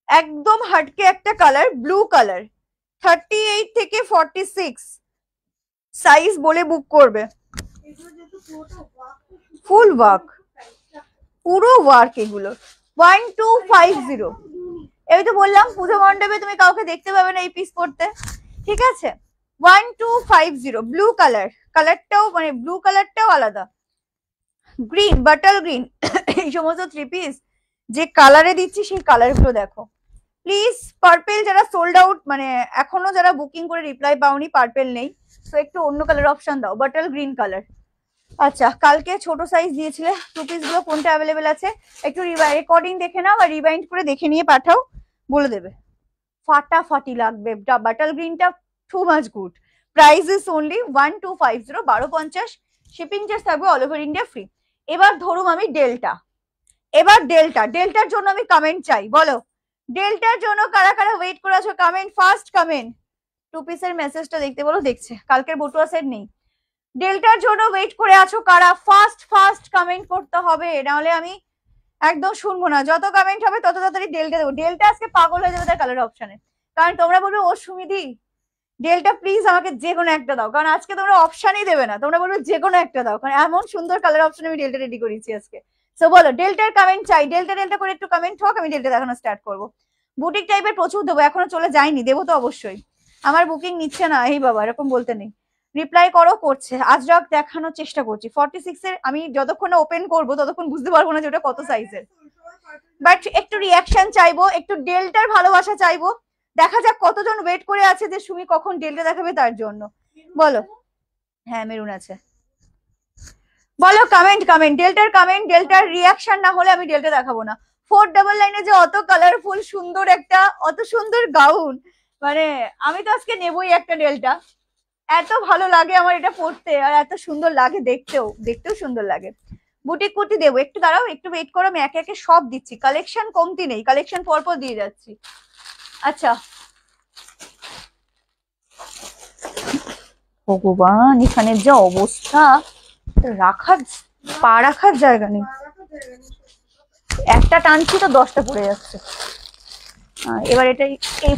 একদম হাটকে একটা কালার, ব্লু কালার, 38 থেকে 46 সাইজ বলে বুক করবে। ফুল ওয়ার্ক, পুরো ওয়ার্ক এগুলো। 1250, এই তো বললাম পুজো মণ্ডপে তুমি কাউকে দেখতে পাবে না এই পিস পরতে। ঠিক আছে, 1250 ব্লু কালার, কালারটাও মানে ব্লু কালারটাও আলাদা, গ্রিন, বাটল গ্রিন। এই সমস্ত থ্রি পিস যে কালারে দিচ্ছি সেই কালার গুলো দেখো প্লিজ। পার্পেল যারা সোল্ড আউট, মানে এখনো যারা বুকিং করে রিপ্লাই পাওনি, পার্পেল নেই, তো একটু অন্য কালার অপশন দাও, বাটল গ্রিন কালার। আচ্ছা, কালকে ছোট সাইজ দিয়েছিলে, টু পিস গুলো কোনটা অ্যাভেলেবেল আছে একটু রেকর্ডিং দেখে নাও বা রিবাইন্ড করে দেখে নিয়ে পাঠাও, বলে দেবে। ফাটাফাটি লাগবে, বাটল গ্রিনটা too much good. Price is only 1250, 1250, shipping charge থাকবে অল ওভার ইন্ডিয়া ফ্রি। এবার ধরুন আমি ডেল্টা, এবার ডেল্টার জন্য আমি কমেন্ট চাই, বলো ডেল্টার জন্য কারা কারা ওয়েট করে আছো, কমেন্ট, ফার্স্ট কমেন্ট। টু পিসের মেসেজটা দেখতে বলো, দেখছে, কালকের বটুয়া সেট নেই। ডেল্টার জন্য ওয়েট করে আছো কারা? ফার্স্ট ফার্স্ট কমেন্ট করতে হবে, নাহলে আমি একদম শুনবো না। যত কমেন্ট হবে তত তাড়াতাড়ি ডেল্টা দেবো। ডেল্টা আজকে পাগল হয়ে যাবে তার কালার অপশনে, কারণ তোমরা বলবে ও সুমিদি ডেল্টা প্লিজ আমাকে যে কোনো একটা দাও, কারণ আজকে তোমরা অপশনই দেবে না, তোমরা বলবে যে কোনো একটা দাও, কারণ এমন সুন্দর কালার অপশন আমি ডেল্টা রেডি করেছি আজকে। সো বলো ডেল্টার কমেন্ট চাই, ডেল্টা ডেল্টা করে একটু কমেন্ট হোক, আমি ডেল্টা দেখানো স্টার্ট করবো। বুটিক টাইপের প্রচুর দেবো, এখনো চলে যায়নি, দেবো তো অবশ্যই। আমার বুকিং নিচ্ছে না, এই বাবা এরকম বলতে নেই। রিপ্লাই করো, করছে আজরাক দেখানোর চেষ্টা করছি। 46 এর আমি যতক্ষণ ওপেন করবো ততক্ষণ বুঝতে পারবো না যে ওটা কত সাইজের, বাট একটু রিয়াকশন চাইবো, একটু ডেল্টার ভালোবাসা চাইবো। দেখা যাক কতজন ওয়েট করে আছে যে সুমি কখন ডেল্টা দেখাবে তার জন্য। বলো, হ্যাঁ মেরুন আছে, বলো কমেন্ট কমেন্ট, ডেল্টার কমেন্ট, ডেল্টার রিয়াকশন না হলে আমি ডেল্টা দেখাবো না। 499 যে অত কালারফুল সুন্দর একটা, অত সুন্দর গাউন, মানে আমি তো আজকে নেবই একটা ডেল্টা। এত ভালো লাগে আমার এটা পড়তে, আর এত সুন্দর লাগে দেখতেও, দেখতেও সুন্দর লাগে। বুটিক কুর্তি দেবো, একটু দাঁড়াও, একটু ওয়েট করো, আমি একে একে সব দিচ্ছি, কালেকশন কমতি নেই, কালেকশন পরপর দিয়ে যাচ্ছি। আচ্ছা ভগবান, এখানে যা অবস্থা, রাখার পা রাখার জায়গা নেই, একটা টানছি তো 10টা পড়ে যাচ্ছে। এবার এটাই এই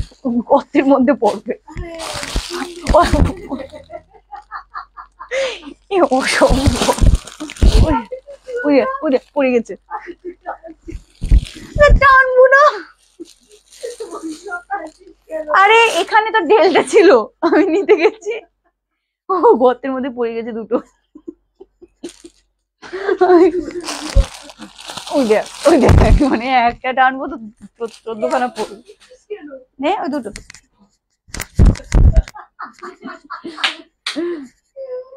গর্তের মধ্যে পড়বে, অসম্ভব, পড়ে গেছে, টানবো না। আরে এখানে তো ডেলটা ছিল, আমি নিতে গেছি, ও গর্তের মধ্যে পড়ে গেছে দুটো। ওই দেখ মানে একটা টানবো তো 14খানা পড়বে, নে ওই দুটো।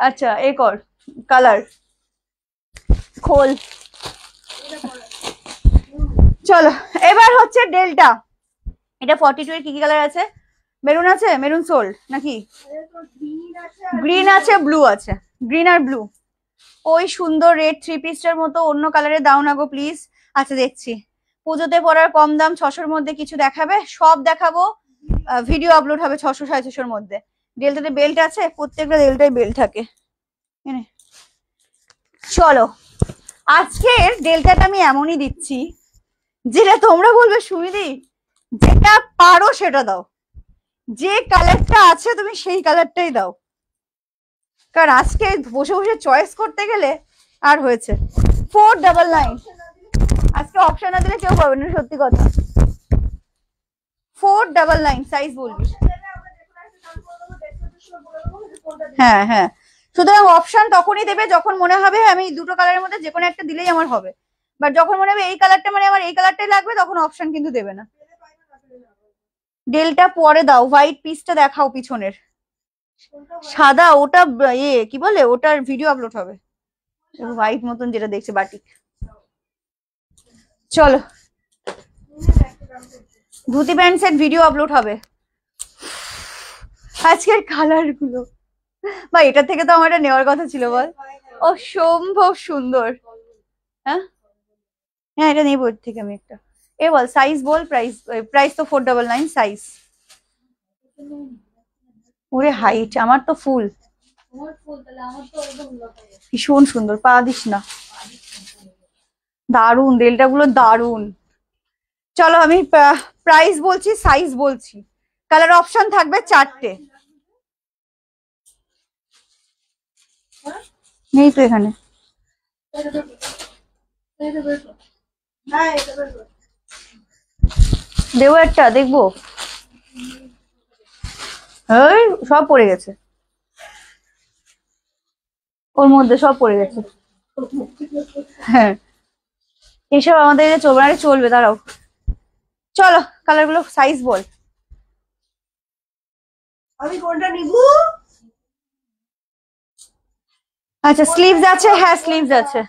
আচ্ছা এ কর, কালার খোল, চলো এবার হচ্ছে ডেল্টা। এটা 42 এর কি কি কালার আছে? মেরুন আছে, মেরুন সোল্ড নাকি? গ্রিন আছে, ব্লু আছে, গ্রিন আর ব্লু। ওই সুন্দর রেড 3 পিসটার মতো অন্য কালারে দাও না গো প্লিজ। আচ্ছা দেখছি, পুজোতে পরার কম দাম 600-র মধ্যে কিছু দেখাবে, সব দেখাবো, ভিডিও আপলোড হবে 600-650-র মধ্যে। ডেল্টাতে বেল্ট আছে, প্রত্যেকটা ডেল্টায় বেল্ট থাকে। চলো আজকের ডেল্টাটা আমি এমনই দিচ্ছি যেটা তোমরা বলবে সুমিদি যেটা পারো সেটা দাও, যে কালারটা আছে তুমি সেই কালারটাই দাও, কারণ আজকে বসে বসে চয়েস করতে গেলে আর হয়েছে। 499 আজকে অপশন না দিলে কেউ পাবে না, সত্যি কথা। 499 সাইজ বলবি, হ্যাঁ হ্যাঁ, সুতরাং অপশন তখনই দেবে যখন মনে হবে আমি দুটো কালারের মধ্যে যে কোনো একটা দিলেই আমার হবে, বাট যখন মনে হবে এই কালারটা মানে আমার এই কালারটাই লাগবে তখন অপশন কিন্তু দেবে না। ডেলটা পরে দাও, হোয়াইট পিসটা দেখাও পিছনের, সাদা ওটা কি বলে ওটার ভিডিও আপলোড হবে, হোয়াইট মতন যেটা দেখছে বাটিক। চলো dhoti pant set video upload হবে। আজকের কালার গুলো বা এটা থেকে তো আমার নেওয়ার কথা ছিল, বল অসম্ভব সুন্দর। হ্যাঁ হ্যাঁ এটা নেবো এর থেকে আমি একটা। এ বল সাইজ বল, প্রাইস প্রাইস তো 499 সাইজ। ওরে হাইট আমার তো ফুল, ভীষণ সুন্দর, পা দিস না, দারুন ডেল্টা গুলো দারুন। চলো আমি প্রাইস বলছি, সাইজ বলছি, কালার অপশন থাকবে 4টে। নেই তো এখানে, দেবো একটা, দেখবো সব পড়ে গেছে ওর মধ্যে, সব পড়ে গেছে। হ্যাঁ এসব আমাদের চলবে না, চলবে দাঁড়াও। চলো কালার গুলো, সাইজ বল। আমি কোনটা নিব? আচ্ছা স্লিভস আছে, হ্যাঁ স্লিভস আছে।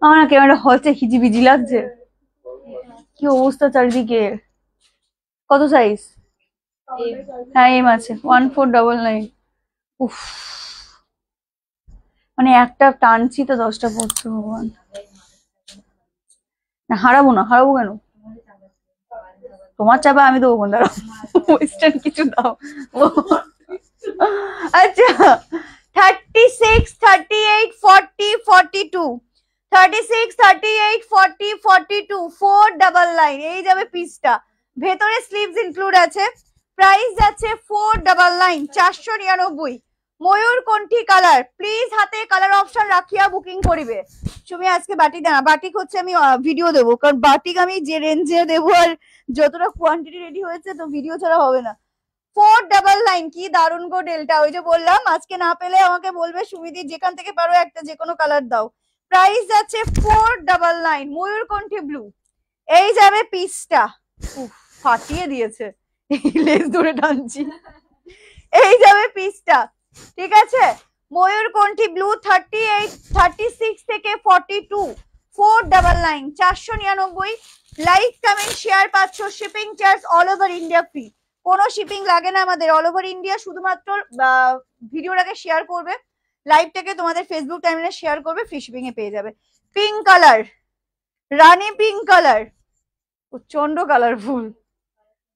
আমার না ক্যামেরা হচ্ছে হিজিবিজি লাগছে, কি অবস্থা চারিদিকে। কত সাইজ? হ্যাঁ এম আছে, 1499। উফ মানে একটা টানছি তো 10টা পড়ছে, ভগবান। না হারাবো না, হারাবো কেন, তোমার চাপা আমি দেবো কোন, দাঁড়াও ওয়েস্টার্ন কিছু দাও। আচ্ছা 36, 38, 40, 42, 36, 38, 40, 42, 4 ডাবল লাইন, এই যাবে পিসটা, ভেতরে স্লিভস ইনক্লুড আছে। প্রাইস যাচ্ছে 4 ডাবল লাইন 499। ময়ূরকণ্ঠী কালার, প্লিজ হাতে কালার অপশন রাখিয়া বুকিং করিবে। তুমি আজকে বাটিক না, বাটিক হচ্ছে আমি ভিডিও দেবো, কারণ বাটিক আমি যে রেঞ্জে দেবো আর যতটা কোয়ান্টিটি রেডি হয়েছে তো ভিডিও ছাড়া হবে না। 4 ডাবল লাইন, কি দারুণ গো ডেলটা, ওই যে বললাম আজকে না পেলে আমাকে বলবে সুমিদি যেখান থেকে পারো একটা যে কোনো কালার দাও। প্রাইস যাচ্ছে 4 ডাবল লাইন ময়ূরকণ্ঠী ব্লু, এই যাবে পিসটা, ফাটিয়ে দিয়েছে লেজ ধরে টানছি, এই যাবে পিসটা, ঠিক আছে। ময়ূরকণ্ঠী ব্লু 38, 36 থেকে 42, 4 double line 499। Like comment share পাচ্ছ, shipping charge all over India free, কোনো শিপিং লাগে না আমাদের, অল ওভার ইন্ডিয়া। শুধুমাত্র ভিডিওটাকে শেয়ার করবে, লাইভটাকে তোমাদের ফেসবুক টাইমলাইনে শেয়ার করবে, ফ্রি শিপিং এ পেয়ে যাবে। পিঙ্ক কালার, রানী পিঙ্ক কালার, প্রচন্ড কালারফুল,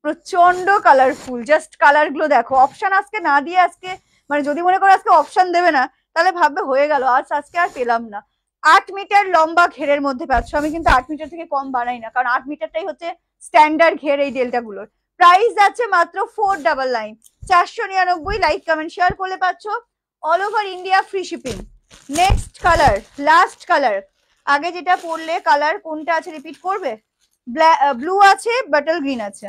প্রচন্ড কালারফুল, জাস্ট কালার গুলো দেখো। অপশন আজকে না দিয়ে, আজকে মানে যদি মনে করো আজকে অপশন দেবে না তাহলে ভাববে হয়ে গেল, আজকে আর পেলাম না। 8 মিটার লম্বা ঘেরের মধ্যে পাচ্ছ, আমি কিন্তু 8 মিটার থেকে কম বানাই না, কারণ 8 মিটারটাই হচ্ছে স্ট্যান্ডার্ড ঘের এই ডেল্টা গুলোর। প্রাইস যাচ্ছে মাত্র 4 double line 499। Like comment share করলে পাচ্ছ, all over India free shipping. Next colour, last colour, আগে যেটা পরলে কালার কোনটা আছে রিপিট করবে, ব্লু আছে, বাটল গ্রিন আছে।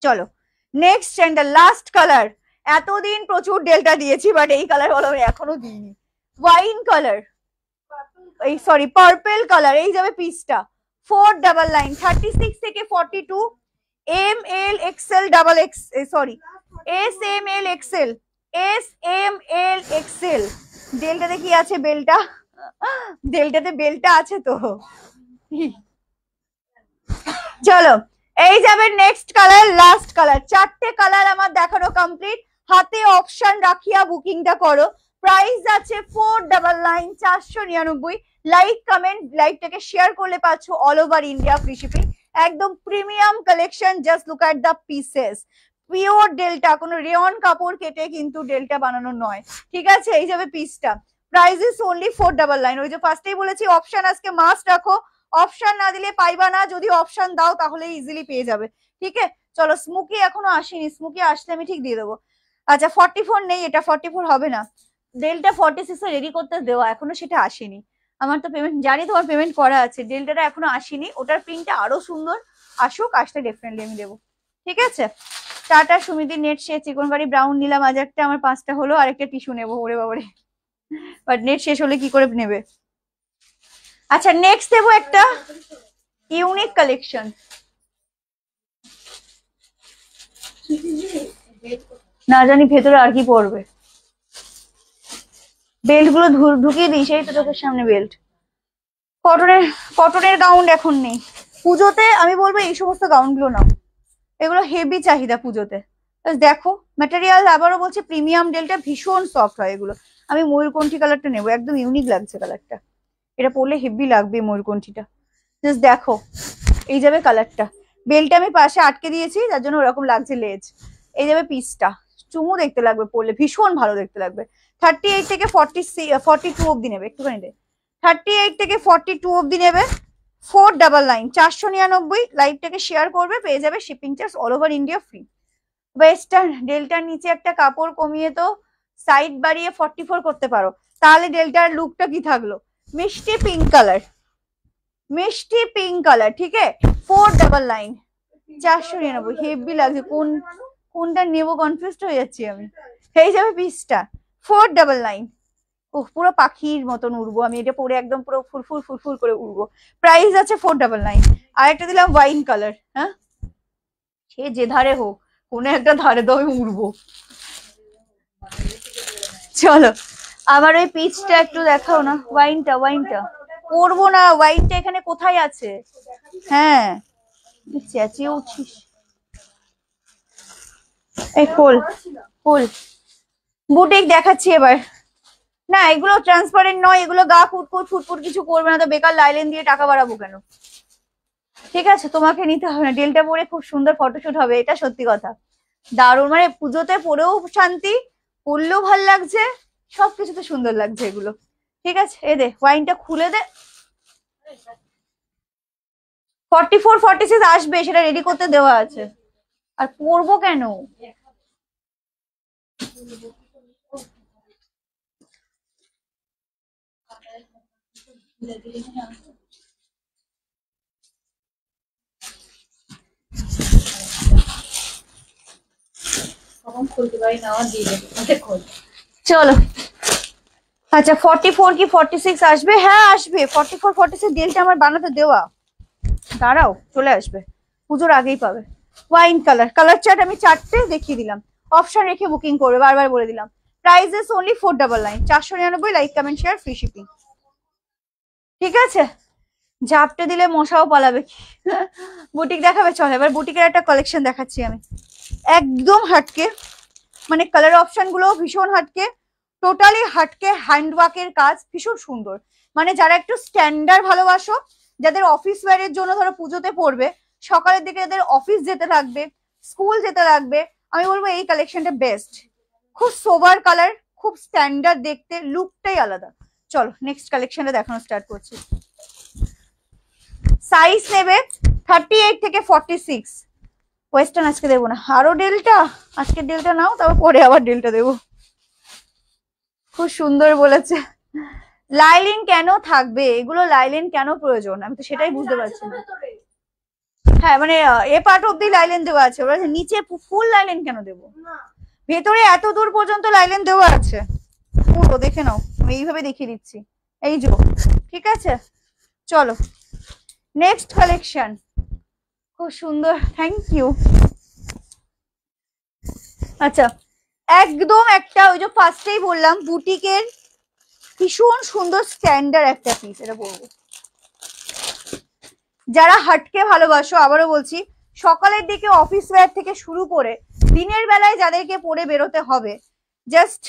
চলো নেক্সট এন্ড লাস্ট কালার, এতদিন প্রচুর ডেল্টা দিয়েছি বাট এই কালার বলো আমি এখনো দিইনি, ওয়াইন কালার, এই সরি পার্পল কালার, এই যাবে পিসটা 4 ডাবল লাইন 36 থেকে 42, M L XL double X, sorry S M L XL, S M L XL. ডেলটাতে কি আছে, বেলটা, ডেলটাতে বেলটা আছে তো। চলো এই যাবে নেক্সট কালার, লাস্ট কালার, 4টে কালার আমার দেখানো কমপ্লিট। হাতে অপশন রাখিয়া বুকিংটা করো। প্রাইস আছে 4 ডাবল লাইন 499। লাইক কমেন্ট লাইভটাকে শেয়ার করলে পাচ্ছ all over India free shipping. একদম premium collection, just look at the pieces, pure delta, কোনো রেয়ন কাপড় কেটে কিন্তু ডেল্টা বানানো নয়, ঠিক আছে। এই যাবে পিসটা, price is only 4 double line. ওই যে ফার্স্টেই বলেছি অপশন আজকে মাস্ট রাখো, অপশন না দিলে পাইবা না, যদি অপশন দাও তাহলে ইজিলি পেয়ে যাবে, ঠিক আছে। চলো স্মুকি এখনো আসেনি, স্মুকি আসলে আমি ঠিক দিয়ে দেবো। আচ্ছা 44 নেই, এটা 44 হবে না, ডেলটা 46 রেডি করতে দেওয়া, এখনো সেটা আসেনি। আমার তো পেমেন্ট জানি, তোমার পেমেন্ট করা আছে, ডেলটাটা এখনো আসেনি, ওটার প্রিন্টটা আরো সুন্দর, আসুক, আসলে ডেফিনেটলি আমি দেবো, ঠিক আছে। টাটা সুমিদি, নেট শেষ, চিকনকারি ব্রাউন নিলাম আজ একটা, আমার 5টা হলো, আরেকটা টিস্যু নেবো, ওরে বাবারে, বাট নেট শেষ হলে কি করে নেবে। আচ্ছা নেক্সট দেবো একটা ইউনিক কালেকশন, না জানি ভেতরে আর কি পড়বে, বেল্ট গুলো ঢুকিয়ে দিই, সেই তো চোখের সামনে বেল্ট। কটনের গাউন এখন নেই, পুজোতে আমি বলবো এই সমস্ত গাউন গুলো নাও, এগুলো হেভি চাহিদা পুজোতে। দেখো ম্যাটেরিয়াল আবারও বলছে প্রিমিয়াম ডেলটা, ভীষণ সফট হয় এগুলো। আমি ময়ূরকণ্ঠী কালারটা নেবো, একদম ইউনিক লাগছে কালারটা, এটা পরলে হেভি লাগবে ময়ূরকণ্ঠীটা, জাস্ট দেখো এই যাবে কালারটা। বেলটা আমি পাশে আটকে দিয়েছি যার জন্য ওরকম লাগছে লেজ, এই যাবে পিসটা, চুমু দেখতে লাগবে পরলে, ভীষণ ভালো দেখতে লাগবে। 38 থেকে 42 অব্দি নেবে, একটুখানি দে, 38 থেকে 42 অব্দি নেবে, 4 ডাবল লাইন 499। লাইভটাকে শেয়ার করবে, পেয়ে যাবে shipping charge all over India free. Western ডেল্টার নিচে একটা কাপড় কমিয়ে তো সাইড বাড়িয়ে 44 করতে পারো, তাহলে ডেল্টার লুকটা কি থাকলো, মিষ্টি পিঙ্ক কালার, মিষ্টি পিঙ্ক কালার, ঠিক আছে। 4 ডাবল লাইন 499, হেভি লাগছে, কোনটা নেবো কনফিউজড হয়ে যাচ্ছি আমি। এই যাবে পিসটা 4 ডাবল লাইন, পুরো পাখির মতন উড়বো আমি, এটা পরে একদম পুরো ফুরফুর ফুরফুর করে উড়বো। প্রাইস আছে 4 ডাবল লাইন। আর একটা দিলাম ওয়াইন কালার, হ্যাঁ সে যে ধারে হোক, কোনো একটা ধারে তো আমি উড়বো। চলো আমার ওই পিচটা একটু দেখাও না, ওয়াইনটা করবো না, ওয়াইনটা এখানে কোথায় আছে, হ্যাঁ চেঁচিয়ে উঠছিস, এই খোল বুটিক দেখাচ্ছি এবার। না এগুলো ট্রান্সপারেন্ট নয়, এগুলো গা ফুটফুট কিছু করবে না, তো বেকার লাইলেন দিয়ে টাকা বাড়াবো কেন। ঠিক আছে, তোমাকে নিতে হবে না, ডেলটা পরে খুব সুন্দর ফটোশুট হবে, এটা সত্যি কথা। দারুণ, মানে পুজোতে পরেও শান্তি, পরলেও ভাল লাগছে, সবকিছুতে সুন্দর লাগছে এগুলো। ঠিক আছে, এ দে ওয়াইনটা খুলে দে। 44 46 আসবে, সেটা রেডি করতে দেওয়া আছে। আর পরবো কেন? চলো, আচ্ছা 44 কি 46 আসবে? হ্যাঁ আসবে, 44 46 ডেলটা আমার বানাতে দেওয়া। দাঁড়াও, চলে আসবে, পুজোর আগেই পাবে। ওয়াইন কালার, কালার চার্ট আমি 4টে দেখিয়ে দিলাম, অপশন রেখে বুকিং করবে, বারবার বলে দিলাম। Prices only 499, 499, like comment share free shipping. ঠিক আছে, ঝাপটে দিলে মশাও পালাবে। বুটিক দেখাবে? চল এবার বুটিকের একটা কালেকশন দেখাচ্ছি আমি, একদম হাটকে, মানে কালার অপশন গুলো ভীষণ হাটকে, টোটালি হাটকে, হ্যান্ডওয়ার্কের কাজ ভীষণ সুন্দর। মানে যারা একটু স্ট্যান্ডার্ড ভালোবাসো, যাদের অফিস ওয়্যারের জন্য ধরো পুজোতে পড়বে, সকালের দিকে যাদের অফিস যেতে লাগবে, স্কুল যেতে লাগবে, আমি বলবো এই কালেকশনটা বেস্ট। খুব সোবার কালার, খুব স্ট্যান্ডার্ড দেখতে, লুকটাই আলাদা। চলো নেক্সট কালেকশনটা দেখানো স্টার্ট করছি। সাইজ নেবে 38 থেকে 46। ওয়েস্টার্ন আজকে দেবো না, আরো ডেলটা, আজকে ডেলটা নাও, তারপর পরে আবার ডেলটা দেবো। খুব সুন্দর বলেছে। লাইলিন কেন থাকবে এগুলো, লাইলিন কেন প্রয়োজন, আমি তো সেটাই বুঝতে পারছি না। হ্যাঁ মানে এ পার্ট অব্দি লাইলিন দেওয়া আছে, ওরা নিচে ফুল লাইলিন কেন দেবো? ভেতরে এত দূর পর্যন্ত লাইলিন দেওয়া আছে পুরো, দেখে নাও, আমি এইভাবে দেখিয়ে দিচ্ছি, এই যে। ঠিক আছে, চলো নেক্সট কালেকশন। খুব সুন্দর, থ্যাংক ইউ। আচ্ছা, একদম একটা ওই যে ফার্স্টেই বললাম বুটিকের ভীষণ সুন্দর স্ট্যান্ডার্ড একটা পিস, এটা বলবো। যারা হাটকে ভালোবাসো, আবারও বলছি, সকালের দিকে অফিস ওয়্যার থেকে শুরু করে দিনের বেলায় যাদেরকে পরে বেরোতে হবে, জাস্ট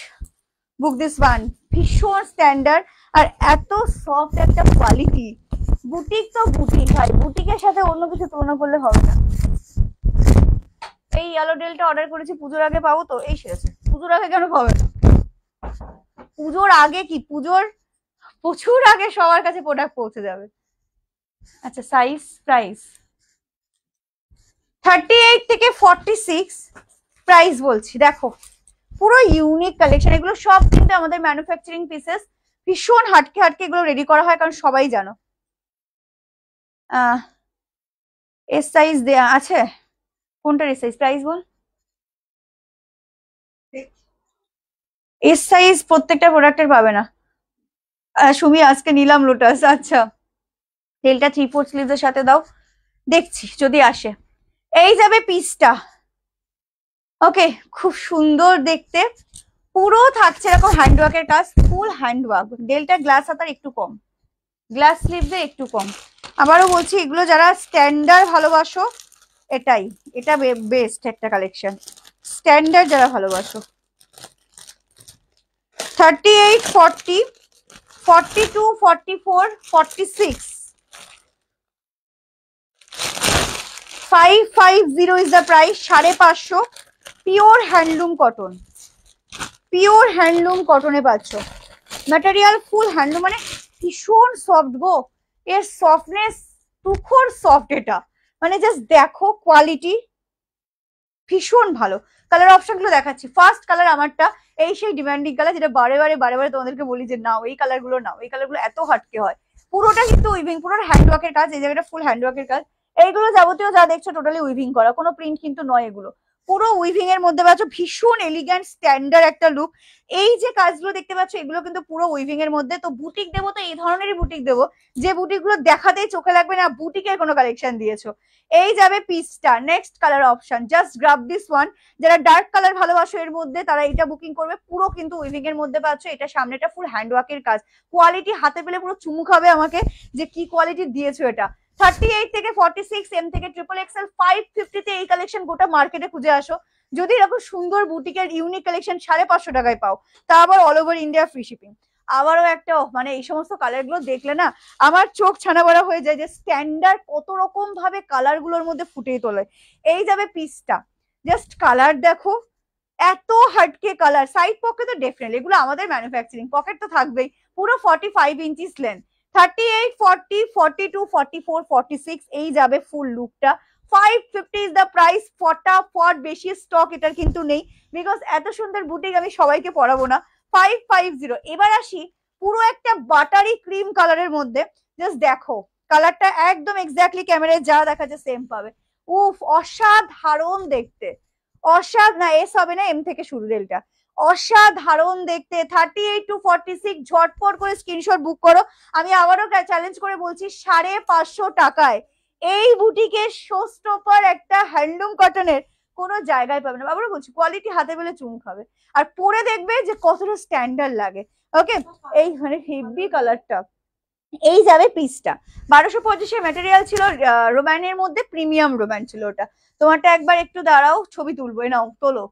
বুক দিস ওয়ান। ভীষণ স্ট্যান্ডার্ড আর এত সফট একটা কোয়ালিটি। বুটিক তো বুটিক ভাই, বুটিকের সাথে অন্য কিছু তুলনা করলে হবে না। এই ইয়েলো ডেলটা অর্ডার করেছি, পুজোর আগে পাবো তো? এই সেরেছে, পুজোর আগে কেন পাবে না? পুজোর আগে কি, পুজোর প্রচুর আগে সবার কাছে প্রোডাক্ট পৌঁছে যাবে। আচ্ছা সাইজ, প্রাইস 38 থেকে 46, প্রাইস বলছি। দেখো পুরো ইউনিক কালেকশন, এগুলো সব কিন্তু আমাদের ম্যানুফ্যাকচারিং পিসেস, ভীষণ হাটকে হাটকে এগুলো রেডি করা হয়, কারণ সবাই জানো। এস সাইজ দেয়া আছে, কোনটার এস সাইজ? প্রাইস বল। এস সাইজ প্রত্যেকটা প্রোডাক্টের পাবে না। সুমি আজকে নিলাম লোটাস। আচ্ছা, তেলটা 3/4 স্লিভস এর সাথে দাও, দেখছি যদি আসে। এই যাবে পিসটা, ওকে, খুব সুন্দর দেখতে, পুরো থাকছে এরকম হ্যান্ডওয়ার্কের কাজ, ফুল হ্যান্ডওয়ার্ক। ডেলটা গ্লাস হাতার একটু কম, গ্লাস স্লিভসে একটু কম। আবারও বলছি, এগুলো যারা স্ট্যান্ডার্ড ভালোবাসো, এটাই, এটা বেস্ট একটা কালেকশন, স্ট্যান্ডার্ড যারা ভালোবাসো। 38 40 42 44 46 550 is the price, 550। Pure handloom cotton, pure handloom কটনে পাচ্ছ, ম্যাটেরিয়াল ফুল হ্যান্ডলুম, মানে ভীষণ সফট গো, এর সফটনেস তুখোর সফট, এটা মানে জাস্ট দেখো কোয়ালিটি ভীষণ ভালো। কালার অপশন গুলো দেখাচ্ছি, ফার্স্ট কালার আমারটা, এই সেই ডিমান্ডিং কালার, যেটা বারে বারে বারে বারে তোমাদেরকে বলি যে নাও এই কালার গুলো নাও, এই কালার গুলো এত হাটকে হয়। পুরোটা কিন্তু উইভিং, পুরো হ্যান্ডওয়ার্কের কাজ, এই জায়গাটা ফুল হ্যান্ডওয়ার্কের কাজ। এইগুলো যাবতীয় যা দেখছো টোটালি উইভিং করা, কোনো প্রিন্ট কিন্তু নয়, এগুলো পুরো উইভিং এর মধ্যে পাচ্ছ, ভীষণ এলিগ্যান্ট স্ট্যান্ডার্ড একটা লুক। এই যে কাজগুলো দেখতে পাচ্ছ, এগুলো কিন্তু পুরো উইভিং এর মধ্যে। তো বুটিক দেবো তো এই ধরনেরই বুটিক দেবো, যে বুটিক গুলো দেখাতেই চোখে লাগবে না বুটিকের কোনো কালেকশন দিয়েছো। এই যাবে পিসটা, next colour option, just grab this one. যারা ডার্ক কালার ভালোবাসো এর মধ্যে, তারা এটা বুকিং করবে, পুরো কিন্তু উইভিং এর মধ্যে পাচ্ছ। এটা সামনেটা ফুল হ্যান্ডওয়ার্কের কাজ, কোয়ালিটি হাতে পেলে পুরো চুমু খাবে আমাকে যে কি কোয়ালিটি দিয়েছো এটা। 38 থেকে 46, এম থেকে ট্রিপল এক্সেল, 550 তে এই কালেকশন গোটা মার্কেটে খুঁজে আসো। যদি এরকম সুন্দর বুটিকের ইউনিক কালেকশন 550 টাকায় পাও, তা আবার all over India free shipping. আবারও একটা মানে এই সমস্ত কালার গুলো দেখলে না আমার চোখ ছানা বড়া হয়ে যায়, যে স্ট্যান্ডার্ড কত রকম ভাবে কালার গুলোর মধ্যে ফুটিয়ে তোলে। এই যাবে পিসটা, জাস্ট কালার দেখো, এত হাটকে কালার। সাইড পকেট তো ডেফিনেটলি, এগুলো আমাদের ম্যানুফ্যাকচারিং, পকেট তো থাকবেই। পুরো 45 ইঞ্চিস লেন্থ, 38, 40, 42, 44, 46 এই যাবে ফুল লুকটা। 550 ইজ দ্য প্রাইস। ফটাফট, বেশি স্টক এটার কিন্তু নেই, বিকজ এত সুন্দর বুটিক আমি সবাইকে পরাবো না। 550। এবার আসি পুরো একটা বাটারি ক্রিম কালারের মধ্যে, জাস্ট দেখো কালারটা একদম এক্স্যাক্টলি ক্যামেরায় যা দেখা যায় সেম পাবে। উফ, অসাধারণ দেখতে, না এস হবে না, এম থেকে শুরু রেলটা, অসাধারণ দেখতে। 38 to 46, ঝটপট করে স্ক্রিনশট বুক করো। আমি আবারও চ্যালেঞ্জ করে বলছি, 550 টাকায় এই বুটিকের শো স্টপার একটা হ্যান্ডলুম কটনের কোনো জায়গায় পাবে না। আবারও বলছি, কোয়ালিটি হাতে পেলে চুমু খাবে, আর পরে দেখবে যে কতটা স্ট্যান্ডার্ড লাগে। ওকে, এই মানে হেভি কালারটা। এই যাবে পিসটা, 1250 ম্যাটেরিয়াল ছিল, রোম্যানের মধ্যে প্রিমিয়াম রোম্যান ছিল ওটা। তোমারটা একবার একটু দাঁড়াও, ছবি তুলবো, নাও তোলো।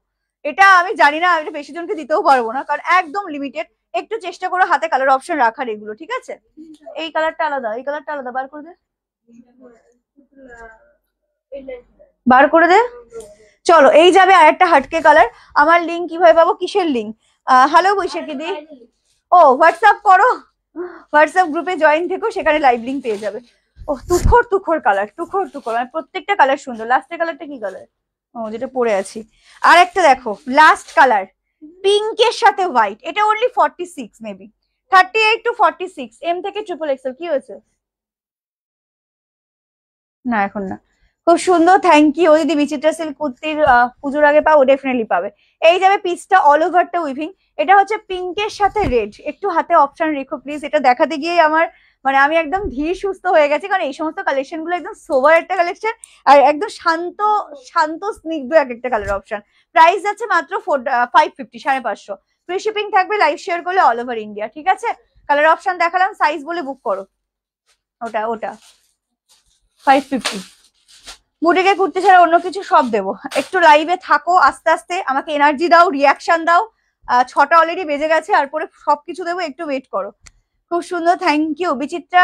এটা আমি জানি না, এটা বেশি জনকে দিতেও পারবো না, কারণ একদম লিমিটেড। একটু চেষ্টা করো হাতে কালার অপশন রাখার এগুলো, ঠিক আছে? এই কালারটা আলাদা, এই কালারটা আলাদা, বার করে দে, বার করে দে। চলো, এই যাবে আর একটা হাটকে কালার। আমার লিঙ্ক কিভাবে পাবো, কিসের লিঙ্ক? হ্যালো বৈশাখী দি, ও হোয়াটসঅ্যাপ করো, হোয়াটসঅ্যাপ গ্রুপে জয়েন থেকো, সেখানে লাইভ লিঙ্ক পেয়ে যাবে। ও তুখর কালার, মানে প্রত্যেকটা কালার সুন্দর। লাস্টের কালারটা কি কালার? ও, যেটা পরে আছি। আর একটা দেখো, লাস্ট কালার পিঙ্কের সাথে হোয়াইট, এটা অনলি 46 মেবি, 38 to 46, এম থেকে ট্রিপল এক্সেল। কি হয়েছে? না এখন না। খুব সুন্দর, থ্যাংক ইউ। যদি বিচিত্রা সিল্ক কুর্তির পুজোর আগে পাও, ডেফিনেটলি পাবে। এই যাবে পিসটা, অল ওভারটা উইভিং। এটা হচ্ছে পিঙ্কের সাথে রেড। একটু হাতে অপশন রেখো প্লিজ, এটা দেখাতে গিয়ে আমার মানে আমি একদম ধীর সুস্থ হয়ে গেছি, কারণ এই সমস্ত কালেকশন গুলো একদম সোবার একটা কালেকশন, আর একদম শান্ত শান্ত স্নিগ্ধ এক একটা কালার অপশন। প্রাইস যাচ্ছে মাত্র 550, 550। ফ্রি শিপিং থাকবে, লাইভ শেয়ার করলে অল ওভার ইন্ডিয়া, ঠিক আছে? কালার অপশন দেখালাম, সাইজ বলে বুক করো। ওটা ওটা 550। বুটিকে কুর্তি ছাড়া অন্য কিছু সব দেবো। একটু লাইভে থাকো, আস্তে আস্তে আমাকে এনার্জি দাও, রিয়াকশন দাও। 6টা অলরেডি বেজে গেছে, আর পরে সবকিছু দেবো, একটু ওয়েট করো। খুব সুন্দর, thank you. Bichitra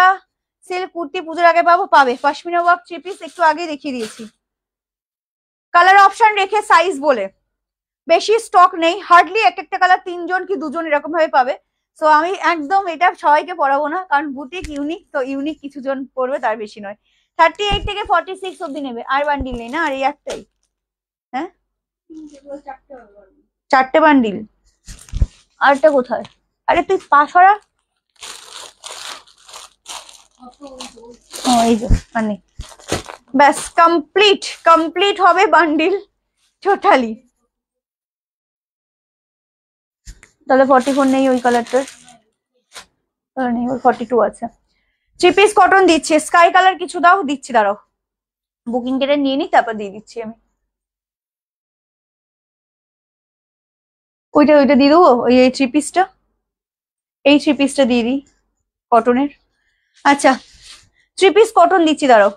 silk kurti পুজোর আগে পাবে। পশমিনা ওয়ার্ক 3 পিস একটু আগে দেখিয়ে দিয়েছি। কালার অপশন রেখে সাইজ বলে, বেশি স্টক নেই, হার্ডলি এক একটা কালার 3 জন কি 2 জন এরকম ভাবে পাবে। সো আমি একদম এটা সবাইকে পরাবো না, কারণ বুটিক ইউনিক, তো ইউনিক কিছু জন পড়বে, তার বেশি নয়। 38 থেকে 46 অব্দি নেবে। আর বান্ডিল নেই না? আর এই একটাই? হ্যাঁ, 4টে বান্ডিল। আরটা কোথায়? আরে তুই পাশ হরা। ও, এই যে মানে ব্যাস, কমপ্লিট হবে বান্ডিল টোটালি। তাহলে 44 নেই ওই কালারটার, তাহলে নেই, ওই 42 আছে। 3 পিস কটন দিচ্ছে, স্কাই কালার কিছু দাও, দিচ্ছি, দাঁড়াও বুকিং কেটে নিয়ে নি, তারপর দিয়ে দিচ্ছি আমি। ওইটা দিয়ে দেবো, ওই 3 পিসটা, এই 3 পিসটা দিয়ে দিই কটনের। আচ্ছা, 3 পিস কটন দিচ্ছি, দাঁড়াও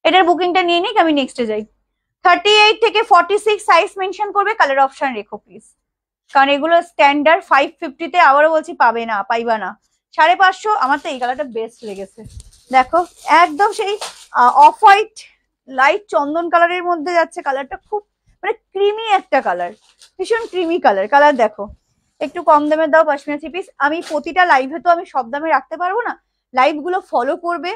এটার বুকিংটা নিয়ে নিক, আমি নেক্সটে যাই। 38 থেকে 46 সাইজ মেনশন করবে, কালার অপশন রেখো প্লিজ, কারণ এগুলো স্ট্যান্ডার্ড। 550 তে আবারও বলছি পাবে না, পাইবা না। 550। আমার তো এই কালারটা বেস্ট লেগেছে, দেখো একদম সেই অফ হোয়াইট লাইট চন্দন কালারের মধ্যে যাচ্ছে কালারটা, খুব মানে ক্রিমি একটা কালার, ভীষণ ক্রিমি কালার দেখো। একটু কম দামের দাও পশমিনা 3 পিস। আমি প্রতিটা লাইভে তো আমি সব দামে রাখতে পারবো না, লাইভ গুলো ফলো করবে,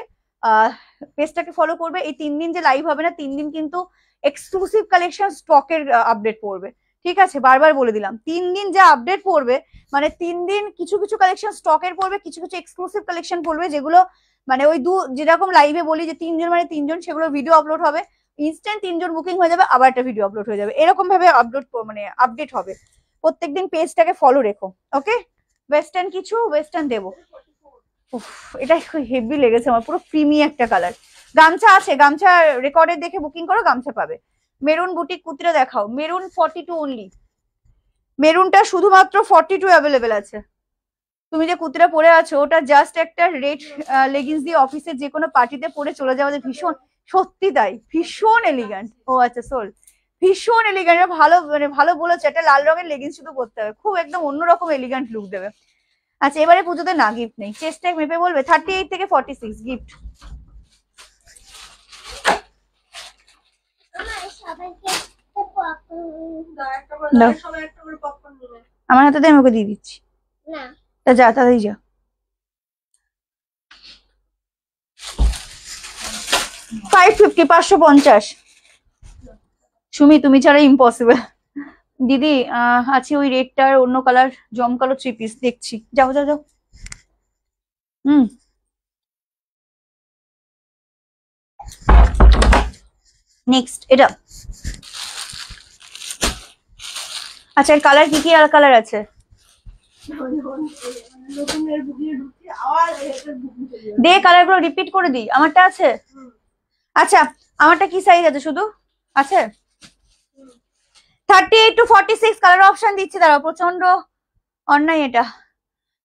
পেজটাকে ফলো করবে। এই 3 দিন যে লাইভ হবে না, 3 দিন কিন্তু এক্সক্লুসিভ কালেকশন স্টকের আপডেট পড়বে, ঠিক আছে? বারবার বলে দিলাম, 3 দিন যা আপডেট পড়বে, মানে 3 দিন কিছু কিছু কালেকশন স্টকের পড়বে, কিছু কিছু এক্সক্লুসিভ কালেকশন পড়বে, যেগুলো মানে ওই যেরকম লাইভে বলি যে 3 জন মানে 3 জন, সেগুলো ভিডিও আপলোড হবে ইনস্ট্যান্ট, 3 জন বুকিং হয়ে যাবে, আবার একটা ভিডিও আপলোড হয়ে যাবে, এরকম ভাবে মানে আপডেট হবে। প্রত্যেকদিন পেজটাকে ফলো রেখো, ওকে? ওয়েস্টার্ন কিছু, ওয়েস্টার্ন দেবো। এটা হেভি লেগেছে আমার, পুরো ক্রিমি একটা কালার। গামছা আছে, গামছা রেকর্ডের দেখে বুকিং করো, গামছা পাবে। মেরুন বুটিক কুর্তিটা দেখাও, মেরুন 42 অনলি, মেরুনটা শুধুমাত্র 42 অ্যাভেলেবেল আছে। তুমি যে কুর্তিটা পরে আছো, ওটা জাস্ট একটা রেড লেগিংস দিয়ে অফিসের যে কোনো পার্টিতে পরে চলে যাওয়া, ভীষণ, সত্যি তাই, ভীষণ এলিগ্যান্ট। ও আচ্ছা, সোল ভীষণ এলিগ্যান্ট, ভালো মানে ভালো বলেছে। একটা লাল রঙের লেগিংস শুধু পরতে হবে, খুব একদম অন্যরকম এলিগ্যান্ট লুক দেবে। আচ্ছা এবারে পুজোতে না গিফট নেই, চেস্টে মেপে বলবে 38 থেকে 46 গিফট। আমার হাতে দিয়ে আমি ওকে দিয়ে দিচ্ছি। তা যা তাড়াতাড়ি যা। 550 550। সুমি তুমি ছাড়া ইম্পসিবল। দিদি আছে ওই রেডটার অন্য কালার জমকালো 3 পিস দেখছি, যাও যাও যাও। নেক্সট এটা। আচ্ছা এর কালার কি কি আর কালার আছে? দে কালার গুলো রিপিট করে দিই, আমারটা আছে। আচ্ছা আমারটা কি সাইজ আছে শুধু আছে? 38 to 46 কালার অপশন দিচ্ছি, দাঁড়াও প্রচন্ড অন্যায় এটা।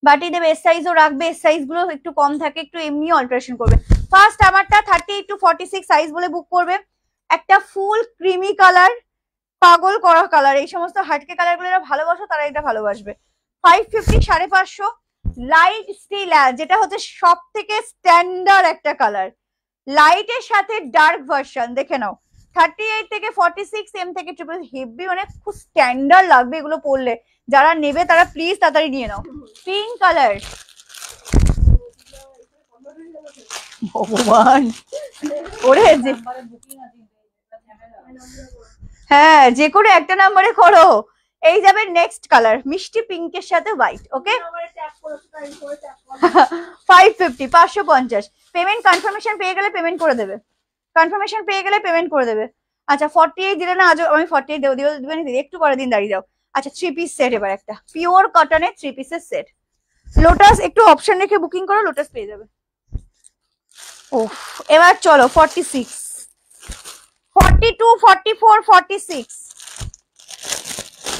বাটি দেবে, এস সাইজও রাখবে, এস সাইজ গুলো একটু কম থাকে, একটু এমনি অল্টারেশন করবে। ফার্স্ট আমারটা 38 to 46 সাইজ বলে বুক করবে। একটা ফুল ক্রিমি কালার, পাগল করা কালার, এই সমস্ত হাটকে কালার গুলো যারা ভালোবাসো তারা এটা ভালোবাসবে। 550 550 লাইট স্টিল যেটা হচ্ছে সব থেকে স্ট্যান্ডার্ড একটা কালার, লাইটের সাথে ডার্ক ভার্সন দেখে নাও। 38 থেকে 46 এম থেকে ট্রিপল হেভি, মানে খুব স্ট্যান্ডার্ড লাগবে এগুলো পরলে। যারা নেবে তারা প্লিজ তাড়াতাড়ি নিয়ে নাও। পিঙ্ক কালার, ভগবান ওরে হ্যাঁ যে করে একটা নাম্বারে করো। এই যাবে নেক্সট কালার মিষ্টি পিঙ্কের সাথে হোয়াইট। ওকে 550 550। পেমেন্ট কনফার্মেশন পেয়ে গেলে পেমেন্ট করে দেবে, কনফার্মেশন পেয়ে গেলে পেমেন্ট করে দেবে। আচ্ছা 48 দিলে না, আজ আমি 48 দিবেন, একটু পরের দিন দাঁড়িয়ে যাও। আচ্ছা 3 পিস সেট, এবার একটা পিওর কটনের 3 পিসের সেট। লোটাস একটু অপশন রেখে বুকিং করো, লোটাস পেয়ে যাবে। ও এবার চলো 46 42 44 46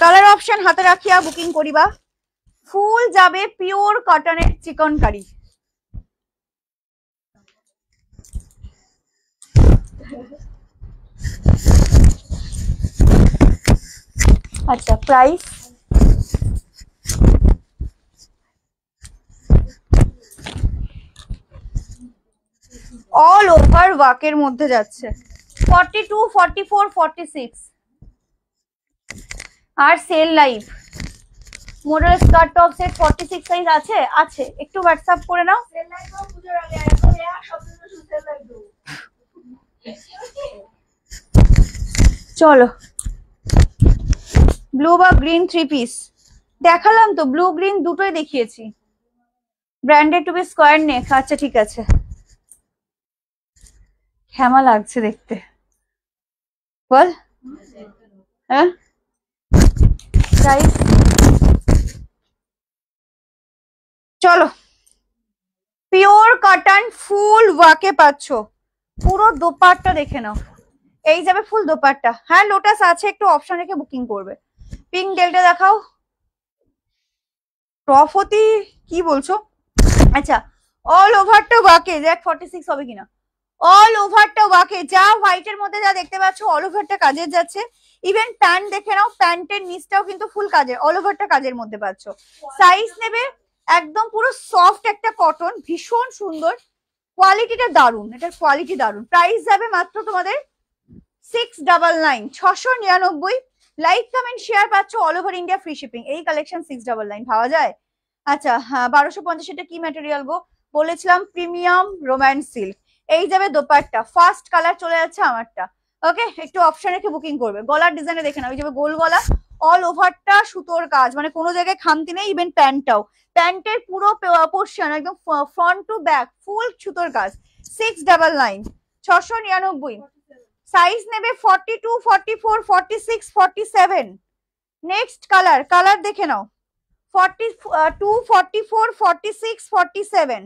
কালার অপশন হাতে রাখিয়া বুকিং করিবা। ফুল যাবে পিওর কটনের চিকন কারি। আচ্ছা প্রাইস অল ওভার ওয়ার্কের মধ্যে যাচ্ছে 42 44 46। আর sale live model skirt top set 46 size আছে, আছে একটু হোয়াটসঅ্যাপ করে নাও। চলো ব্লু বা গ্রিন 3 পিস দেখালাম তো, ব্লু গ্রিন দুটোই দেখিয়েছি। ব্র্যান্ডেড টু বি স্কোয়ার নেক, আচ্ছা ঠিক আছে। কেমন লাগছে দেখতে বল? হ্যাঁ চলো পিওর কটন ফুল ওয়াকে পাচ্ছ, পুরো দোপাট্টা দেখে নাও। এই যাবে ফুল দোপাট্টা। হ্যাঁ লোটাস আছে, একটু অপশন রেখে বুকিং করবে। পিঙ্ক ডেলটা দেখাও। প্রফতি কি বলছো? আচ্ছা অল ওভারটা ওয়াকে, দেখ 46 হবে কিনা। অল ওভারটা ওয়াকে, যা হোয়াইটের মধ্যে যা দেখতে পাচ্ছ অল ওভারটা কাজের যাচ্ছে। ইভেন প্যান্ট দেখে নাও, প্যান্টের নিচটাও কিন্তু ফুল কাজের, অল ওভারটা কাজের মধ্যে পাচ্ছ। সাইজ নেবে একদম পুরো সফট একটা কটন, ভীষণ সুন্দর, কোয়ালিটিটা দারুন, এটার কোয়ালিটি দারুন। প্রাইস যাবে মাত্র তোমাদের 699 699। লাইক কমেন্ট শেয়ার পাচ্ছ all over India free shipping. এই কালেকশন 699 ভাবা যায়? আচ্ছা হ্যাঁ 1250। এটা কি ম্যাটেরিয়াল গো? বলেছিলাম প্রিমিয়াম রোম্যান্স সিল্ক। এই যাবে দোপাট্টা, ফার্স্ট কালার চলে যাচ্ছে আমারটা। ওকে একটু অপশন রেখে বুকিং করবে। গলার ডিজাইনে দেখে নাও, এই যাবে গোল গলা, অল ওভারটা সুতোর কাজ, মানে কোনো জায়গায় খামতি নেই। ইভেন প্যান্টটাও, প্যান্টের পুরো পোর্শন একদম ফ্রন্ট টু ব্যাক ফুল সুতোর কাজ। 699 699। সাইজ নেবে 42 44 46 47। নেক্সট কালার, কালার দেখে নাও 42 44 46 47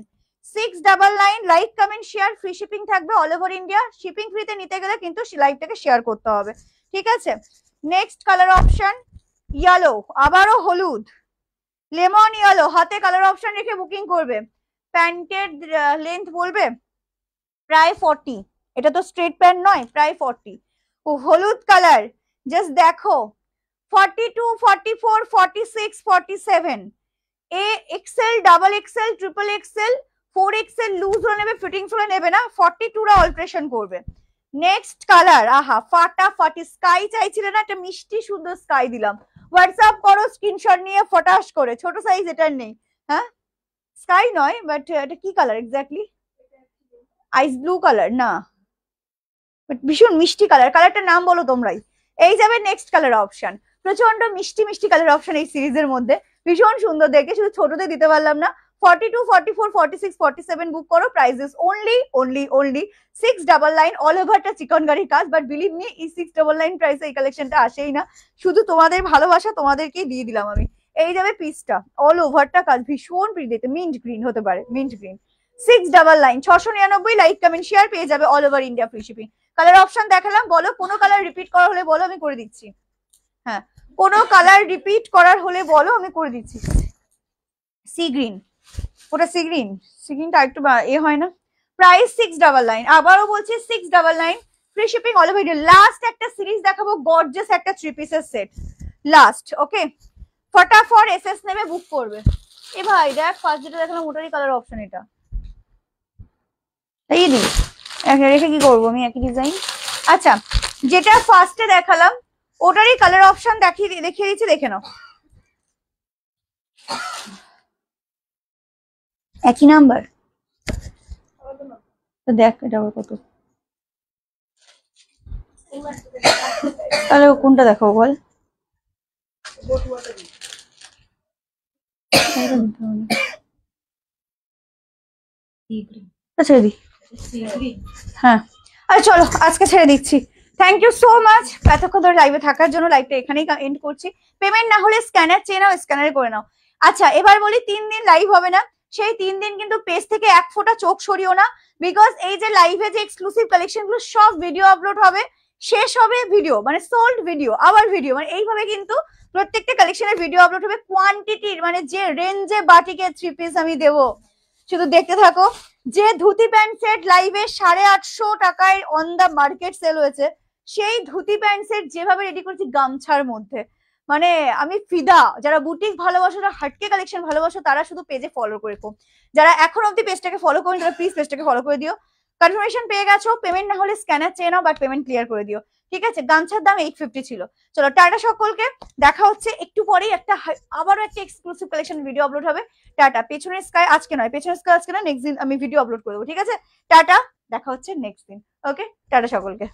699। Like comment share free shipping থাকবে অল ওভার ইন্ডিয়া। শিপিং ফ্রিতে নিতে গেলে কিন্তু লাইভটাকে শেয়ার করতে হবে, ঠিক আছে। নেক্সট কালার অপশন ইয়েলো, আবারও হলুদ, লেমন ইয়েলো, হাতে কালার অপশন রেখে বুকিং করবে। প্যান্টের লেন্থ বলবে প্রায় 40, এটা তো স্ট্রেট প্যান্ট নয়, প্রায় 40। ও হলুদ কালার, জাস্ট দেখো 42 44 46 47। এ XL, double XL, triple XL, 4XL loose হলে নেবে, ফিটিংস হলে নেবে না, 42 রা অল্টারেশন করবে। নেক্সট কালার, আহা ফাটাফাটি স্কাই চাইছিলে না, একটা মিষ্টি সুন্দর স্কাই দিলাম। হোয়াটসঅ্যাপ করো স্ক্রিনশট নিয়ে ফটাস করে, ছোট সাইজ এটার নেই। হ্যাঁ স্কাই নয়, বাট এটা কি কালার এক্স্যাক্টলি? আইস ব্লু কালার না, বাট ভীষণ মিষ্টি কালার। কালারটার নাম বলো তোমরাই। এই যাবে নেক্সট কালার অপশন, প্রচন্ড মিষ্টি মিষ্টি কালার অপশন এই সিরিজের মধ্যে, ভীষণ সুন্দর দেখে, শুধু ছোটতে দিতে পারলাম না। 42, 44, 46, 47 বুক করো। প্রাইসেস only 699, অল ওভারটা চিকনকারি কাজ, বাট বিলিভ মি এই 699 প্রাইসে এই কালেকশনটা আসেই না, শুধু তোমাদের ভালোবাসা তোমাদেরকেই দিয়ে দিলাম আমি। এই যাবে পিসটা, অল ওভারটা কাজ, ভীষণ প্রিটি, মিন্ট গ্রিন হতে পারে, mint green. 699, 699, like comment share, পেয়ে যাবে all over India free shipping. Colour option দেখালাম, বলো কোনো কালার রিপিট করা হলে বলো, আমি করে দিচ্ছি। হ্যাঁ কোনো কালার রিপিট করার হলে বলো, আমি করে দিচ্ছি। সি গ্রিন, ওটা সি গ্রিন, সি গ্রিনটা একটু এ হয় না। প্রাইস 699, আবারও বলছি 699, free shipping all over India. Last একটা সিরিজ দেখাবো, গর্জিয়াস একটা 3 পিসের সেট, লাস্ট। ওকে ফটাফট এসএস নেবে, বুক করবে। এ ভাই দেখ, ফার্স্ট যেটা দেখালাম ওটারই কালার অপশন এটা, এই দিই রেখে কি করবো আমি, একই ডিজাইন। আচ্ছা যেটা ফার্স্টে দেখালাম ওটারই কালার অপশন দেখিয়ে দিচ্ছি, দেখে নাও। একই নাম্বার, দেখ এটা কত, তাহলে কোনটা দেখাবো বল? ছেড়ে দিই, হ্যাঁ আরে চলো আজকে ছেড়ে দিচ্ছি। থ্যাংক ইউ সো মাচ এতক্ষণ ধরে লাইভে থাকার জন্য। লাইভটা এখানেই এন্ড করছি। পেমেন্ট না হলে স্ক্যানার চেয়ে নাও, স্ক্যানারে করে নাও। আচ্ছা এবার বলি, 3 দিন লাইভ হবে না, সেই 3 দিন কিন্তু পেজ থেকে এক ফোঁটা চোখ সরিও না, বিকজ এই যে লাইভে যে এক্সক্লুসিভ কালেকশন গুলো সব ভিডিও আপলোড হবে, শেষ হবে ভিডিও মানে সোল্ড ভিডিও, আবার ভিডিও, মানে এইভাবে কিন্তু প্রত্যেকটা কালেকশনের ভিডিও আপলোড হবে। কোয়ান্টিটির মানে যে রেঞ্জে বাটিকে 3 পিস আমি দেবো, শুধু দেখতে থাকো। যে ধুতি প্যান্ট সেট লাইভে 850 টাকায় অন দা মার্কেট সেল হয়েছে, সেই ধুতি প্যান্ট সেট যেভাবে রেডি করছি গামছার মধ্যে, মানে আমি ফিদা। যারা বুটিক ভালোবাসো, যারা হাটকে কালেকশন ভালোবাসো, তারা শুধু পেজে ফলো করে রেখো। যারা এখন অব্দি পেজটাকে ফলো করেন, তারা প্লিজ পেজটাকে ফলো করে দিও। কনফার্মেশন পেয়ে গেছো, পেমেন্ট না হলে স্ক্যানার চেয়ে নাও, বাট পেমেন্ট ক্লিয়ার করে দিও, ঠিক আছে? গামছার দাম 850 ছিল। চলো টাটা সকলকে, দেখা হচ্ছে একটু পরেই একটা আবারও একটা এক্সক্লুসিভ কালেকশন ভিডিও আপলোড হবে। টাটা। পেছনের স্কাই আজকে নয়, পেছনের স্কাই আজকে না, নেক্সট দিন আমি ভিডিও আপলোড করে দেবো, ঠিক আছে? টাটা, দেখা হচ্ছে নেক্সট দিন। ওকে টাটা সকলকে।